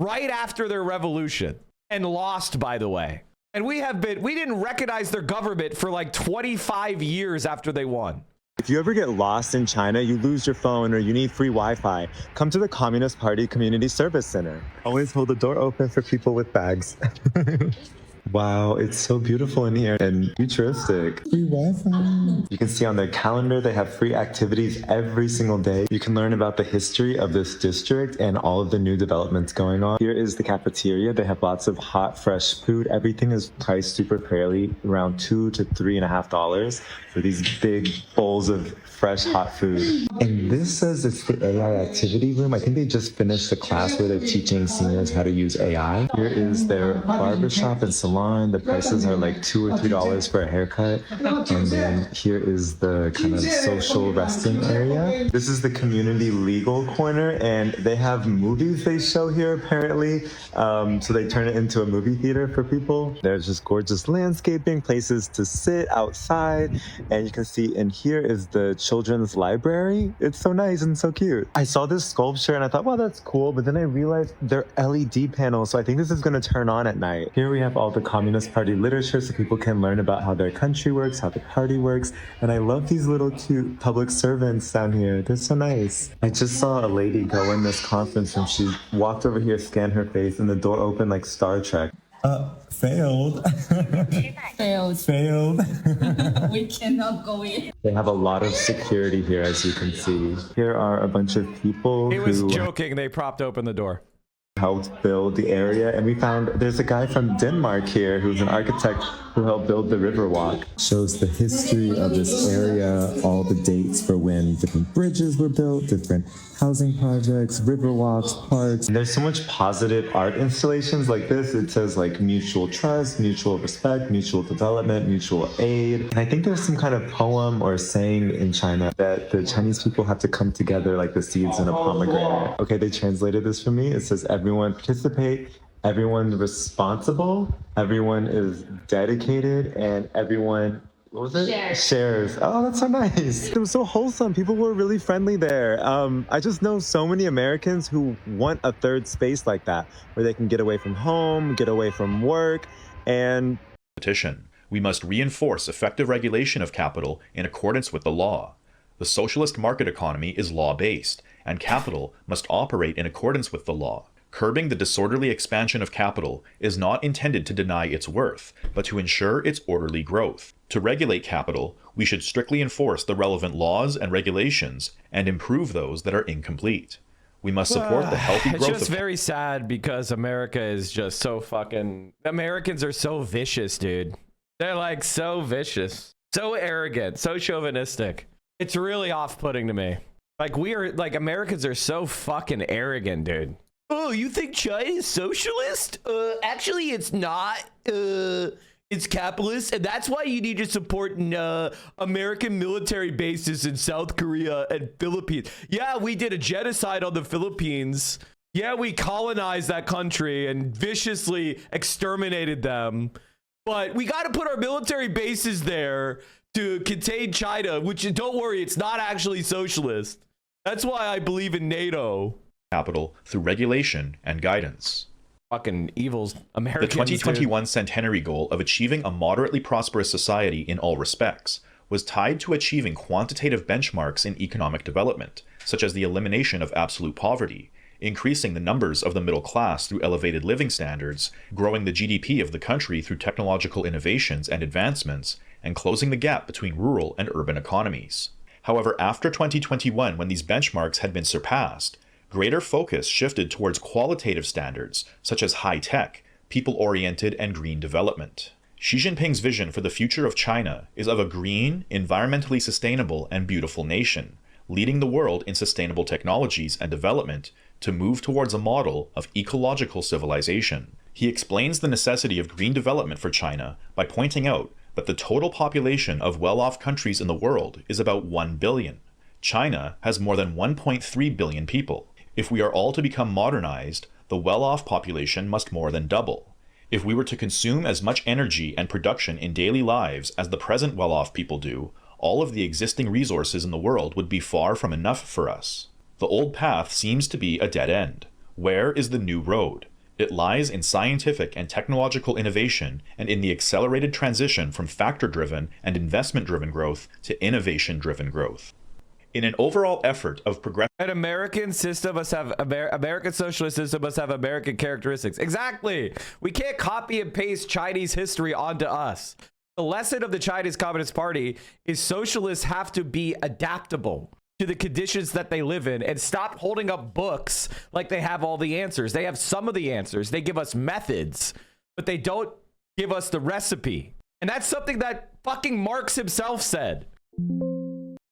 right after their revolution and lost, by the way. And we didn't recognize their government for like 25 years after they won. If you ever get lost in China, you lose your phone, or you need free Wi-Fi, come to the Communist Party Community Service Center. Always hold the door open for people with bags. Wow, it's so beautiful in here and futuristic. Free Wi-Fi. You can see on their calendar, they have free activities every single day. You can learn about the history of this district and all of the new developments going on. Here is the cafeteria. They have lots of hot, fresh food. Everything is priced super fairly, around $2 to $3.50 for these big bowls of fresh, hot food. And this says it's the AI activity room. I think they just finished the class where they're teaching seniors how to use AI. Here is their barbershop and salon. The prices are like $2 or $3 for a haircut. And then here is the kind of social resting area. This is the community legal corner, and they have movies they show here apparently. So they turn it into a movie theater for people. There's just gorgeous landscaping, places to sit outside. And you can see in here is the children's library. It's so nice and so cute. I saw this sculpture and I thought, wow, that's cool. But then I realized they're LED panels. So I think this is going to turn on at night. Here we have all the Communist Party literature so people can learn about how their country works, how the party works. And I love these little cute public servants down here. They're so nice. I just saw a lady go in this conference and she walked over here, scanned her face, and the door opened like Star Trek. Failed. Failed. We cannot go in. They have a lot of security here, as you can see. Here are a bunch of people He was joking. They propped open the door. Helped build the area, and we found there's a guy from Denmark here who's an architect who helped build the Riverwalk. Shows the history of this area, all the dates for when different bridges were built, different housing projects, riverwalks, parks. And there's so much positive art installations like this. It says like mutual trust, mutual respect, mutual development, mutual aid. And I think there's some kind of poem or saying in China that the Chinese people have to come together like the seeds in a pomegranate. Okay, they translated this for me. It says everyone participate, everyone's responsible, everyone is dedicated, and everyone, what was it? Shares. Oh, that's so nice. It was so wholesome. People were really friendly there. I just know so many Americans who want a third space like that, where they can get away from home, get away from work, and... Petition. We must reinforce effective regulation of capital in accordance with the law. The socialist market economy is law-based, and capital must operate in accordance with the law. Curbing the disorderly expansion of capital is not intended to deny its worth, but to ensure its orderly growth. To regulate capital, we should strictly enforce the relevant laws and regulations and improve those that are incomplete. We must support the healthy growth. It's just very sad because America is just so fucking... Americans are so vicious, dude. They're like so vicious, so arrogant, so chauvinistic. It's really off-putting to me. Like Americans are so fucking arrogant, dude. Oh, you think China is socialist? Actually, it's not. It's capitalist, and that's why you need to support American military bases in South Korea and Philippines. Yeah, we did a genocide on the Philippines. Yeah, we colonized that country and viciously exterminated them. But we got to put our military bases there to contain China, which, don't worry, it's not actually socialist. That's why I believe in NATO. capital through regulation and guidance. Fucking evils, The Americans. 2021 centenary goal of achieving a moderately prosperous society in all respects was tied to achieving quantitative benchmarks in economic development, such as the elimination of absolute poverty, increasing the numbers of the middle class through elevated living standards, growing the GDP of the country through technological innovations and advancements, and closing the gap between rural and urban economies. However, after 2021, when these benchmarks had been surpassed, greater focus shifted towards qualitative standards, such as high-tech, people-oriented, and green development. Xi Jinping's vision for the future of China is of a green, environmentally sustainable, and beautiful nation, leading the world in sustainable technologies and development to move towards a model of ecological civilization. He explains the necessity of green development for China by pointing out that the total population of well-off countries in the world is about 1 billion. China has more than 1.3 billion people. If we are all to become modernized, the well-off population must more than double. If we were to consume as much energy and production in daily lives as the present well-off people do, all of the existing resources in the world would be far from enough for us. The old path seems to be a dead end. Where is the new road? It lies in scientific and technological innovation and in the accelerated transition from factor-driven and investment-driven growth to innovation-driven growth. In an overall effort of progress, an American system must have American socialist system must have American characteristics. Exactly. We can't copy and paste Chinese history onto us. The lesson of the Chinese Communist Party is socialists have to be adaptable to the conditions that they live in and stop holding up books like they have all the answers. They have some of the answers. They give us methods, but they don't give us the recipe. And that's something that fucking Marx himself said.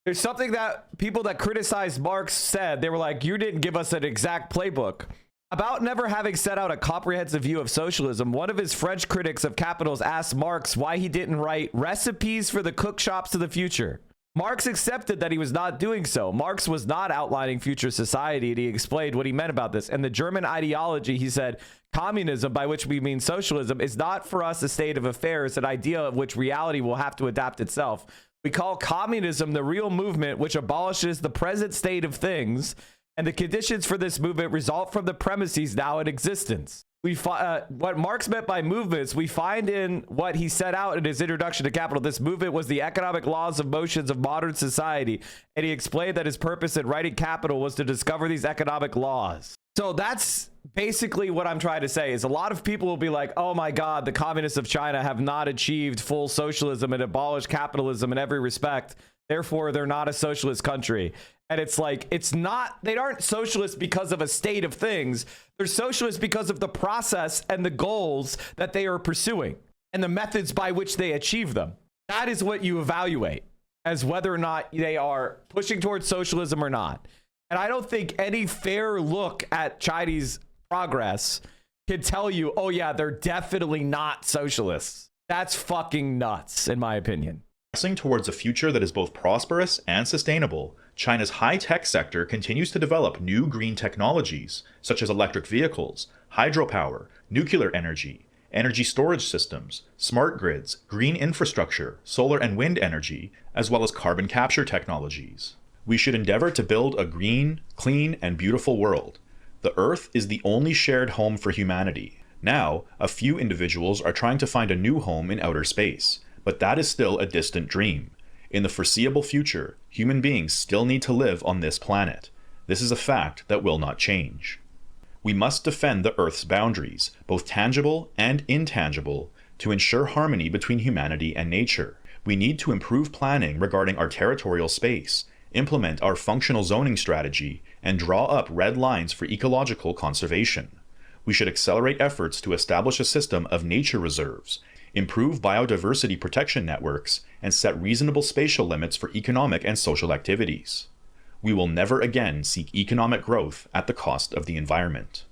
There's something that people that criticized Marx said. They were like, you didn't give us an exact playbook. About never having set out a comprehensive view of socialism, one of his French critics of capitals asked Marx why he didn't write recipes for the cook shops of the future. Marx accepted that he was not doing so. Marx was not outlining future society, and he explained what he meant about this. And the German ideology, he said, communism, by which we mean socialism, is not for us a state of affairs, an idea of which reality will have to adapt itself. We call communism the real movement which abolishes the present state of things, and the conditions for this movement result from the premises now in existence. What Marx meant by movements, we find in what he set out in his introduction to Capital. This movement was the economic laws of motions of modern society, and he explained that his purpose in writing Capital was to discover these economic laws. So that's basically what I'm trying to say, is a lot of people will be like, oh my God, the communists of China have not achieved full socialism and abolished capitalism in every respect. Therefore, they're not a socialist country. And it's like, it's not, they aren't socialist because of a state of things. They're socialist because of the process and the goals that they are pursuing and the methods by which they achieve them. That is what you evaluate as whether or not they are pushing towards socialism or not. And I don't think any fair look at Chinese progress can tell you, oh yeah, they're definitely not socialists. That's fucking nuts, in my opinion. Progressing towards a future that is both prosperous and sustainable, China's high-tech sector continues to develop new green technologies, such as electric vehicles, hydropower, nuclear energy, energy storage systems, smart grids, green infrastructure, solar and wind energy, as well as carbon capture technologies. We should endeavor to build a green, clean, and beautiful world. The Earth is the only shared home for humanity. Now, a few individuals are trying to find a new home in outer space, but that is still a distant dream. In the foreseeable future, human beings still need to live on this planet. This is a fact that will not change. We must defend the Earth's boundaries, both tangible and intangible, to ensure harmony between humanity and nature. We need to improve planning regarding our territorial space, implement our functional zoning strategy, and draw up red lines for ecological conservation. We should accelerate efforts to establish a system of nature reserves, improve biodiversity protection networks, and set reasonable spatial limits for economic and social activities. We will never again seek economic growth at the cost of the environment.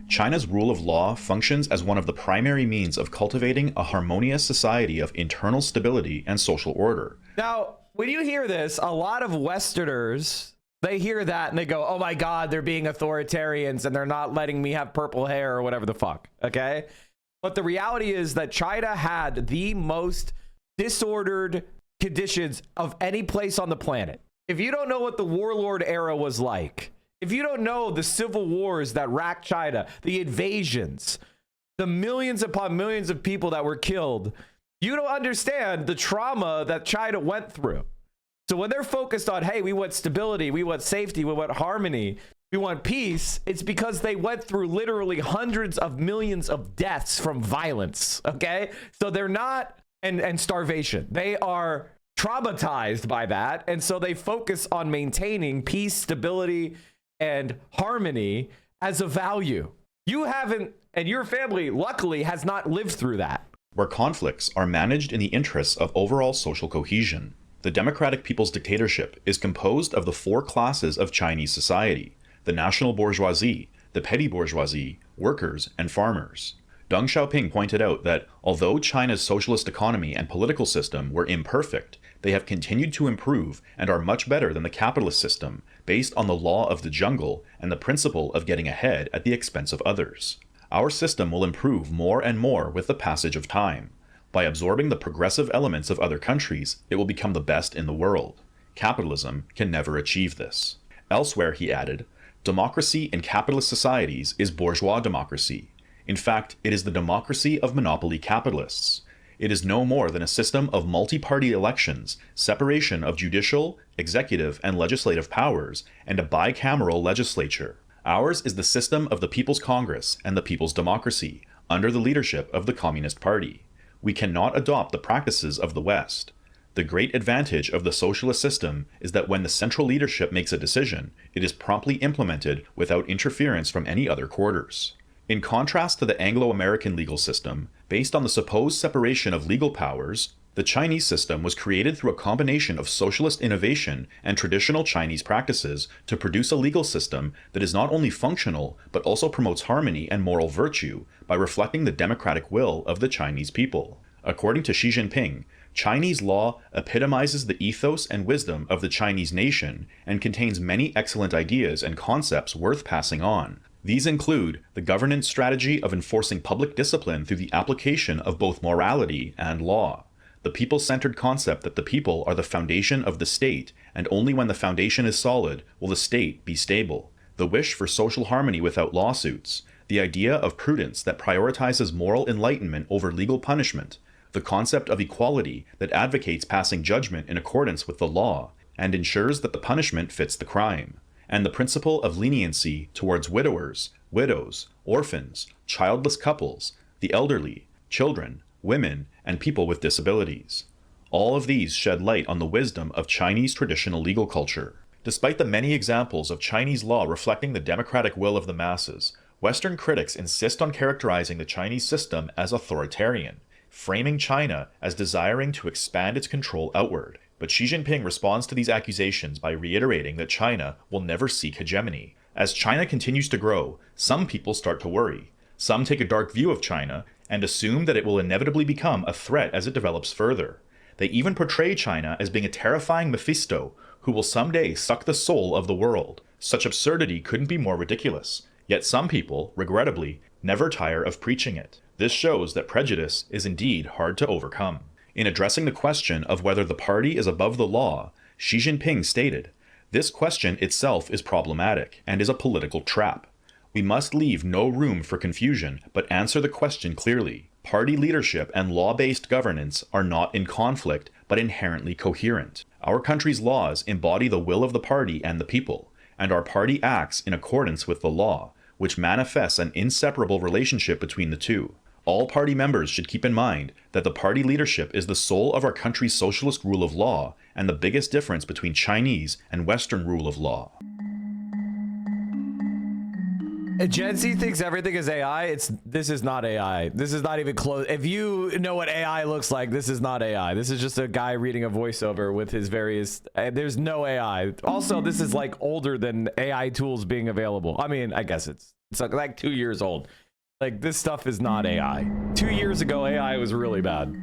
China's rule of law functions as one of the primary means of cultivating a harmonious society of internal stability and social order. Now, when you hear this, a lot of Westerners, they hear that and they go, oh my God, they're being authoritarians and they're not letting me have purple hair or whatever the fuck, okay? But the reality is that China had the most disordered conditions of any place on the planet. If you don't know what the warlord era was like, if you don't know the civil wars that racked China, the invasions, the millions upon millions of people that were killed, you don't understand the trauma that China went through. So when they're focused on, hey, we want stability, we want safety, we want harmony, we want peace, it's because they went through literally hundreds of millions of deaths from violence, okay? So they're not, and starvation. They are traumatized by that, and so they focus on maintaining peace, stability, and harmony as a value. You haven't, and your family, luckily, has not lived through that. Where conflicts are managed in the interests of overall social cohesion. The Democratic People's Dictatorship is composed of the 4 classes of Chinese society: the national bourgeoisie, the petty bourgeoisie, workers, and farmers. Deng Xiaoping pointed out that although China's socialist economy and political system were imperfect, they have continued to improve and are much better than the capitalist system, based on the law of the jungle and the principle of getting ahead at the expense of others. Our system will improve more and more with the passage of time. By absorbing the progressive elements of other countries, it will become the best in the world. Capitalism can never achieve this. Elsewhere, he added, democracy in capitalist societies is bourgeois democracy. In fact, it is the democracy of monopoly capitalists. It is no more than a system of multi-party elections, separation of judicial, executive, and legislative powers, and a bicameral legislature. Ours is the system of the People's Congress and the People's Democracy, under the leadership of the Communist Party. We cannot adopt the practices of the West. The great advantage of the socialist system is that when the central leadership makes a decision, it is promptly implemented without interference from any other quarters. In contrast to the Anglo-American legal system, based on the supposed separation of legal powers, the Chinese system was created through a combination of socialist innovation and traditional Chinese practices to produce a legal system that is not only functional, but also promotes harmony and moral virtue by reflecting the democratic will of the Chinese people. According to Xi Jinping, Chinese law epitomizes the ethos and wisdom of the Chinese nation and contains many excellent ideas and concepts worth passing on. These include the governance strategy of enforcing public discipline through the application of both morality and law, the people-centered concept that the people are the foundation of the state, and only when the foundation is solid will the state be stable, the wish for social harmony without lawsuits, the idea of prudence that prioritizes moral enlightenment over legal punishment, the concept of equality that advocates passing judgment in accordance with the law and ensures that the punishment fits the crime, and the principle of leniency towards widowers, widows, orphans, childless couples, the elderly, children, women, and people with disabilities. All of these shed light on the wisdom of Chinese traditional legal culture. Despite the many examples of Chinese law reflecting the democratic will of the masses, Western critics insist on characterizing the Chinese system as authoritarian, framing China as desiring to expand its control outward. But Xi Jinping responds to these accusations by reiterating that China will never seek hegemony. As China continues to grow, some people start to worry. Some take a dark view of China and assume that it will inevitably become a threat as it develops further. They even portray China as being a terrifying Mephisto who will someday suck the soul of the world. Such absurdity couldn't be more ridiculous. Yet some people, regrettably, never tire of preaching it. This shows that prejudice is indeed hard to overcome. In addressing the question of whether the party is above the law, Xi Jinping stated, "This question itself is problematic and is a political trap. We must leave no room for confusion, but answer the question clearly. Party leadership and law-based governance are not in conflict, but inherently coherent. Our country's laws embody the will of the party and the people, and our party acts in accordance with the law, which manifests an inseparable relationship between the two. All party members should keep in mind that the party leadership is the soul of our country's socialist rule of law and the biggest difference between Chinese and Western rule of law." Gen Z thinks everything is AI. This is not AI. This is not even close. If you know what AI looks like, this is not AI. This is just a guy reading a voiceover with his various. There's no AI. Also, this is like older than AI tools being available. I mean, I guess it's like 2 years old. Like, this stuff is not AI. 2 years ago, AI was really bad.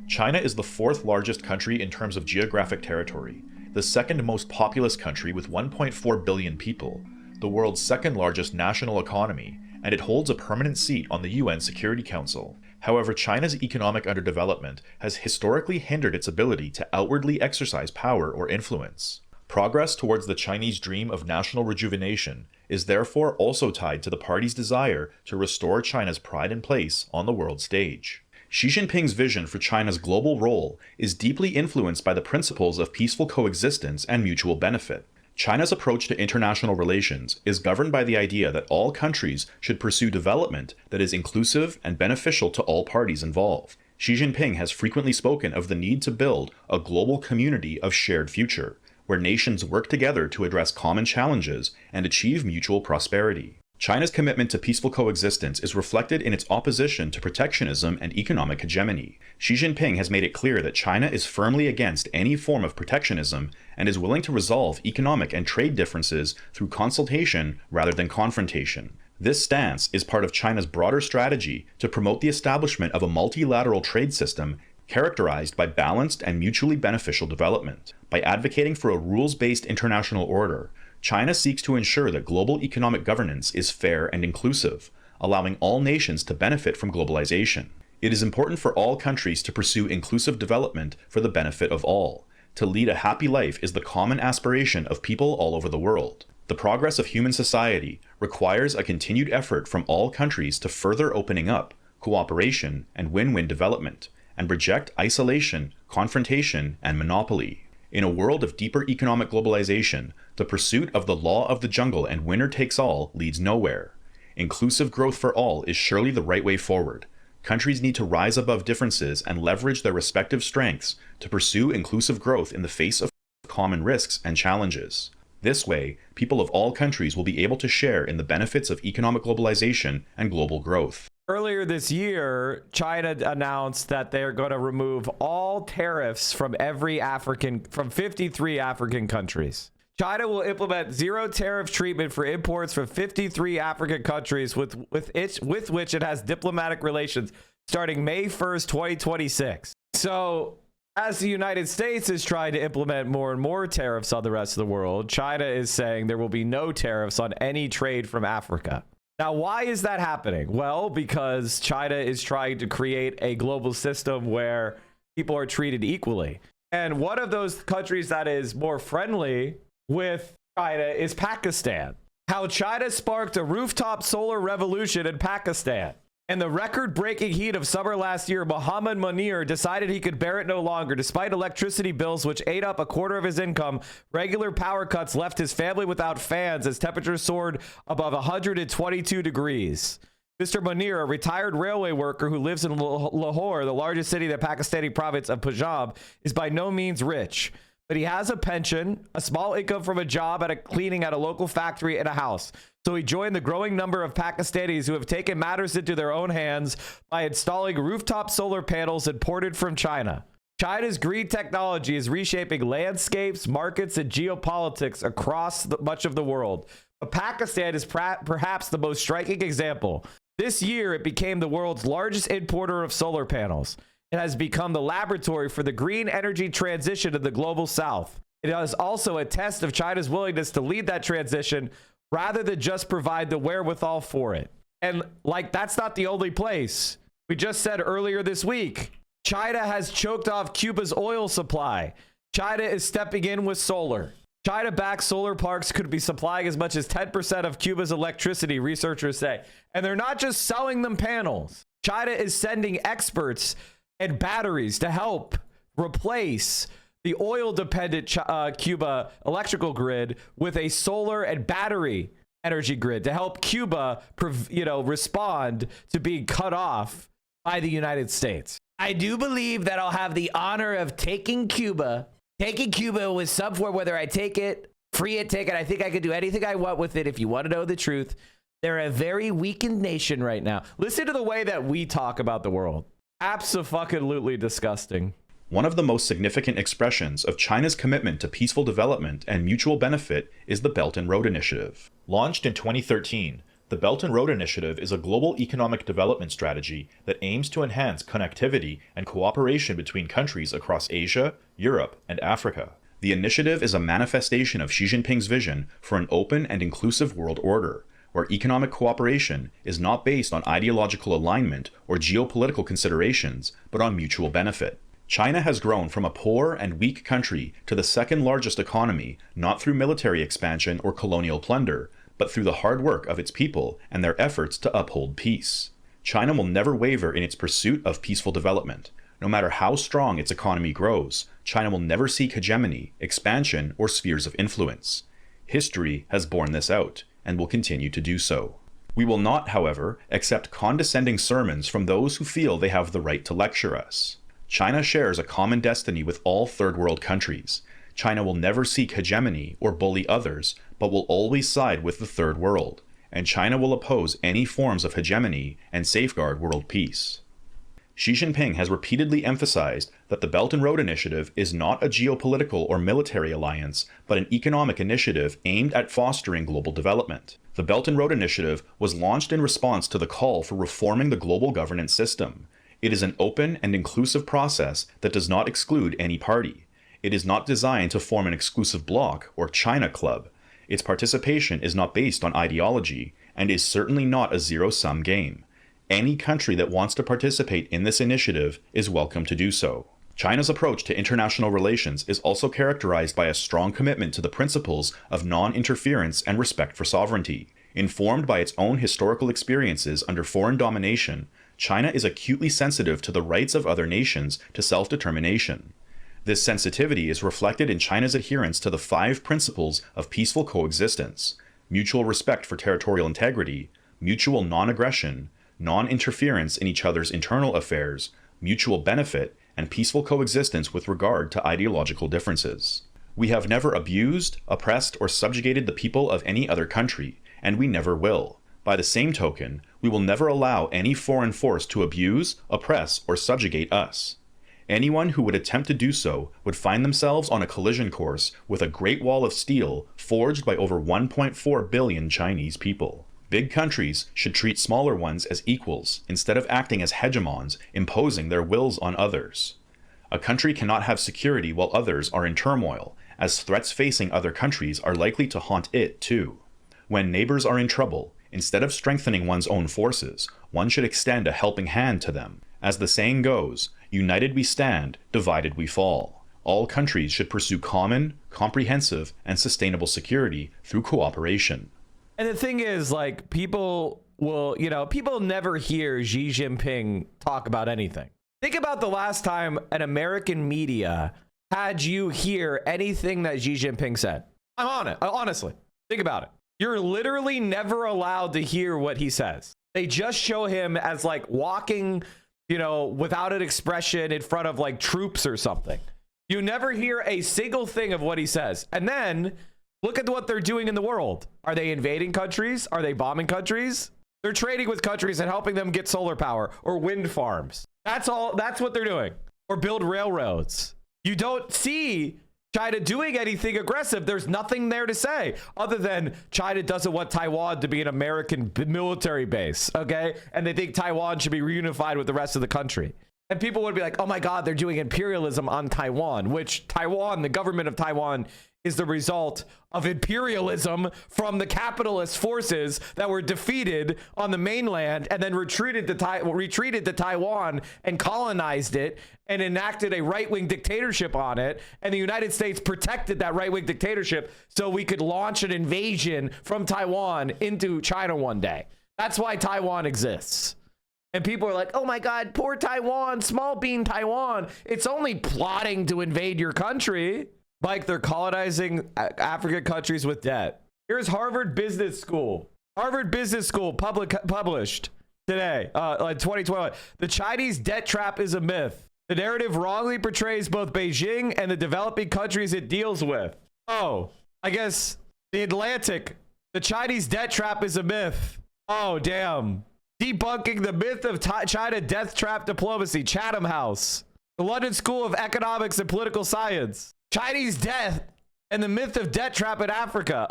China is the 4th largest country in terms of geographic territory, the 2nd most populous country with 1.4 billion people, the world's 2nd largest national economy, and it holds a permanent seat on the UN Security Council. However, China's economic underdevelopment has historically hindered its ability to outwardly exercise power or influence. Progress towards the Chinese dream of national rejuvenation is therefore also tied to the party's desire to restore China's pride and place on the world stage. Xi Jinping's vision for China's global role is deeply influenced by the principles of peaceful coexistence and mutual benefit. China's approach to international relations is governed by the idea that all countries should pursue development that is inclusive and beneficial to all parties involved. Xi Jinping has frequently spoken of the need to build a global community of shared future, where nations work together to address common challenges and achieve mutual prosperity. China's commitment to peaceful coexistence is reflected in its opposition to protectionism and economic hegemony. Xi Jinping has made it clear that China is firmly against any form of protectionism and is willing to resolve economic and trade differences through consultation rather than confrontation. This stance is part of China's broader strategy to promote the establishment of a multilateral trade system characterized by balanced and mutually beneficial development. By advocating for a rules-based international order, China seeks to ensure that global economic governance is fair and inclusive, allowing all nations to benefit from globalization. It is important for all countries to pursue inclusive development for the benefit of all. To lead a happy life is the common aspiration of people all over the world. The progress of human society requires a continued effort from all countries to further opening up, cooperation, and win-win development, and reject isolation, confrontation, and monopoly. In a world of deeper economic globalization, the pursuit of the law of the jungle and winner takes all leads nowhere. Inclusive growth for all is surely the right way forward. Countries need to rise above differences and leverage their respective strengths to pursue inclusive growth in the face of common risks and challenges. This way, people of all countries will be able to share in the benefits of economic globalization and global growth. Earlier this year, China announced that they're going to remove all tariffs from 53 African countries. China will implement zero tariff treatment for imports from 53 African countries with which it has diplomatic relations starting May 1st, 2026. So, as the United States is trying to implement more and more tariffs on the rest of the world, China is saying there will be no tariffs on any trade from Africa. Now, why is that happening? Well, because China is trying to create a global system where people are treated equally. And one of those countries that is more friendly with China is Pakistan. How China sparked a rooftop solar revolution in Pakistan. In the record-breaking heat of summer last year, Mohammed Munir decided he could bear it no longer. Despite electricity bills, which ate up a quarter of his income, regular power cuts left his family without fans as temperatures soared above 122 degrees. Mr. Munir, a retired railway worker who lives in Lahore, the largest city in the Pakistani province of Punjab, is by no means rich. But he has a pension, a small income from a job cleaning at a local factory, and a house. So he joined the growing number of Pakistanis who have taken matters into their own hands by installing rooftop solar panels imported from China. China's green technology is reshaping landscapes, markets, and geopolitics across much of the world. But Pakistan is perhaps the most striking example. This year, it became the world's largest importer of solar panels. It has become the laboratory for the green energy transition in the global south. It is also a test of China's willingness to lead that transition rather than just provide the wherewithal for it. And that's not the only place. We just said earlier this week, China has choked off Cuba's oil supply. China is stepping in with solar. China-backed solar parks could be supplying as much as 10% of Cuba's electricity, researchers say. And they're not just selling them panels. China is sending experts and batteries to help replace the oil-dependent Cuba electrical grid with a solar and battery energy grid to help Cuba, respond to being cut off by the United States. I do believe that I'll have the honor of taking Cuba with some form, whether I take it, free it, take it. I think I could do anything I want with it. If you want to know the truth, they're a very weakened nation right now. Listen to the way that we talk about the world. Abso-fucking-lutely disgusting. One of the most significant expressions of China's commitment to peaceful development and mutual benefit is the Belt and Road Initiative. Launched in 2013, the Belt and Road Initiative is a global economic development strategy that aims to enhance connectivity and cooperation between countries across Asia, Europe, and Africa. The initiative is a manifestation of Xi Jinping's vision for an open and inclusive world order, where economic cooperation is not based on ideological alignment or geopolitical considerations, but on mutual benefit. China has grown from a poor and weak country to the second largest economy, not through military expansion or colonial plunder, but through the hard work of its people and their efforts to uphold peace. China will never waver in its pursuit of peaceful development. No matter how strong its economy grows, China will never seek hegemony, expansion, or spheres of influence. History has borne this out, and will continue to do so. We will not, however, accept condescending sermons from those who feel they have the right to lecture us. China shares a common destiny with all third world countries. China will never seek hegemony or bully others, but will always side with the third world, and China will oppose any forms of hegemony and safeguard world peace. Xi Jinping has repeatedly emphasized that the Belt and Road Initiative is not a geopolitical or military alliance, but an economic initiative aimed at fostering global development. The Belt and Road Initiative was launched in response to the call for reforming the global governance system. It is an open and inclusive process that does not exclude any party. It is not designed to form an exclusive bloc or China club. Its participation is not based on ideology, and is certainly not a zero-sum game. Any country that wants to participate in this initiative is welcome to do so. China's approach to international relations is also characterized by a strong commitment to the principles of non-interference and respect for sovereignty. Informed by its own historical experiences under foreign domination, China is acutely sensitive to the rights of other nations to self-determination. This sensitivity is reflected in China's adherence to the 5 principles of peaceful coexistence: mutual respect for territorial integrity, mutual non-aggression, non-interference in each other's internal affairs, mutual benefit, and peaceful coexistence with regard to ideological differences. We have never abused, oppressed, or subjugated the people of any other country, and we never will. By the same token, we will never allow any foreign force to abuse, oppress, or subjugate us. Anyone who would attempt to do so would find themselves on a collision course with a great wall of steel forged by over 1.4 billion Chinese people. Big countries should treat smaller ones as equals instead of acting as hegemons, imposing their wills on others. A country cannot have security while others are in turmoil, as threats facing other countries are likely to haunt it too. When neighbors are in trouble, instead of strengthening one's own forces, one should extend a helping hand to them. As the saying goes, united we stand, divided we fall. All countries should pursue common, comprehensive, and sustainable security through cooperation. And the thing is, like, people will, people never hear Xi Jinping talk about anything. Think about the last time an American media had you hear anything that Xi Jinping said. I'm on it. Honestly, think about it. You're literally never allowed to hear what he says. They just show him as like walking, without an expression in front of like troops or something. You never hear a single thing of what he says. And then look at what they're doing in the world. Are they invading countries? Are they bombing countries? They're trading with countries and helping them get solar power or wind farms. That's all. That's what they're doing. Or build railroads. You don't see China doing anything aggressive. There's nothing there to say other than China doesn't want Taiwan to be an American military base, okay? And they think Taiwan should be reunified with the rest of the country. And people would be like, oh my God, they're doing imperialism on Taiwan, which Taiwan, the government of Taiwan, is the result of imperialism from the capitalist forces that were defeated on the mainland and then retreated to Taiwan and colonized it and enacted a right-wing dictatorship on it. And the United States protected that right-wing dictatorship so we could launch an invasion from Taiwan into China one day. That's why Taiwan exists. And people are like, oh my God, poor Taiwan, small bean Taiwan. It's only plotting to invade your country. Like they're colonizing African countries with debt. Here's Harvard Business School. Harvard Business School published today, 2021. The Chinese debt trap is a myth. The narrative wrongly portrays both Beijing and the developing countries it deals with. Oh, I guess the Atlantic. The Chinese debt trap is a myth. Oh, damn. Debunking the myth of China death trap diplomacy. Chatham House. The London School of Economics and Political Science. Chinese death and the myth of debt trap in Africa.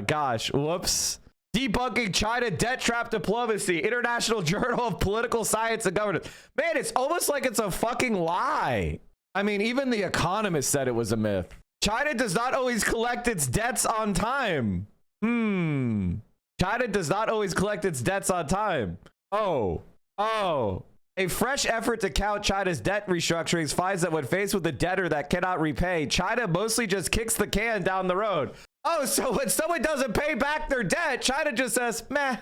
Gosh, whoops. Debunking China debt trap diplomacy. International Journal of Political Science and Governance. Man, it's almost like it's a fucking lie. I mean, even The Economist said it was a myth. China does not always collect its debts on time. China does not always collect its debts on time. Oh. A fresh effort to count China's debt restructurings finds that when faced with a debtor that cannot repay, China mostly just kicks the can down the road. Oh, so when someone doesn't pay back their debt, China just says, meh,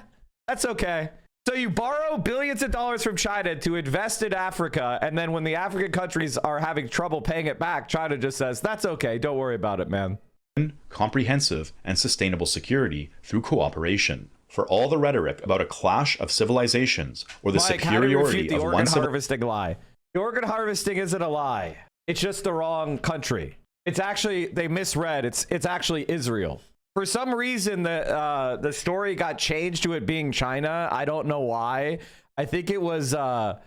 that's okay. So you borrow billions of dollars from China to invest in Africa, and then when the African countries are having trouble paying it back, China just says, that's okay, don't worry about it, man. Comprehensive and sustainable security through cooperation. For all the rhetoric about a clash of civilizations or the superiority of one harvesting lie. The organ harvesting isn't a lie. It's just the wrong country. It's actually, they misread. It's actually Israel. For some reason, the story got changed to it being China. I don't know why. I think it was like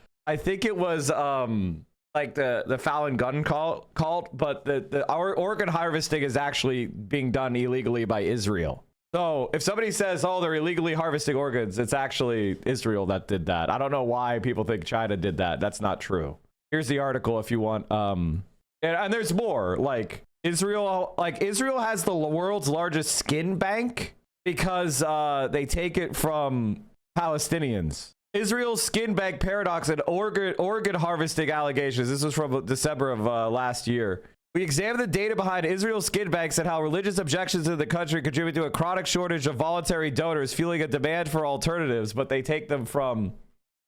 the Falun Gun cult, but our organ harvesting is actually being done illegally by Israel. So if somebody says, oh, they're illegally harvesting organs, it's actually Israel that did that. I don't know why people think China did that. That's not true. Here's the article if you want. And there's more. Like Israel has the world's largest skin bank because they take it from Palestinians. Israel's skin bank paradox and organ harvesting allegations. This was from December of last year. We examined the data behind Israel's skin banks and how religious objections in the country contribute to a chronic shortage of voluntary donors, fueling a demand for alternatives, but they take them from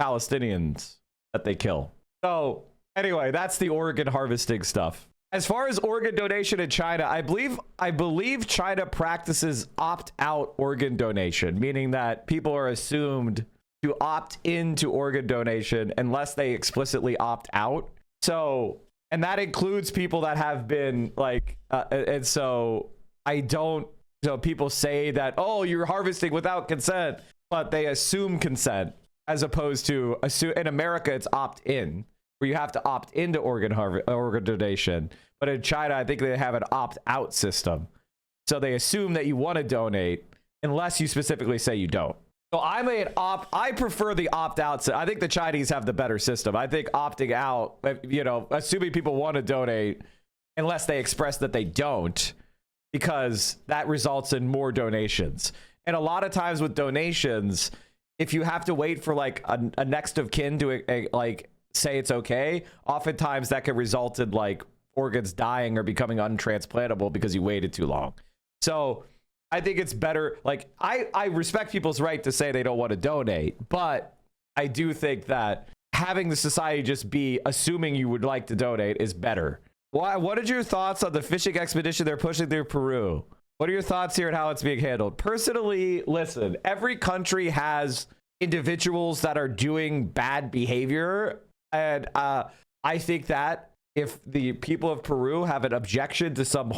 Palestinians that they kill. So anyway, that's the organ harvesting stuff. As far as organ donation in China, I believe China practices opt-out organ donation, meaning that people are assumed to opt into organ donation unless they explicitly opt out. So, and that includes people that have been like, and so people say that, oh, you're harvesting without consent, but they assume consent as opposed to in America, it's opt in, where you have to opt into organ donation. But in China, I think they have an opt out system. So they assume that you want to donate unless you specifically say you don't. So I prefer the opt-out. I think the Chinese have the better system. I think opting out, assuming people want to donate, unless they express that they don't, because that results in more donations. And a lot of times with donations, if you have to wait for like a next of kin to like say it's okay, oftentimes that can result in like organs dying or becoming untransplantable because you waited too long. So I think it's better. Like I respect people's right to say they don't want to donate, but I do think that having the society just be assuming you would like to donate is better. What are your thoughts on the fishing expedition they're pushing through Peru? What are your thoughts here and how it's being handled? Personally, listen, every country has individuals that are doing bad behavior. And I think that if the people of Peru have an objection to some,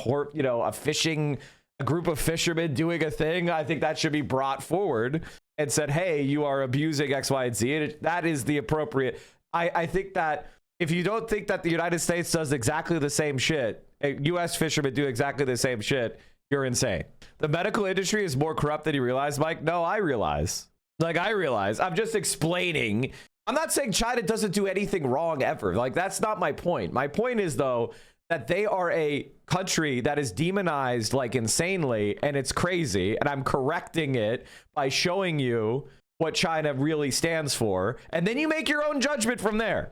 a group of fishermen doing a thing, I think that should be brought forward and said, hey, you are abusing X, Y, and Z. And that is the appropriate. I think that if you don't think that the United States does exactly the same shit, U.S. fishermen do exactly the same shit, you're insane. The medical industry is more corrupt than you realize, Mike. No, I realize. I'm just explaining. I'm not saying China doesn't do anything wrong ever. Like, that's not my point. My point is, though, that they are a country that is demonized like insanely, and it's crazy. And I'm correcting it by showing you what China really stands for. And then you make your own judgment from there.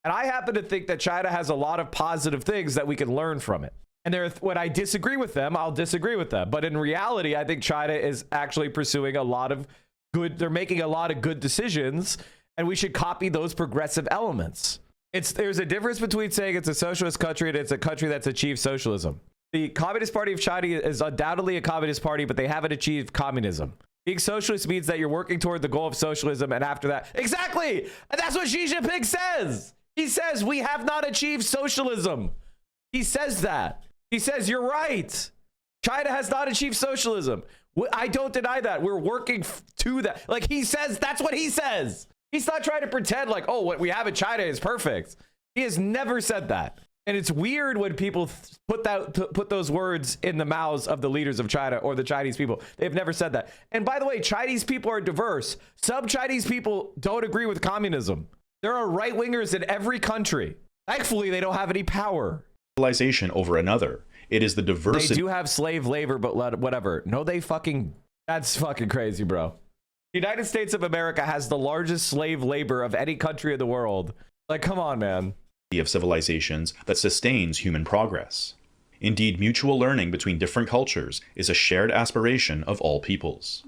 And I happen to think that China has a lot of positive things that we can learn from it. And when I disagree with them, I'll disagree with them. But in reality, I think China is actually pursuing a lot of good. They're making a lot of good decisions, and we should copy those progressive elements. There's a difference between saying it's a socialist country and it's a country that's achieved socialism. The Communist Party of China is undoubtedly a communist party, but they haven't achieved communism. Being socialist means that you're working toward the goal of socialism, and after that, exactly, and that's what Xi Jinping says. He says we have not achieved socialism. He says that. He says you're right. China has not achieved socialism. I don't deny that. We're working to that. Like he says, that's what he says. He's not trying to pretend like, oh, what we have in China is perfect. He has never said that. And it's weird when people put those words in the mouths of the leaders of China or the Chinese people. They've never said that. And by the way, Chinese people are diverse. Some Chinese people don't agree with communism. There are right-wingers in every country. Thankfully, they don't have any power. Civilization over another. It is the diversity. They do have slave labor, but whatever. No, that's fucking crazy, bro. The United States of America has the largest slave labor of any country in the world. Like, come on, man. Of civilizations that sustains human progress. Indeed, mutual learning between different cultures is a shared aspiration of all peoples.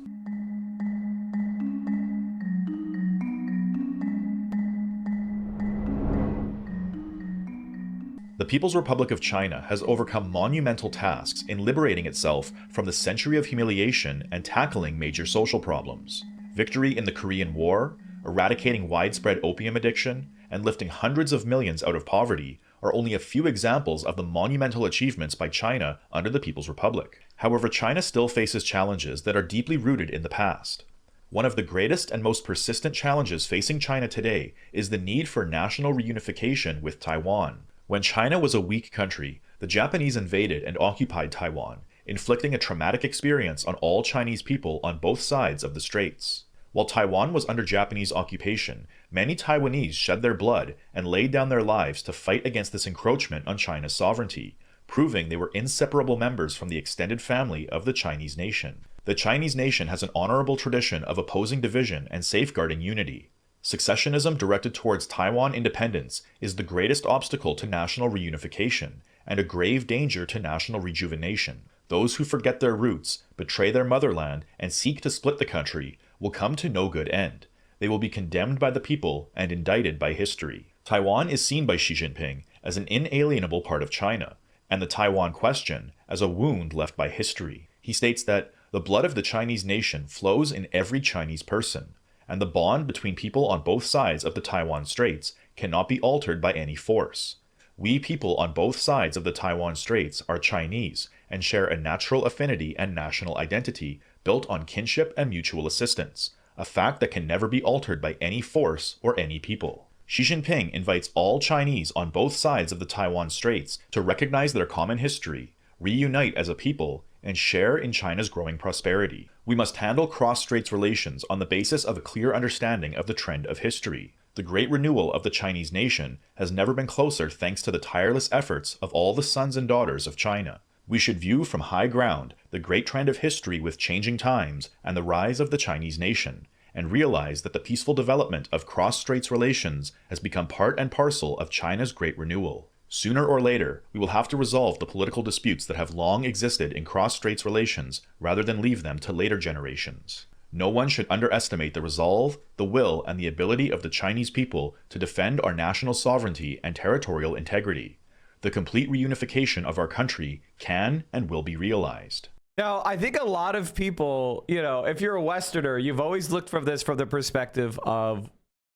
The People's Republic of China has overcome monumental tasks in liberating itself from the century of humiliation and tackling major social problems. Victory in the Korean War, eradicating widespread opium addiction, and lifting hundreds of millions out of poverty are only a few examples of the monumental achievements by China under the People's Republic. However, China still faces challenges that are deeply rooted in the past. One of the greatest and most persistent challenges facing China today is the need for national reunification with Taiwan. When China was a weak country, the Japanese invaded and occupied Taiwan, inflicting a traumatic experience on all Chinese people on both sides of the straits. While Taiwan was under Japanese occupation, many Taiwanese shed their blood and laid down their lives to fight against this encroachment on China's sovereignty, proving they were inseparable members from the extended family of the Chinese nation. The Chinese nation has an honorable tradition of opposing division and safeguarding unity. Secessionism directed towards Taiwan independence is the greatest obstacle to national reunification and a grave danger to national rejuvenation. Those who forget their roots, betray their motherland, and seek to split the country will come to no good end. They will be condemned by the people and indicted by history. Taiwan is seen by Xi Jinping as an inalienable part of China, and the Taiwan question as a wound left by history. He states that the blood of the Chinese nation flows in every Chinese person, and the bond between people on both sides of the Taiwan Straits cannot be altered by any force. We people on both sides of the Taiwan Straits are Chinese and share a natural affinity and national identity built on kinship and mutual assistance, a fact that can never be altered by any force or any people. Xi Jinping invites all Chinese on both sides of the Taiwan Straits to recognize their common history, reunite as a people, and share in China's growing prosperity. We must handle cross-straits relations on the basis of a clear understanding of the trend of history. The great renewal of the Chinese nation has never been closer thanks to the tireless efforts of all the sons and daughters of China. We should view from high ground the great trend of history with changing times and the rise of the Chinese nation, and realize that the peaceful development of cross-straits relations has become part and parcel of China's great renewal. Sooner or later, we will have to resolve the political disputes that have long existed in cross-straits relations rather than leave them to later generations. No one should underestimate the resolve, the will, and the ability of the Chinese people to defend our national sovereignty and territorial integrity. The complete reunification of our country can and will be realized. Now, I think a lot of people, if you're a Westerner, you've always looked from this from the perspective of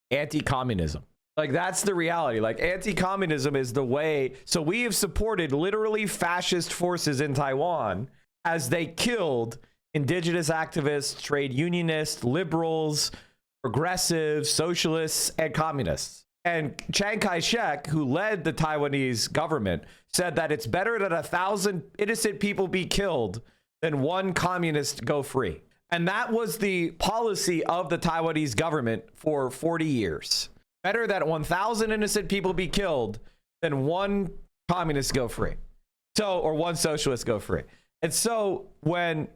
anti-communism. Like, that's the reality. Like, anti-communism is the way. So we have supported literally fascist forces in Taiwan as they killed indigenous activists, trade unionists, liberals, progressives, socialists, and communists. And Chiang Kai-shek, who led the Taiwanese government, said that it's better that 1,000 innocent people be killed than one communist go free. And that was the policy of the Taiwanese government for 40 years. Better that 1,000 innocent people be killed than one communist go free. Or one socialist go free. And so when,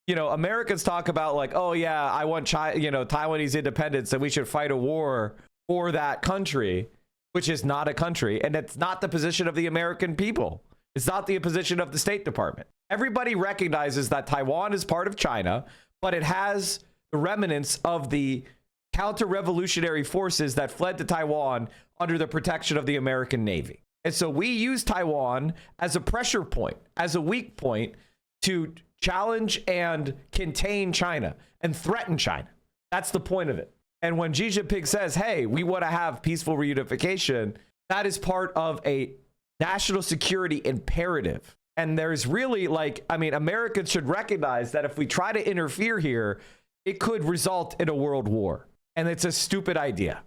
Americans talk about like, oh yeah, I want Taiwanese independence and we should fight a war for that country, which is not a country. And it's not the position of the American people. It's not the position of the State Department. Everybody recognizes that Taiwan is part of China, but it has the remnants of the counter-revolutionary forces that fled to Taiwan under the protection of the American Navy. And so we use Taiwan as a pressure point, as a weak point to challenge and contain China and threaten China. That's the point of it. And when Xi Jinping says, hey, we want to have peaceful reunification, that is part of a national security imperative. And there's really Americans should recognize that if we try to interfere here, it could result in a world war. And it's a stupid idea.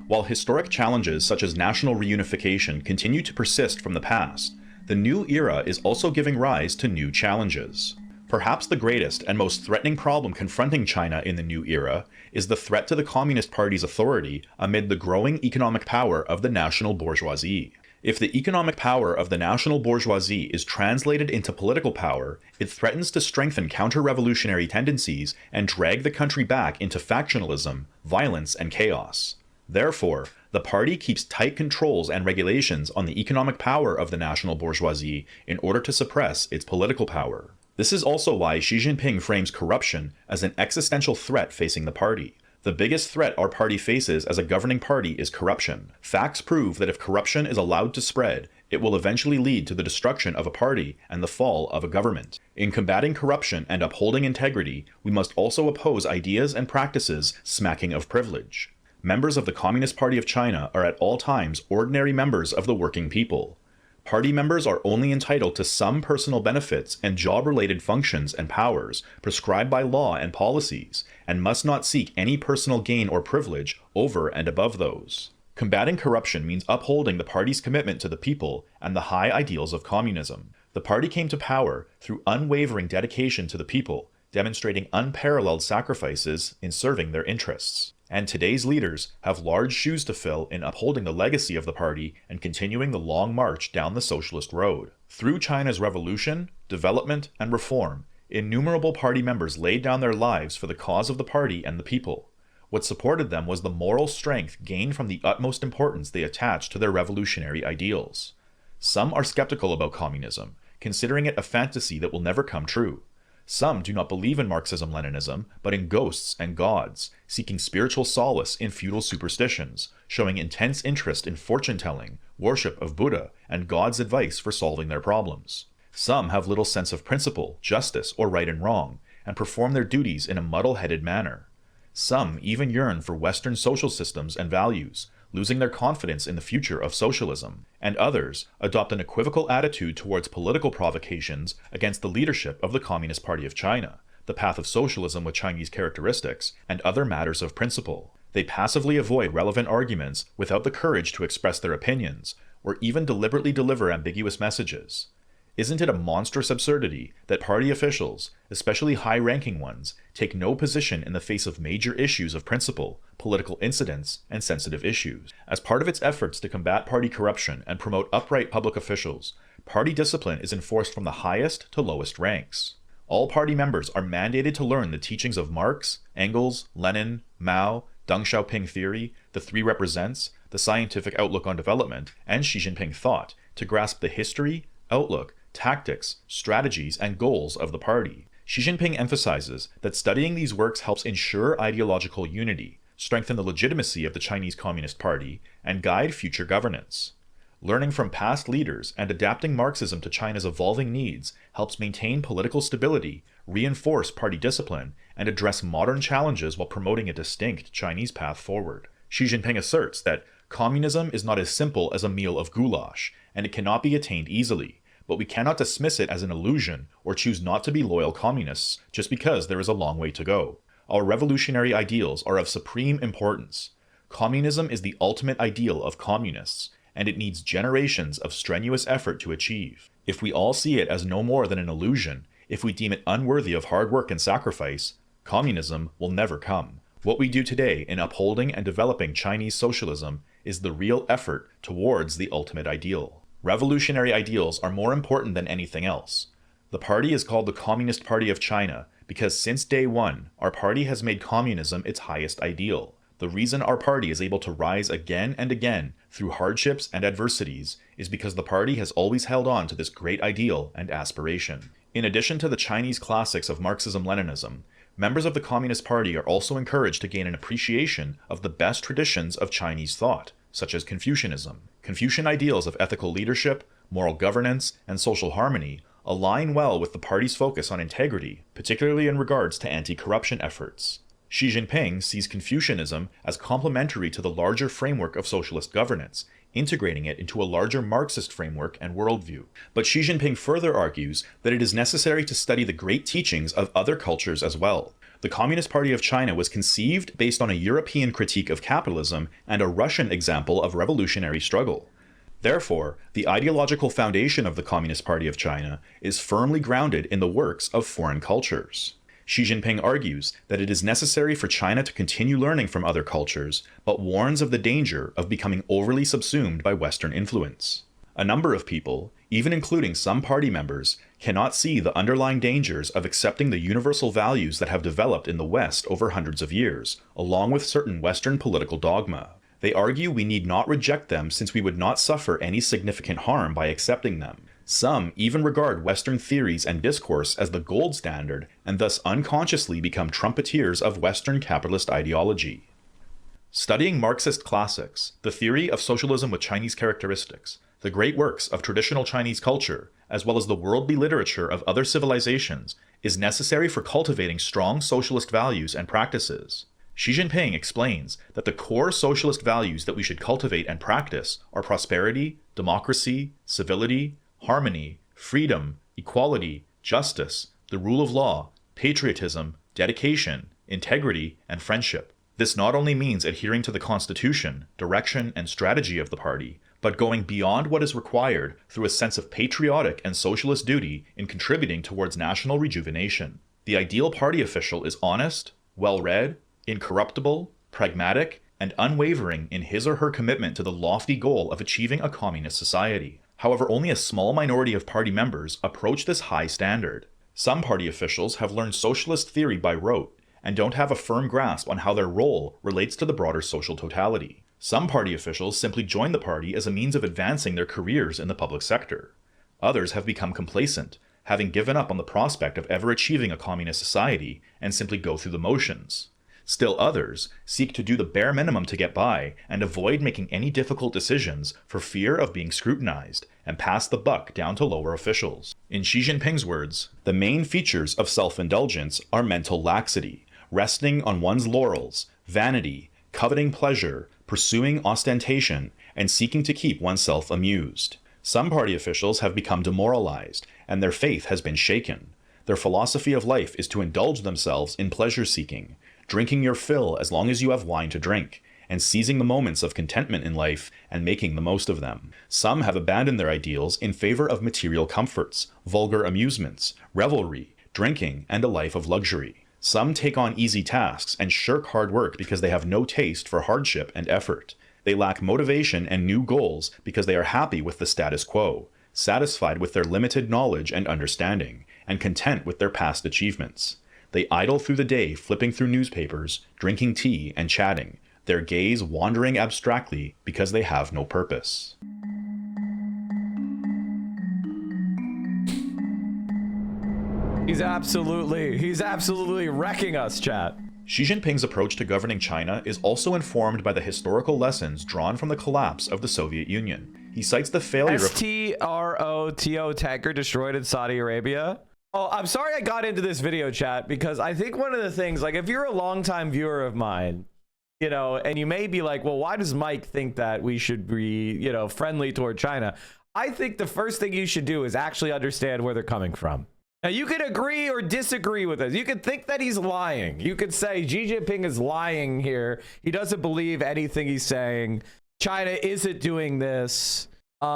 While historic challenges such as national reunification continue to persist from the past, the new era is also giving rise to new challenges. Perhaps the greatest and most threatening problem confronting China in the new era is the threat to the Communist Party's authority amid the growing economic power of the national bourgeoisie. If the economic power of the national bourgeoisie is translated into political power, it threatens to strengthen counter-revolutionary tendencies and drag the country back into factionalism, violence, and chaos. Therefore, the party keeps tight controls and regulations on the economic power of the national bourgeoisie in order to suppress its political power. This is also why Xi Jinping frames corruption as an existential threat facing the party. The biggest threat our party faces as a governing party is corruption. Facts prove that if corruption is allowed to spread, it will eventually lead to the destruction of a party and the fall of a government. In combating corruption and upholding integrity, we must also oppose ideas and practices smacking of privilege. Members of the Communist Party of China are at all times ordinary members of the working people. Party members are only entitled to some personal benefits and job-related functions and powers prescribed by law and policies, and must not seek any personal gain or privilege over and above those. Combating corruption means upholding the party's commitment to the people and the high ideals of communism. The party came to power through unwavering dedication to the people, demonstrating unparalleled sacrifices in serving their interests. And today's leaders have large shoes to fill in upholding the legacy of the party and continuing the long march down the socialist road. Through China's revolution, development, and reform, innumerable party members laid down their lives for the cause of the party and the people. What supported them was the moral strength gained from the utmost importance they attached to their revolutionary ideals. Some are skeptical about communism, considering it a fantasy that will never come true. Some do not believe in Marxism-Leninism, but in ghosts and gods, seeking spiritual solace in feudal superstitions, showing intense interest in fortune-telling, worship of Buddha, and God's advice for solving their problems. Some have little sense of principle, justice, or right and wrong, and perform their duties in a muddle-headed manner. Some even yearn for Western social systems and values, losing their confidence in the future of socialism, and others adopt an equivocal attitude towards political provocations against the leadership of the Communist Party of China, the path of socialism with Chinese characteristics, and other matters of principle. They passively avoid relevant arguments without the courage to express their opinions, or even deliberately deliver ambiguous messages. Isn't it a monstrous absurdity that party officials, especially high-ranking ones, take no position in the face of major issues of principle, political incidents, and sensitive issues? As part of its efforts to combat party corruption and promote upright public officials, party discipline is enforced from the highest to lowest ranks. All party members are mandated to learn the teachings of Marx, Engels, Lenin, Mao, Deng Xiaoping theory, the Three Represents, the scientific outlook on development, and Xi Jinping thought to grasp the history, outlook, tactics, strategies, and goals of the party. Xi Jinping emphasizes that studying these works helps ensure ideological unity, strengthen the legitimacy of the Chinese Communist Party, and guide future governance. Learning from past leaders and adapting Marxism to China's evolving needs helps maintain political stability, reinforce party discipline, and address modern challenges while promoting a distinct Chinese path forward. Xi Jinping asserts that communism is not as simple as a meal of goulash, and it cannot be attained easily. But we cannot dismiss it as an illusion or choose not to be loyal communists just because there is a long way to go. Our revolutionary ideals are of supreme importance. Communism is the ultimate ideal of communists, and it needs generations of strenuous effort to achieve. If we all see it as no more than an illusion, if we deem it unworthy of hard work and sacrifice, communism will never come. What we do today in upholding and developing Chinese socialism is the real effort towards the ultimate ideal. Revolutionary ideals are more important than anything else. The party is called the Communist Party of China because since day one, our party has made communism its highest ideal. The reason our party is able to rise again and again through hardships and adversities is because the party has always held on to this great ideal and aspiration. In addition to the Chinese classics of Marxism-Leninism, members of the Communist Party are also encouraged to gain an appreciation of the best traditions of Chinese thought, such as Confucianism. Confucian ideals of ethical leadership, moral governance, and social harmony align well with the party's focus on integrity, particularly in regards to anti-corruption efforts. Xi Jinping sees Confucianism as complementary to the larger framework of socialist governance, integrating it into a larger Marxist framework and worldview. But Xi Jinping further argues that it is necessary to study the great teachings of other cultures as well. The Communist Party of China was conceived based on a European critique of capitalism and a Russian example of revolutionary struggle. Therefore, the ideological foundation of the Communist Party of China is firmly grounded in the works of foreign cultures. Xi Jinping argues that it is necessary for China to continue learning from other cultures, but warns of the danger of becoming overly subsumed by Western influence. A number of people, even including some party members, cannot see the underlying dangers of accepting the universal values that have developed in the West over hundreds of years, along with certain Western political dogma. They argue we need not reject them since we would not suffer any significant harm by accepting them. Some even regard Western theories and discourse as the gold standard and thus unconsciously become trumpeteers of Western capitalist ideology. Studying Marxist classics, the theory of socialism with Chinese characteristics, the great works of traditional Chinese culture, as well as the worldly literature of other civilizations, is necessary for cultivating strong socialist values and practices. Xi Jinping explains that the core socialist values that we should cultivate and practice are prosperity, democracy, civility, harmony, freedom, equality, justice, the rule of law, patriotism, dedication, integrity, and friendship. This not only means adhering to the constitution, direction, and strategy of the party, but going beyond what is required through a sense of patriotic and socialist duty in contributing towards national rejuvenation. The ideal party official is honest, well-read, incorruptible, pragmatic, and unwavering in his or her commitment to the lofty goal of achieving a communist society. However, only a small minority of party members approach this high standard. Some party officials have learned socialist theory by rote and don't have a firm grasp on how their role relates to the broader social totality. Some party officials simply join the party as a means of advancing their careers in the public sector. Others have become complacent, having given up on the prospect of ever achieving a communist society and simply go through the motions. Still others seek to do the bare minimum to get by and avoid making any difficult decisions for fear of being scrutinized and pass the buck down to lower officials. In Xi Jinping's words, the main features of self-indulgence are mental laxity, resting on one's laurels, vanity, coveting pleasure, pursuing ostentation, and seeking to keep oneself amused. Some party officials have become demoralized, and their faith has been shaken. Their philosophy of life is to indulge themselves in pleasure-seeking, drinking your fill as long as you have wine to drink, and seizing the moments of contentment in life and making the most of them. Some have abandoned their ideals in favor of material comforts, vulgar amusements, revelry, drinking, and a life of luxury. Some take on easy tasks and shirk hard work because they have no taste for hardship and effort. They lack motivation and new goals because they are happy with the status quo, satisfied with their limited knowledge and understanding, and content with their past achievements. They idle through the day, flipping through newspapers, drinking tea, and chatting, their gaze wandering abstractly because they have no purpose. He's absolutely wrecking us, chat. Xi Jinping's approach to governing China is also informed by the historical lessons drawn from the collapse of the Soviet Union. He cites the failure of STROTO tanker destroyed in Saudi Arabia. Oh, I'm sorry I got into this video, chat, because I think one of the things, like, if you're a longtime viewer of mine, you know, and you may be like, well, why does Mike think that we should be, you know, friendly toward China? I think the first thing you should do is actually understand where they're coming from. Now, you could agree or disagree with us. You could think that he's lying. You could say Xi Jinping is lying here. He doesn't believe anything he's saying. China isn't doing this. You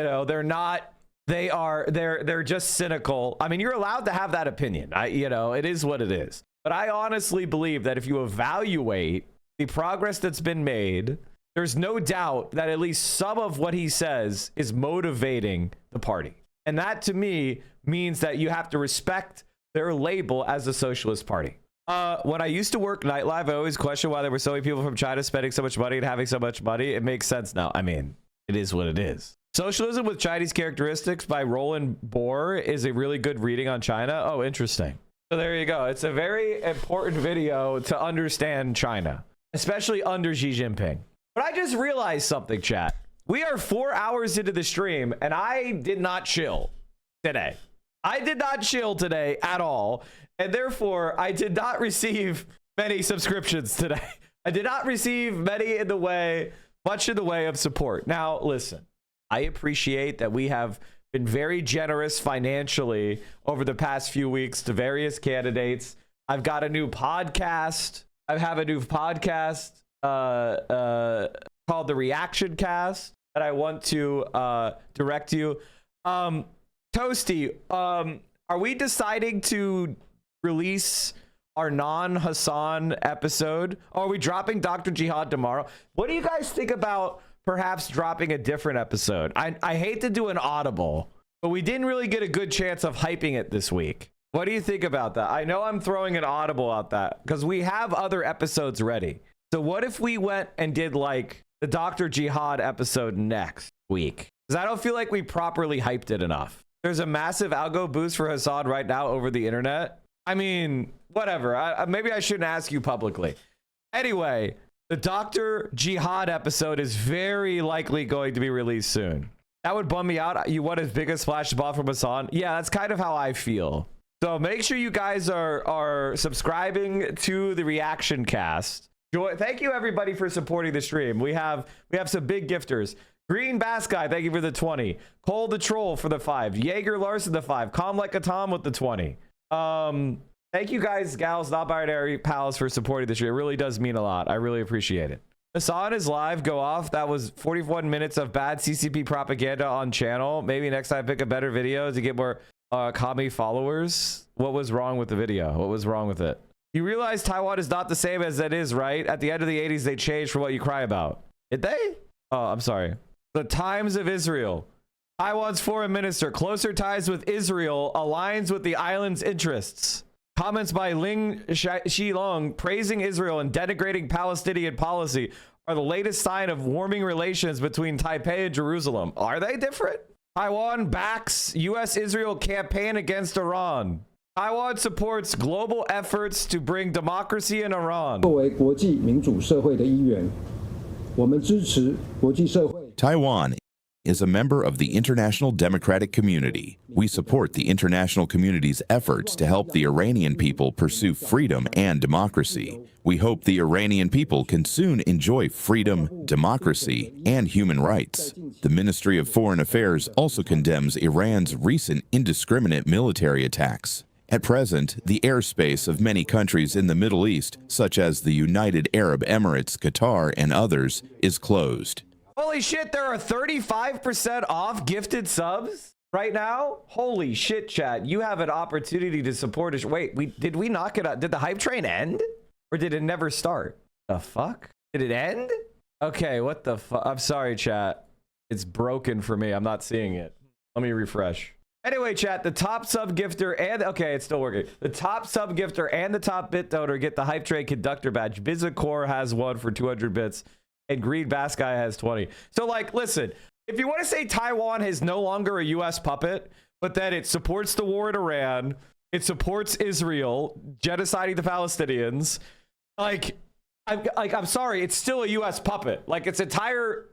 know, they're not. They're just cynical. I mean, you're allowed to have that opinion. You know, it is what it is. But I honestly believe that if you evaluate the progress that's been made, there's no doubt that at least some of what he says is motivating the party. And that, to me, means that you have to respect their label as a socialist party. When I used to work nightlife, I always questioned why there were so many people from China spending so much money and having so much money. It makes sense now. I mean, it is what it is. Socialism with Chinese Characteristics by Roland Bohr is a really good reading on China. Oh, interesting. So there you go. It's a very important video to understand China, especially under Xi Jinping. But I just realized something, chat. We are 4 hours into the stream, and I did not chill today. I did not chill today at all, and therefore, I did not receive many subscriptions today. I did not receive much in the way of support. Now, listen. I appreciate that we have been very generous financially over the past few weeks to various candidates. I've got a new podcast. I have a new podcast called The Reaction Cast. that I want to direct you. Toasty, are we deciding to release our non-Hassan episode? Or are we dropping Dr. Jihad tomorrow? What do you guys think about perhaps dropping a different episode? I hate to do an audible, but we didn't really get a good chance of hyping it this week. What do you think about that? I know I'm throwing an audible out that because we have other episodes ready. So what if we went and did like the Dr. Jihad episode next week? Because I don't feel like we properly hyped it enough. There's a massive algo boost for Hassan right now over the internet. I mean, whatever. Maybe I shouldn't ask you publicly. Anyway, the Dr. Jihad episode is very likely going to be released soon. That would bum me out. You want his biggest splash ball from Hassan? Yeah, that's kind of how I feel. So make sure you guys are subscribing to the reaction cast. Thank you everybody for supporting the stream. We have some big gifters. Green Bass Guy, thank you for the 20. Cole the Troll for the 5. Jaeger Larson the 5. Calm Like a Tom with the 20. Thank you guys, gals, not binary pals for supporting the stream. It really does mean a lot. I really appreciate it. Hassan is live. Go off. That was 41 minutes of bad CCP propaganda on channel. Maybe next time pick a better video to get more commie followers. What was wrong with the video? What was wrong with it? You realize Taiwan is not the same as it is, right? At the end of the 80s, they changed for what you cry about. Did they? Oh, I'm sorry. The Times of Israel. Taiwan's foreign minister. Closer ties with Israel aligns with the island's interests. Comments by Ling Shilong praising Israel and denigrating Palestinian policy are the latest sign of warming relations between Taipei and Jerusalem. Are they different? Taiwan backs U.S.-Israel campaign against Iran. Taiwan supports global efforts to bring democracy in Iran. 作为国际民主社会的一员，我们支持国际社会。 Taiwan is a member of the international democratic community. We support the international community's efforts to help the Iranian people pursue freedom and democracy. We hope the Iranian people can soon enjoy freedom, democracy, and human rights. The Ministry of Foreign Affairs also condemns Iran's recent indiscriminate military attacks. At present, the airspace of many countries in the Middle East, such as the United Arab Emirates, Qatar, and others, is closed. Holy shit, there are 35% off gifted subs right now? Holy shit, chat. You have an opportunity to support us. Wait, did we knock it out? Did the hype train end? Or did it never start? The fuck? Did it end? Okay, what the fuck? I'm sorry, chat. It's broken for me. I'm not seeing it. Let me refresh. Anyway, chat, the top sub gifter and... Okay, it's still working. The top sub gifter and the top bit donor get the hype train conductor badge. Bizicor has one for 200 bits. And Green Bass Guy has 20. So, like, listen, if you want to say Taiwan is no longer a U.S. puppet, but that it supports the war in Iran, it supports Israel, genociding the Palestinians, I'm sorry, it's still a U.S. puppet. Like, its entire,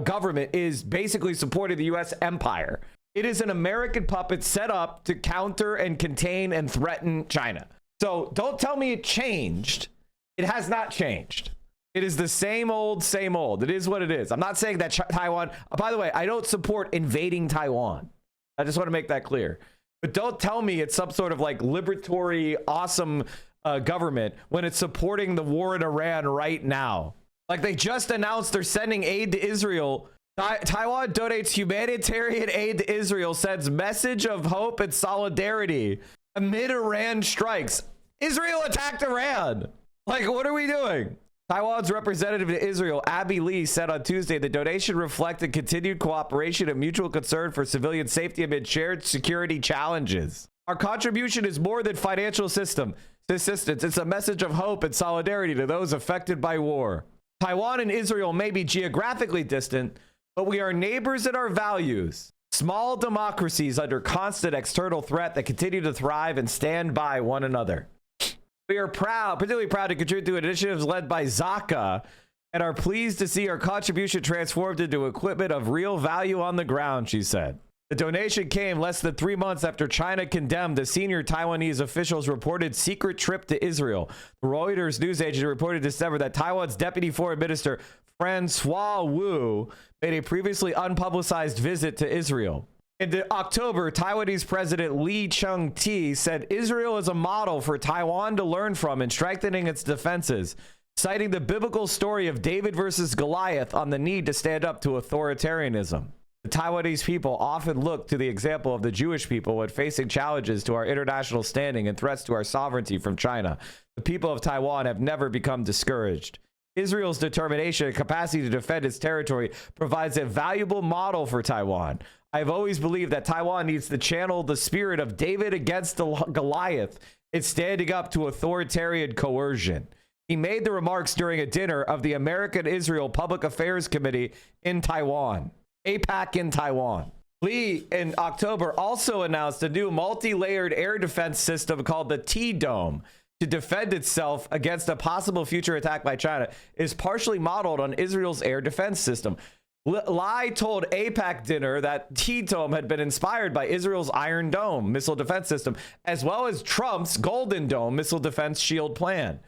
government is basically supporting the U.S. empire. It is an American puppet set up to counter and contain and threaten China. So, don't tell me it changed. It has not changed. It is the same old, same old. It is what it is. I'm not saying that Taiwan... by the way, I don't support invading Taiwan. I just want to make that clear. But don't tell me it's some sort of like liberatory, awesome government when it's supporting the war in Iran right now. Like they just announced they're sending aid to Israel. Taiwan donates humanitarian aid to Israel, sends message of hope and solidarity amid Iran strikes. Israel attacked Iran. Like, what are we doing? Taiwan's representative to Israel, Abby Lee, said on Tuesday the donation reflected continued cooperation and mutual concern for civilian safety amid shared security challenges. Our contribution is more than financial assistance. It's a message of hope and solidarity to those affected by war. Taiwan and Israel may be geographically distant, but we are neighbors in our values. Small democracies under constant external threat that continue to thrive and stand by one another. We are particularly proud to contribute to initiatives led by Zaka and are pleased to see our contribution transformed into equipment of real value on the ground, she said. The donation came less than 3 months after China condemned the senior Taiwanese official's reported secret trip to Israel. The Reuters news agency reported in December that Taiwan's deputy foreign minister, Francois Wu, made a previously unpublicized visit to Israel. In October, Taiwanese President Lee Chung-ti said Israel is a model for Taiwan to learn from in strengthening its defenses, citing the biblical story of David versus Goliath on the need to stand up to authoritarianism. The Taiwanese people often look to the example of the Jewish people when facing challenges to our international standing and threats to our sovereignty from China. The people of Taiwan have never become discouraged. Israel's determination and capacity to defend its territory provides a valuable model for Taiwan. I've always believed that Taiwan needs to channel the spirit of David against Goliath in standing up to authoritarian coercion. He made the remarks during a dinner of the American-Israel Public Affairs Committee in Taiwan. APAC in Taiwan. Lee, in October, also announced a new multi-layered air defense system called the T-Dome to defend itself against a possible future attack by China. It is partially modeled on Israel's air defense system. Lai told APAC dinner that T-Dome had been inspired by Israel's Iron Dome missile defense system, as well as Trump's Golden Dome missile defense shield plan.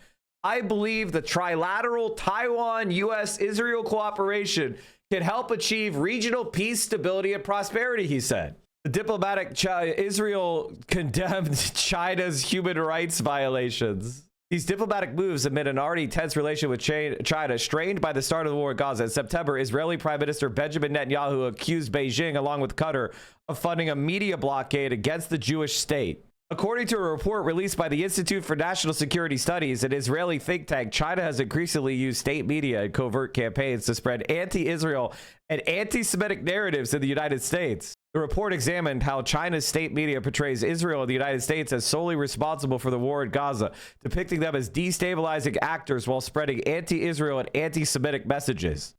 I believe the trilateral Taiwan-U.S.-Israel cooperation can help achieve regional peace, stability, and prosperity, he said. The diplomatic Israel condemned China's human rights violations. These diplomatic moves amid an already tense relation with China, strained by the start of the war in Gaza. In September, Israeli Prime Minister Benjamin Netanyahu accused Beijing, along with Qatar, of funding a media blockade against the Jewish state. According to a report released by the Institute for National Security Studies, an Israeli think tank, China has increasingly used state media and covert campaigns to spread anti-Israel and anti-Semitic narratives in the United States. The report examined how China's state media portrays Israel and the United States as solely responsible for the war in Gaza, depicting them as destabilizing actors while spreading anti-Israel and anti-Semitic messages.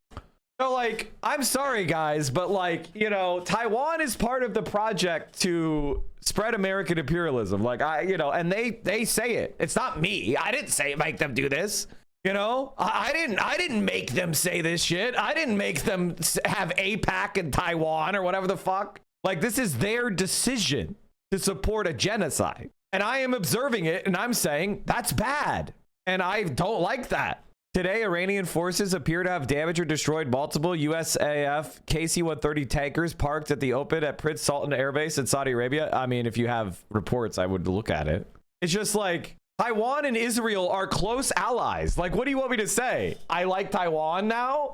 So, like, I'm sorry, guys, but, like, you know, Taiwan is part of the project to spread American imperialism. Like, and they say it. It's not me. I didn't make them do this. You know, I didn't make them say this shit. I didn't make them have APAC in Taiwan or whatever the fuck. Like, this is their decision to support a genocide. And I am observing it, and I'm saying that's bad. And I don't like that. Today, Iranian forces appear to have damaged or destroyed multiple USAF KC-130 tankers parked at the open at Prince Sultan Air Base in Saudi Arabia. I mean, if you have reports, I would look at it. It's just like, Taiwan and Israel are close allies. Like, what do you want me to say? I like Taiwan now?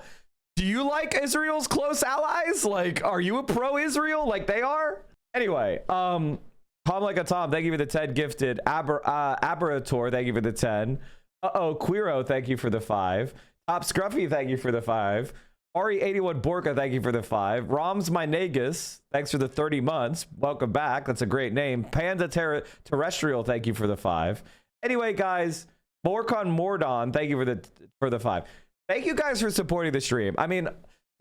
Do you like Israel's close allies? Like, are you a pro-Israel like they are? Anyway, Tom Like a Tom, thank you for the 10 gifted. Aberator, thank you for the 10. Queero, thank you for the 5. Top Scruffy, thank you for the 5. Ari81 Borka, thank you for the 5. Roms Mynagus, thanks for the 30 months. Welcome back. That's a great name. Panda Terrestrial, thank you for the 5. Anyway, guys, Morcon Mordon, thank you for the 5. Thank you guys for supporting the stream. I mean,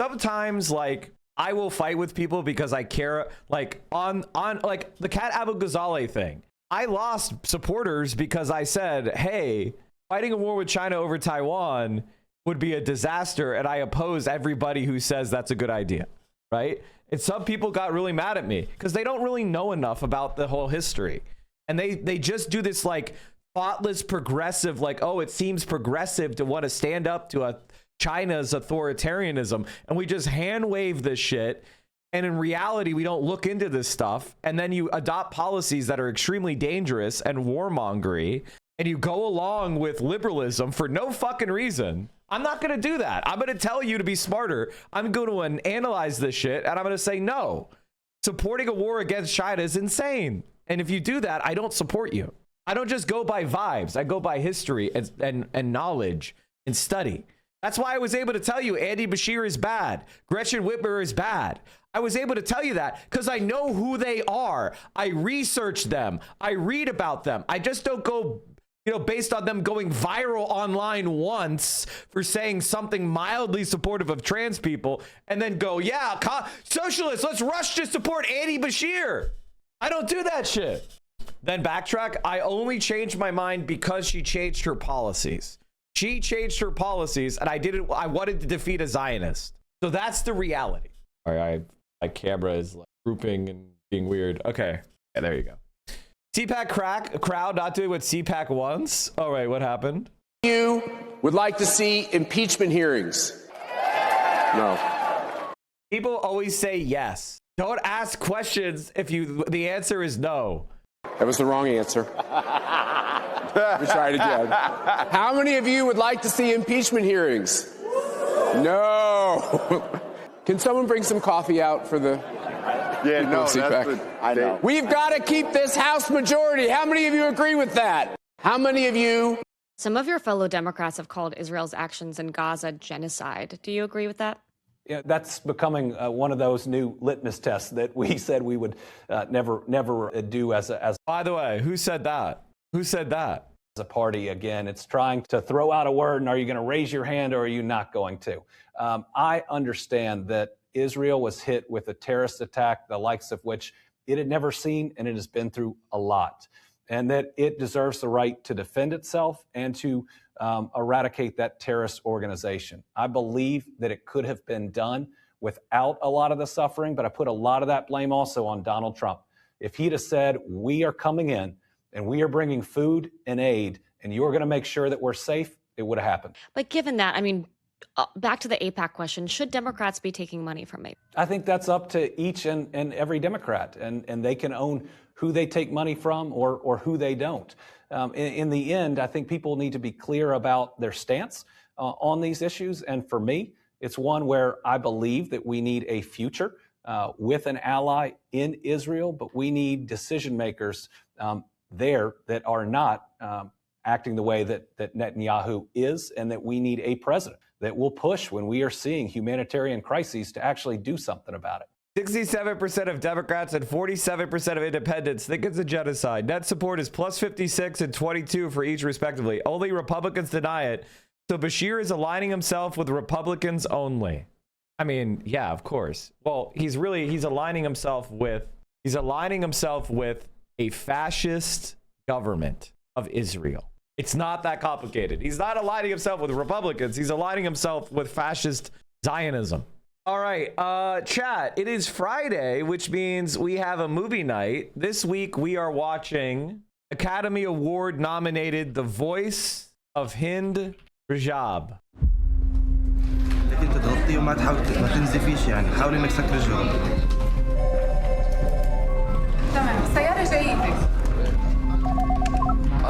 sometimes, like, I will fight with people because I care, like, on like the Cat Abu Ghazaleh thing. I lost supporters because I said, hey, fighting a war with China over Taiwan would be a disaster, and I oppose everybody who says that's a good idea, right? And some people got really mad at me because they don't really know enough about the whole history. And they just do this, like, thoughtless progressive, like, oh, it seems progressive to want to stand up to China's authoritarianism, and we just hand wave this shit. And in reality, we don't look into this stuff. And then you adopt policies that are extremely dangerous and warmongery, and you go along with liberalism for no fucking reason. I'm not going to do that. I'm going to tell you to be smarter. I'm going to analyze this shit, and I'm going to say, no, supporting a war against China is insane. And if you do that, I don't support you. I don't just go by vibes. I go by history and knowledge and study. That's why I was able to tell you Andy Bashir is bad. Gretchen Whitmer is bad. I was able to tell you that because I know who they are. I research them. I read about them. I just don't go, you know, based on them going viral online once for saying something mildly supportive of trans people and then go, yeah, socialists, let's rush to support Andy Bashir. I don't do that shit. Then backtrack. I only changed my mind because she changed her policies. She changed her policies, and I wanted to defeat a Zionist. So that's the reality. All right, my camera is like grouping and being weird. Okay, yeah, there you go. CPAC crowd not doing what CPAC wants. All right, what happened? You would like to see impeachment hearings? No. People always say yes. Don't ask questions if the answer is no. That was the wrong answer. Let me try it again. How many of you would like to see impeachment hearings? No. Can someone bring some coffee out for the people of CPAC? I know. We've got to keep this House majority. How many of you agree with that? How many of you? Some of your fellow Democrats have called Israel's actions in Gaza genocide. Do you agree with that? Yeah, that's becoming one of those new litmus tests that we said we would never do as a. By the way, who said that? Who said that? As a party, again, it's trying to throw out a word, and are you going to raise your hand or are you not going to? I understand that Israel was hit with a terrorist attack, the likes of which it had never seen, and it has been through a lot, and that it deserves the right to defend itself and to eradicate that terrorist organization. I believe that it could have been done without a lot of the suffering, but I put a lot of that blame also on Donald Trump. If he'd have said, we are coming in and we are bringing food and aid and you're going to make sure that we're safe, it would have happened. But given that, I mean, back to the AIPAC question, should Democrats be taking money from AIPAC? I think that's up to each and every Democrat, and they can own who they take money from or who they don't. In the end, I think people need to be clear about their stance on these issues. And for me, it's one where I believe that we need a future with an ally in Israel, but we need decision makers there that are not acting the way that Netanyahu is, and that we need a president that will push when we are seeing humanitarian crises to actually do something about it. 67% of Democrats and 47% of independents think it's a genocide. Net support is plus 56 and 22 for each respectively. Only Republicans deny it. So Bashir is aligning himself with Republicans only. I mean, yeah, of course. Well, he's aligning himself with a fascist government of Israel. It's not that complicated. He's not aligning himself with Republicans. He's aligning himself with fascist Zionism. All right, chat, it is Friday, which means we have a movie night. This week we are watching Academy Award nominated The Voice of Hind Rajab. لكن تضغطي وما ما تنزفيش يعني حاولي انك تسكري الجو. تمام السيارة جاية.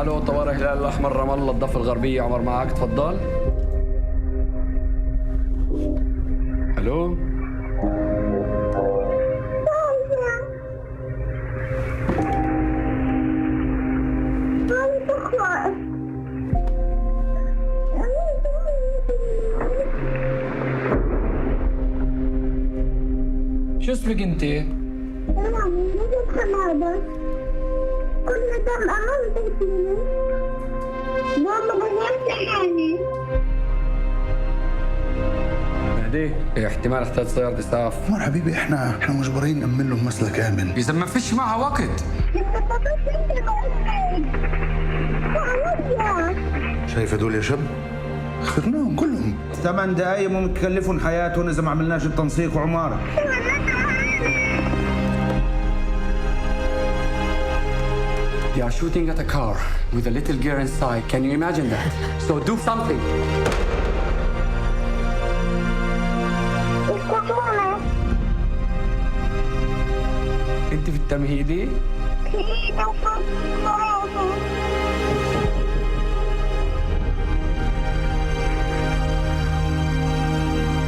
الو طوارئ الهلال الاحمر رام الله الضفه الغربيه عمر معك تفضل. الو شو اسمك انت؟ كل دم أمام بيتي ماما غيرت حالي. مهدي احتمال احتاج سيارة إسعاف. عمر حبيبي احنا مجبرين نأمن له مسلك كامل. إذا ما فيش معها وقت. شايف هدول يا شاب؟ اخترناهم كلهم. 8 دقايق ممكن تكلفهم حياتهم إذا ما عملناش التنسيق وعمارة. They are shooting at a car with a little girl inside. Can you imagine that? So do something. انت في التمهيدي؟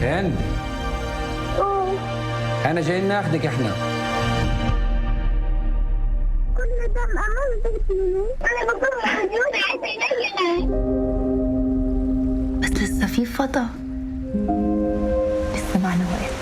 هند انا جايين ناخدك احنا. دم أمام بيتي أنا بكون محزونة عايزة بس لسه في فضا لسه معنا وقت.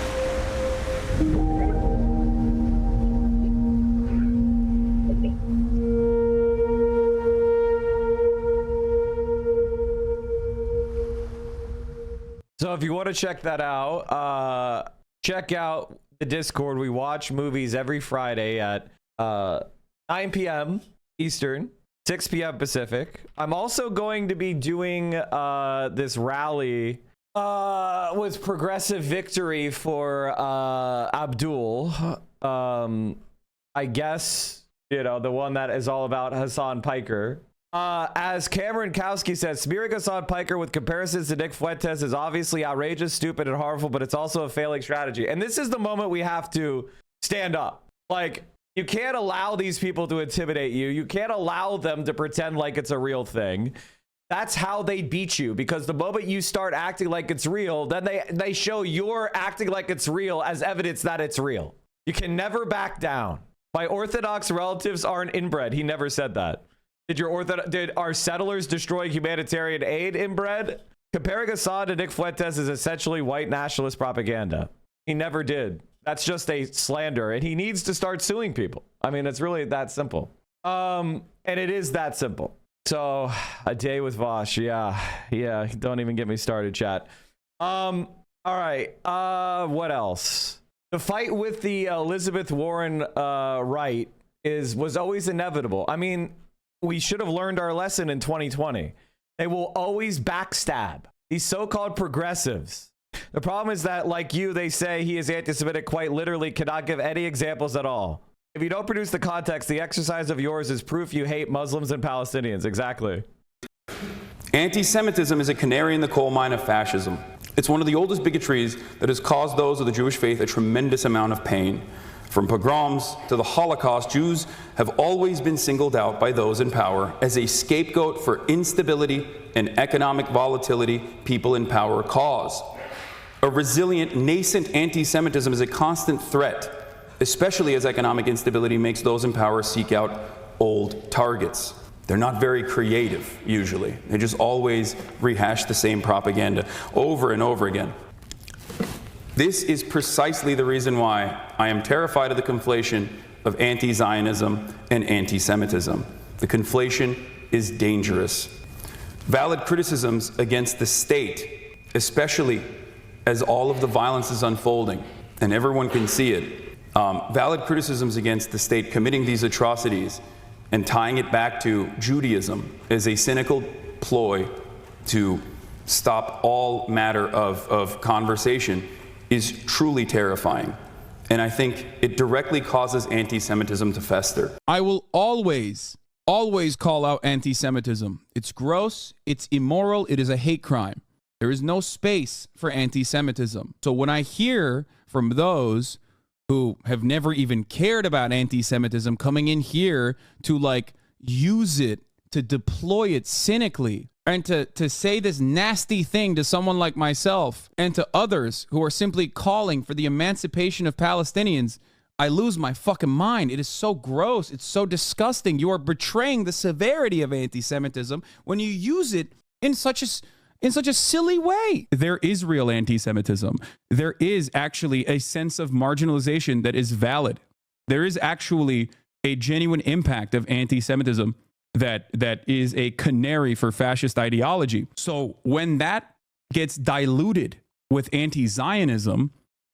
So if you want to check that out, check out the Discord. We watch movies every Friday at 9 p.m. Eastern, 6 p.m. Pacific. I'm also going to be doing this rally with Progressive Victory for Abdul. I guess, you know, the one that is all about Hassan Piker. As Cameron Kowski says, smearing Hassan Piker with comparisons to Nick Fuentes is obviously outrageous, stupid, and harmful, but it's also a failing strategy. And this is the moment we have to stand up. Like, You can't allow these people to intimidate you. You can't allow them to pretend like it's a real thing. That's how they beat you, because the moment you start acting like it's real, then they show you're acting like it's real as evidence that it's real. You can never back down. My Orthodox relatives aren't inbred. He never said that. Did our settlers destroy humanitarian aid, inbred? Comparing Assad to Nick Fuentes is essentially white nationalist propaganda. He never did. That's just a slander, and he needs to start suing people. I mean, it's really that simple. And it is that simple. So, a day with Vosh. Yeah. Don't even get me started, chat. All right. What else? The fight with the Elizabeth Warren right was always inevitable. I mean, we should have learned our lesson in 2020. They will always backstab these so-called progressives. The problem is that, like you, they say he is anti-Semitic, quite literally cannot give any examples at all. If you don't produce the context, the exercise of yours is proof you hate Muslims and Palestinians. Exactly. Anti-Semitism is a canary in the coal mine of fascism. It's one of the oldest bigotries that has caused those of the Jewish faith a tremendous amount of pain. From pogroms to the Holocaust, Jews have always been singled out by those in power as a scapegoat for instability and economic volatility people in power cause. A resilient, nascent anti-Semitism is a constant threat, especially as economic instability makes those in power seek out old targets. They're not very creative, usually. They just always rehash the same propaganda over and over again. This is precisely the reason why I am terrified of the conflation of anti-Zionism and anti-Semitism. The conflation is dangerous. Valid criticisms against the state, especially as all of the violence is unfolding, and everyone can see it. Valid criticisms against the state committing these atrocities and tying it back to Judaism is a cynical ploy to stop all matter of conversation is truly terrifying. And I think it directly causes anti-Semitism to fester. I will always call out anti-Semitism. It's gross, it's immoral, it is a hate crime. There is no space for anti-Semitism. So when I hear from those who have never even cared about anti-Semitism coming in here to like use it, to deploy it cynically, and to say this nasty thing to someone like myself and to others who are simply calling for the emancipation of Palestinians, I lose my fucking mind. It is so gross. It's so disgusting. You are betraying the severity of anti-Semitism when you use it in such a silly way. There is real anti-Semitism. There is actually a sense of marginalization that is valid. There is actually a genuine impact of anti-Semitism that is a canary for fascist ideology. So when that gets diluted with anti-Zionism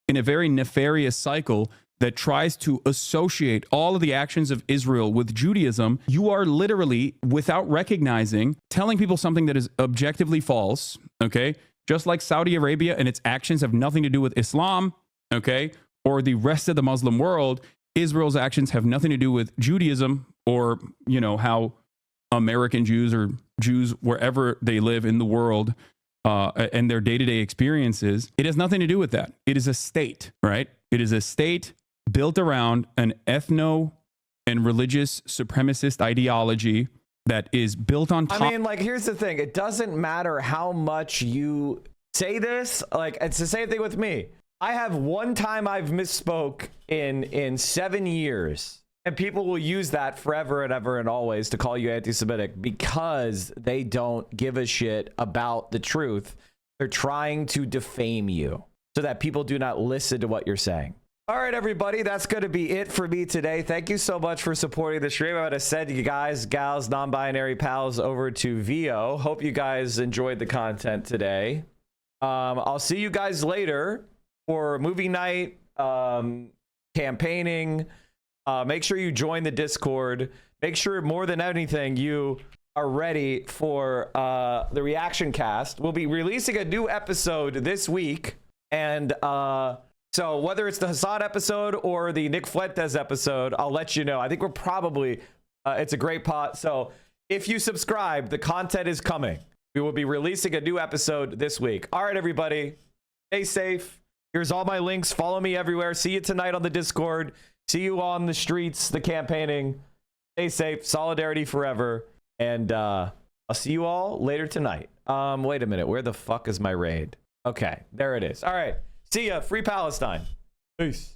in a very nefarious cycle that tries to associate all of the actions of Israel with Judaism, you are literally, without recognizing, telling people something that is objectively false, okay? Just like Saudi Arabia and its actions have nothing to do with Islam, okay? Or the rest of the Muslim world, Israel's actions have nothing to do with Judaism or, you know, how American Jews or Jews wherever they live in the world and their day-to-day experiences. It has nothing to do with that. It is a state, right? It is a state built around an ethno and religious supremacist ideology that is built on top. I mean, like, here's the thing. It doesn't matter how much you say this. Like, it's the same thing with me. I have one time I've misspoke in 7 years. And people will use that forever and ever and always to call you anti-Semitic because they don't give a shit about the truth. They're trying to defame you so that people do not listen to what you're saying. All right, everybody, that's going to be it for me today. Thank you so much for supporting the stream. I'm going to send you guys, gals, non-binary pals over to VO. Hope you guys enjoyed the content today. I'll see you guys later for movie night, campaigning. Make sure you join the Discord. Make sure, more than anything, you are ready for the reaction cast. We'll be releasing a new episode this week. And so whether it's the Hassan episode or the Nick Fuentes episode, I'll let you know. I think we're probably, it's a great pot. So if you subscribe, the content is coming. We will be releasing a new episode this week. All right, everybody, stay safe. Here's all my links. Follow me everywhere. See you tonight on the Discord. See you on the streets, the campaigning. Stay safe. Solidarity forever. And I'll see you all later tonight. Wait a minute. Where the fuck is my raid? Okay, there it is. All right. See ya. Free Palestine. Peace.